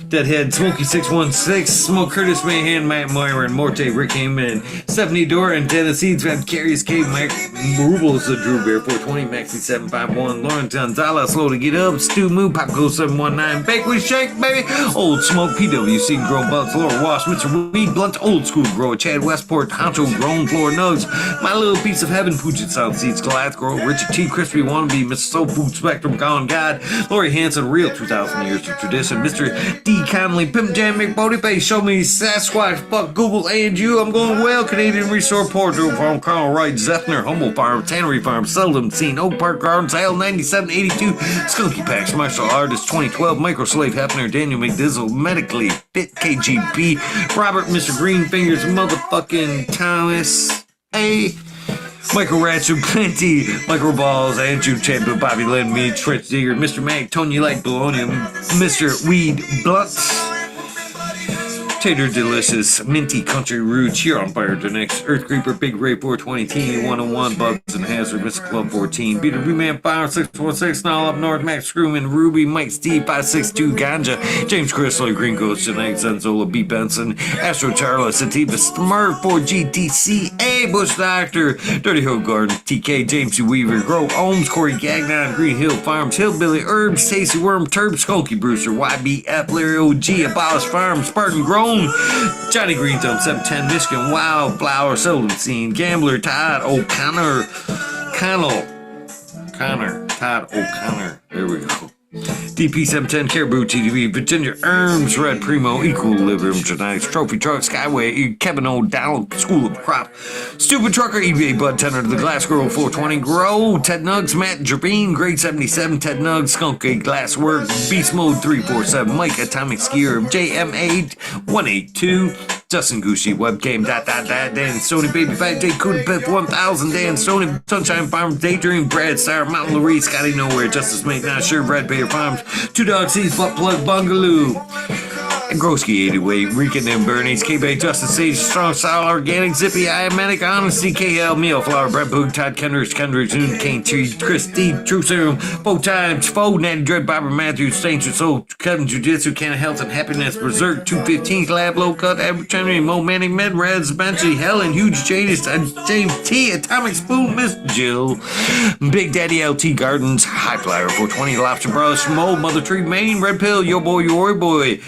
Deadhead, Smokey 616, Smoke Curtis, Mayhan, Matt Myron, Morte, Rick Heyman, Stephanie Dora, and Tennessee's Van Carries Cave, Mike Rubles, the Drew Bear 420, Maxi 751, Lauren Gonzalez, Slow to Get Up, Stu Moo, Popco 719, Bake with Shake, baby, Old Smoke, PWC, Grow Buds, Laura Wash, Mr. Weed, Blunt, Old School Grower, Chad Westport, Honcho, Grown Floor Nugs, My Little Piece of Heaven, Puget South Seeds, Goliath Grow, Richard T, Crispy Wannabe, Mr. Soul Food Spectrum, Gone God, Lori Hanson, Real 2,000 Years of Tradition, Mr. D. Connolly, Pimp Jam, McBodyface, Show Me Sasquatch, Fuck Google and You, I'm Going Well, Canadian Resort Portal Farm, Carl Wright, Zeffner, Humble Farm, Tannery Farm, Seldom Seen, Oak Park Gardens, Hale 9782, Skunky Packs, Martial Artist 2012, Micro Slave Hefner, Daniel McDizzle, Medically Fit KGB, Robert, Mr. Green Fingers, Motherfucking Thomas, A. Michael Ratchet, Plenty, Micro Balls, Andrew Champion, Bobby Lynn, me, Trench Digger, Mr. Mag, Tony Like Bologna, Mr. Weed Blunt, Tater Delicious, Minty Country Roots, You're on Fire to Next, Earth Creeper, Big Ray 420, Teeny 101, Bugs and Hazard, Mr. Club 14, Peter B-Man Fire 616, All Up North, Max Screwman, Ruby, Mike Steve 562, Ganja, James Chrysler, Green Ghost, Janae Zenzola, B. Benson, Astro Charla, Sativa, Smurf 4GTC, A. Bush Doctor, Dirty Hill Garden, TK, James Weaver, Grove, Ohms, Corey Gagnon, Green Hill Farms, Hillbilly Herbs, Tasty Worm, Turb, Skulky Brewster, YBF, Larry OG, Abolish Farm, Spartan Grown, Johnny Green Thumb, 710, Michigan, Wildflower, Seldom Seen, Gambler, Todd O'Connor, Todd O'Connor, there we go. DP710, Caribou TDV, Virginia Erms, Red Primo, Equilibrium Genetics, Trophy Truck, Skyway, Kevin O'Donnell, School of Crop, Stupid Trucker, eBay Bud Tenor, The Glass Girl 420, Grow, Ted Nugs, Matt Jabine, Grade 77, Ted Nugs, Skunk Egg, Glasswork, Beast Mode 347, Mike Atomic Skier, JM8 182, Justin Gucci, Webcam, Dan Sony, Baby Fat, J Cuda Pip 1000, Dan Sony, Sunshine Farms, Daydream, Brad Star, Mountain Lurie, Scotty Nowhere, Justice Mate, Not Sure, Red Bear Farms, Two Dog Seeds, Butt Plug, Bungaloo, and Grosky 88, Rican and Bernie's, K-Bay, Justin Sage, Strong Style, Organic, Zippy, Iamanic, Honesty, KL, Meal Flower, Brett Boog, Todd Kendricks, Zoon, Kane Tree, Chris D, True Serum, Four Times, Foe, Natty Dread, Barbara Matthews, Saints of Soul, Kevin Jiu-Jitsu, Canada Health and Happiness, Berserk, 215, Lab, Low Cut, Abercrombie, Mo Manning, Medreds, Benchy, Helen, Huge Jadis, James T, Atomic Spoon, Miss Jill, Big Daddy LT Gardens, High Flyer, 420, Lobster Brush, Mo, Mother Tree, Maine, Red Pill, Yo Boy, Your Boy,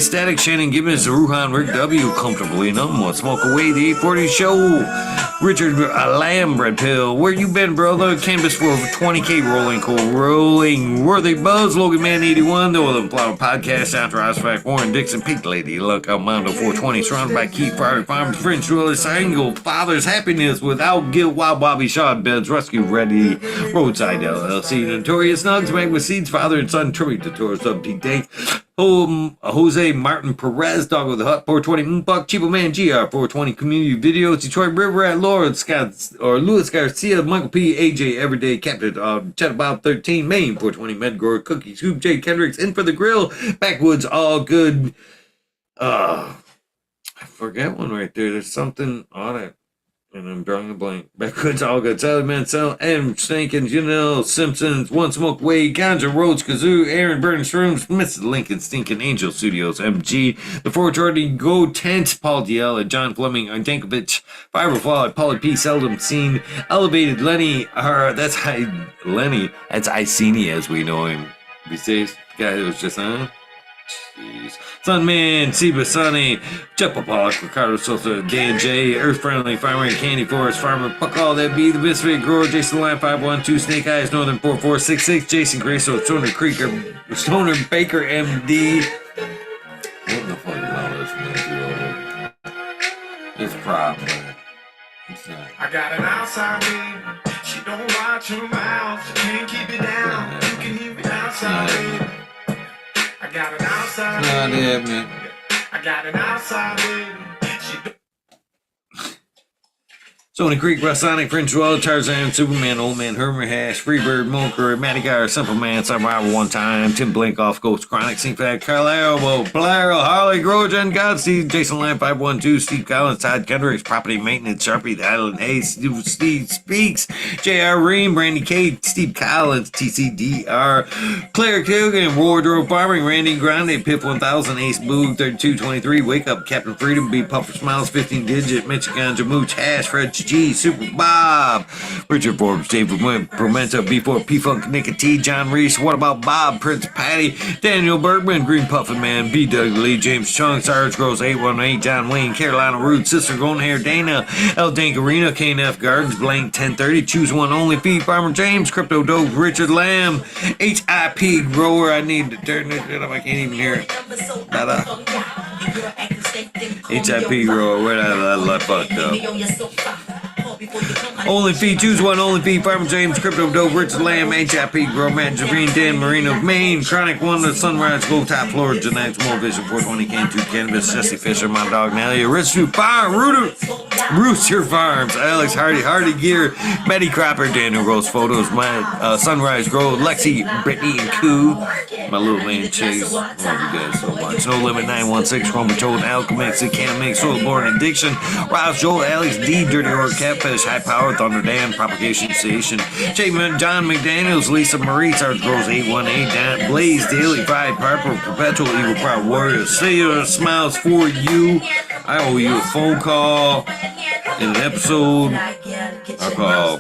Static, Shannon Gibbons, Ruhan, Rick W, Comfortably Numb One, Smoke Away, The 840 Show, Richard Lamb, Red Pill, Where You Been, Brother, Canvas for 20K, Rolling Cool, Rolling, Worthy Buzz, Logan Man 81, The Oil Flower Podcast, Entourage Fact, Warren Dixon, Pink Lady, Luck, Almondo 420, surrounded by Keith Fire Farms, French Willis, Angle, Father's Happiness, Without Guilt, Wild Bobby Shaw, Beds, Rescue Ready, Roadside LLC, Notorious Nugs, Magma Seeds, Father and Son, Tribute to Taurus, Sub Pete Dank, Jose Martin Perez, Dog with the Hut, 420, Buck, Cheapo Man, GR, 420, Community Videos, Detroit River at Lord Scott, or Louis Garcia, Michael P, AJ, Everyday, Captain, Chat About 13, Maine, 420, Medgore, Cookies, Scoop, J, Kendricks, In for the Grill, Backwoods, All Good, I forget one right there, there's something on it. And I'm drawing a blank. Backwoods, All Good, Sally Mansell, M. Stankins, Janelle, Simpsons, One Smoke Way, Ganja, Rhodes, Kazoo, Aaron, Burns, Shrooms, Mrs. Lincoln, Stinkin' Angel Studios, MG, The 440, Go Tent, Paul DL, John Fleming, Dankovich, Fiberfall, Paulie P. Seldom Seen, Elevated, Lenny, that's Lenny, that's Iceni as we know him these days. The guy that was just on. Jeez. Sunman, Seba Sunny, Jeff Pollock, Ricardo Sosa, Dan J, Earth Friendly, Farmer and Candy Forest, Farmer, Puck All That Be, The Misfit Grower, Jason Line 512, Snake Eyes, Northern 4466, Jason Grace, Stoner Creeker, Stoner Baker MD. What the fuck is all this? problem with it. It's not. I got an outside baby. She don't watch her mouth. She can't keep it down. You can hear me outside baby. I got an outside It's not baby. it, man. I got an outside baby. She don't Sony Creek, Sonic, Prince Royal, Tarzan, Superman, Old Man, Herman Hash, Freebird, Monker, Matty Gar, Simple Man, Survivor One Time, Tim Blinkoff, Ghost Chronic, Sink Fat, Carl Arrow, Polaro, Harley, Grojan, Godspeed, Jason Lamb, 512, Steve Collins, Todd Kendricks, Property Maintenance, Sharpie, The Island Ace, Steve Speaks, J.R. Ream, Brandy K, Steve Collins, TCDR, Claire Kilgan, Wardrobe Farming, Randy Grande, Pip 1000, Ace Boog, 3223, Wake Up, Captain Freedom, B Puffer Smiles, 15 Digit, Michigan, Jamooch, Hash, Fred G, Super Bob, Richard Forbes, David Wimp, Promenta, B4, P-Funk, Nick T, John Reese, What About Bob, Prince Patty, Daniel Bergman, Green Puffin Man, B. Doug Lee, James Chung, Sarge Gross, 818, John Wayne, Carolina Root, Sister Golden Hair, Dana, El Dankarina, KNF Gardens, Blank 1030, Choose One Only, Feed Farmer James, Crypto Dope, Richard Lamb, HIP Grower, I need to turn this shit up, I can't even hear it. HIP Grower, where I fucked up. Only Feed, Choose One, Only Feed, Farmer James, Crypto Dope, Richard Lamb, HIP, Grow Mandarine, Dan Marino, Maine, Chronic One, The Sunrise, Gold Top Floor, Genetics, More Vision, 420, Can 2 Cannabis, Jesse Fisher, My Dog Nelly, Rich New Farm, Rooster Farms, Alex Hardy, Hardy Gear, Betty Cropper, Daniel Rose Photos, My Sunrise Grow, Lexi, Brittany, and Koo, My Little Man Chase, love you guys so much. No Limit 916, Chroma Toad, Alchemix, Can't Make, Soilborn Addiction, Rouse Joel, Alex D, Dirty Orc, Catfish, High Power, Thunder Dan, Propagation Station, John McDaniels, Lisa Marie, Sarge Rose 818, Dan, Blaze, Daily, Fried, Piper, Perpetual, Evil Proud Warrior, Sailor, Smiles for You. I owe you a phone call in an episode. I'll call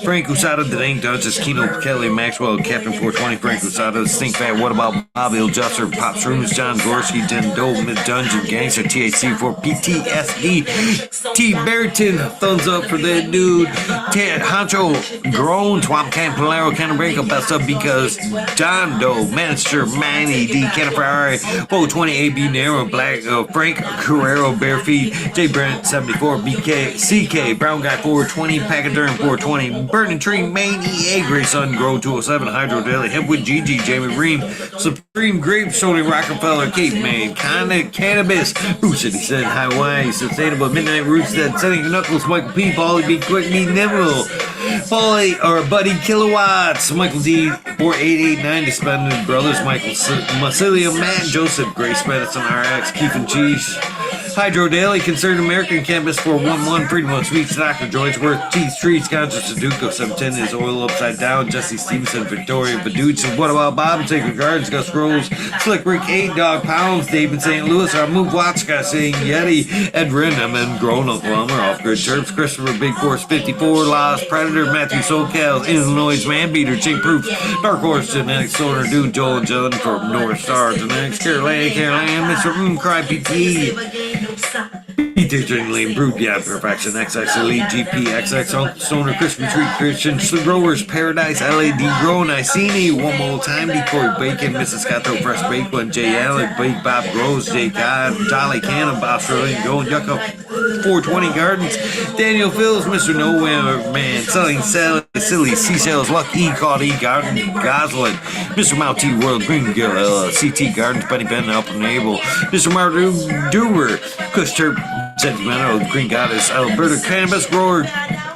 Frank Usada, The Dang Duchess, Keno Kelly, Maxwell, Captain 420, Frank Usada, Stink Fat, What About Bob, Il Jusser, Pops Rooms, John Gorski, Jen Doe, Mid Dungeon, Gangster, THC for PTSD, T. Barrington, thumbs up for that dude, Ted Honcho, Grown, Swamp Camp, Polaro, Cannon Breaker, Best Up Because, John Doe, Minister, Manny, D. Canafari, 420, AB Narrow, Black, Frank Carrero, Barefeet, J. Brent, 74, BK, CK, Brown Guy, 420, Pachyderm, 420, Burning Tree, Maine, EA, Grey Sun, Grow 207, Hydro Daily, Hempwood, GG, Jamie Ream, Supreme Grape, Sony Rockefeller, Cape Man, Cannabis, Bruce City, Sin, Hawaii, Sustainable, Midnight Roots, Dead, Setting Knuckles, Michael P, Paulie B, Quick B, Nimble, Paulie, or Buddy Kilowatts, Michael D, 4889, Despended Brothers, Michael Macilia, Matt, Joseph, Grace Medicine, RX, Keith and Cheese, Hydro Daily, Concerned American Campus 411, Freedom of Sweets, Dr. Joyceworth, T Streets, Conscious Sudoku, 710 is Oil Upside Down, Jesse Stevenson, Victoria Baducci, What About Bob, Sacred Gardens, Gus Scrolls, Slick Rick, 8 Dog Pounds, Dave in St. Louis, Our Move Watchka, saying Yeti, Ed Rindham, and Grown Up Lumber, Off Grid Chirps, Christopher Big Force 54, Lost Predator, Matthew SoCal, Illinois Man Beater, Chink Proof, Dark Horse Genetics, Stoner Dude, Joel and John from North Star Genetics, Caroline, Mr. Cry PT. P-Digital Lane, Brood, yeah, Perfection, XX Elite, GP, XX, Uncle Stoner, Crispy Treat, Christian, Growers, Paradise, LAD, Grown, Iceni, One More Time, Detroit Bacon, Mrs. Cato, Fresh Bake One, J. Allen, Bake Bob Grows, J. Codd, Jolly Cannon, Australian Gold, Yucca, 420 Gardens, Daniel Phils, Mr. Nowhere Man, Selling Sally, Silly, Seashells, Luck E, Caught E, Garden, Goslin, Mr. Mount T World, Green Girl, CT Gardens, Benny Ben, Up and Able, Mr. Martin Duber, Kush Turp, Sentimental, Green Goddess, Alberta Cannabis Grower,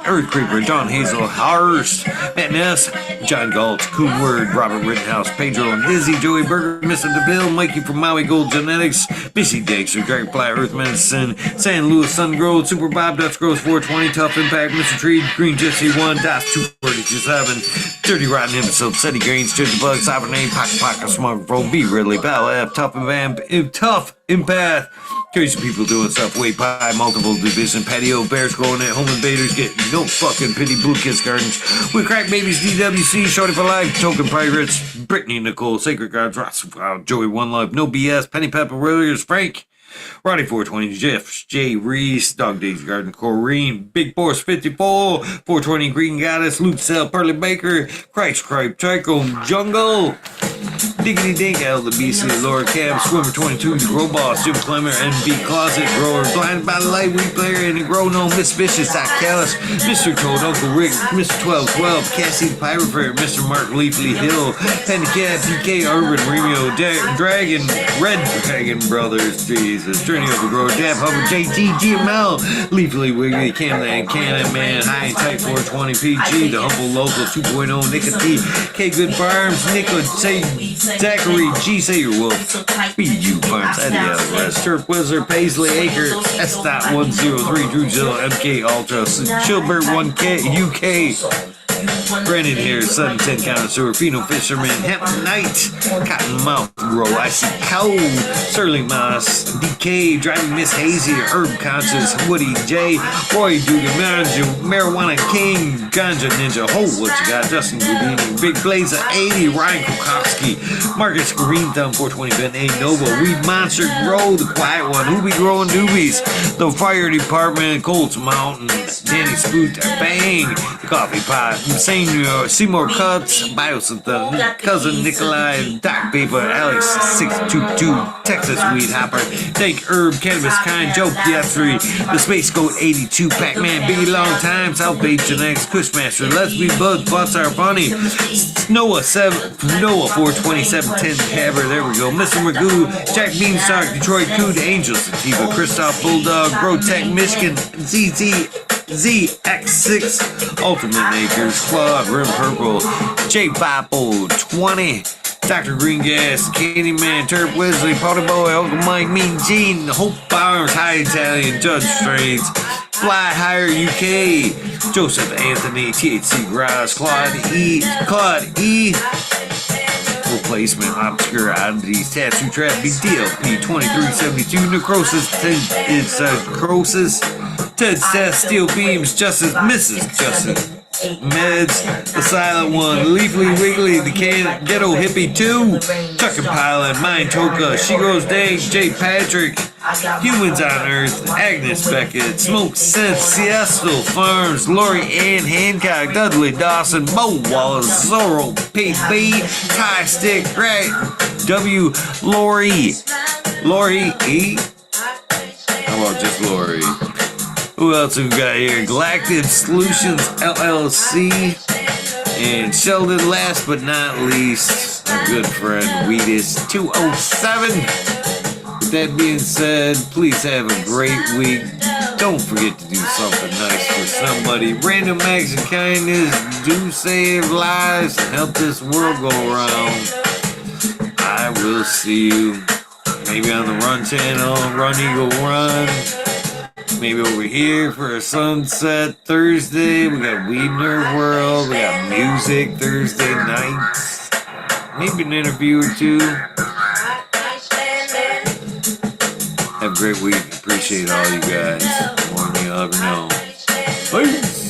Earth Creeper, John Hazel, Harst, Matt Ness, John Galt, Coonword, Robert Rittenhouse, Pedro and Dizzy, Joey Berger, Mr. DeVille, Mikey from Maui Gold Genetics, Missy Dexter, Dragonfly, Earth Medicine, San Luis, Sun Grove, Super Bob, Dutch Grows 420, Tough Impact, Mr. Tree, Green Gypsy 1, Das 247, Dirty Rotten Episode, Seti Greens, Church Bug, Sovereign Name, Pocket, Smug, Bro, B. Ridley, Bell F, Tough Empath, Crazy people doing stuff, way pie, multiple division, patio, bears growing at home invaders, getting no fucking pity, Blue Kiss Gardens, We Crack Babies, DWC, Shorty for Life, Token Pirates, Brittany Nicole, Sacred Gods, Ross, Joey One Love, No BS, Penny Pepper Warriors, Frank, Roddy 420, Jeff, Jay Reese, Dog Days Garden, Corrine, Big Force 54, 420 Green Goddess, Luke Cell, Pearly Baker, Christ Cripe, Trico, Jungle, Diggity Dink, L, the Beastly, Laura Cab, Swimmer 22, the Grow Boss, Jim Clemmer, NB Closet, Grower, Blinded by the Light, Weed Player, and the Grow No, Miss Vicious, Doc Callis, Mr. Toad, Uncle Rick, Mr. 1212, Cassie the Pirate Fair, Mr. Mark Leafly Hill, Penny Cat, PK, Urban, Remio, Dragon, Red Dragon Brothers, Jesus, Journey of the Grower, Dab, Hubbard, JT, GML, Leafly, Wiggly, Camland, Cannon Man, High and Tight 420, PG, the Humble Local 2.0, Nick T, K Good Farms, Nicola, Zachary, G. Sayer Wolf, BU Farms, Eddie West, Turf Wizard, Paisley Acre, S.103, Drew Jill, MK Ultra, Chilbert 1K, UK, Brandon here, 710 Connoisseur, Pheno Fisherman, Hemp Knight, Cottonmouth Grow, Icy Cow, Sterling Moss, DK, Driving Miss Hazy, Herb Conscious, Woody J, Roy Dugan, Marijuana King, Ganja Ninja, Ho, what you got, Justin Goudini, Big Blazer 80, Ryan Kokowski, Marcus Green Thumb, 420 Ben A Nova, Weed Monster Grow, The Quiet One, Who Be Growing Doobies, The Fire Department, Colts Mountain, Danny Spoot, Bang, The Coffee Pot, Seymour Cuts, Biosynth, Cousin Nikolai, Doc Paper, Alex 622, Texas Weed Hopper, Thank Herb, Cannabis Kind, Joe Pietri, The Space Goat 82, Pac-Man, Biggie Long Time, South Bay Genetics, Cushmaster, Let's Be Bud, Butts Are Funny, Noah 42710 Tabber, there we go, Mr. Magoo, Jack Beanstalk, Detroit Coot, Angel Sativa, Christoph Bulldog, Grotech, Michigan, ZX6, Ultimate Acres, Claude, Rim Purple, J Papo 20, Dr. Green Gas, Candyman, Turp Wesley, Potty Boy, Uncle Mike, Mean Gene, Hope Farms, High Italian, Judge Straits, Fly Higher UK, Joseph Anthony, THC Graz, Claude E, Replacement, Obscure Oddities, Tattoo Trap, DLP 2372, Necrosis, Necrosis, Ted Stats, Steel Beams, Justice, Mrs. Justice, Meds, The Silent One, Leafly Wiggly, The Ghetto Hippie 2, Chuck and Pilot, Mind Toka, She Grows Dank, Jay Patrick, Humans on Earth, Agnes Beckett, Smoke Sense, Siestal Farms, Lori Ann Hancock, Dudley Dawson, Bo Wallace, Zorro, PB, Ty Stick, Greg, W, Lori E? How about just Lori? Who else have we got here? Galactic Solutions LLC, and Sheldon, last but not least, our good friend Weedus 207. With that being said, please have a great week. Don't forget to do something nice for somebody. Random acts of kindness do save lives and help this world go around. I will see you maybe on the Run Channel, Run Eagle Run. Maybe over here for a sunset Thursday. We got WEedNerdWorld. We got music Thursday nights. Maybe an interview or two. Have a great week. Appreciate all you guys. More than you'll ever know. Peace.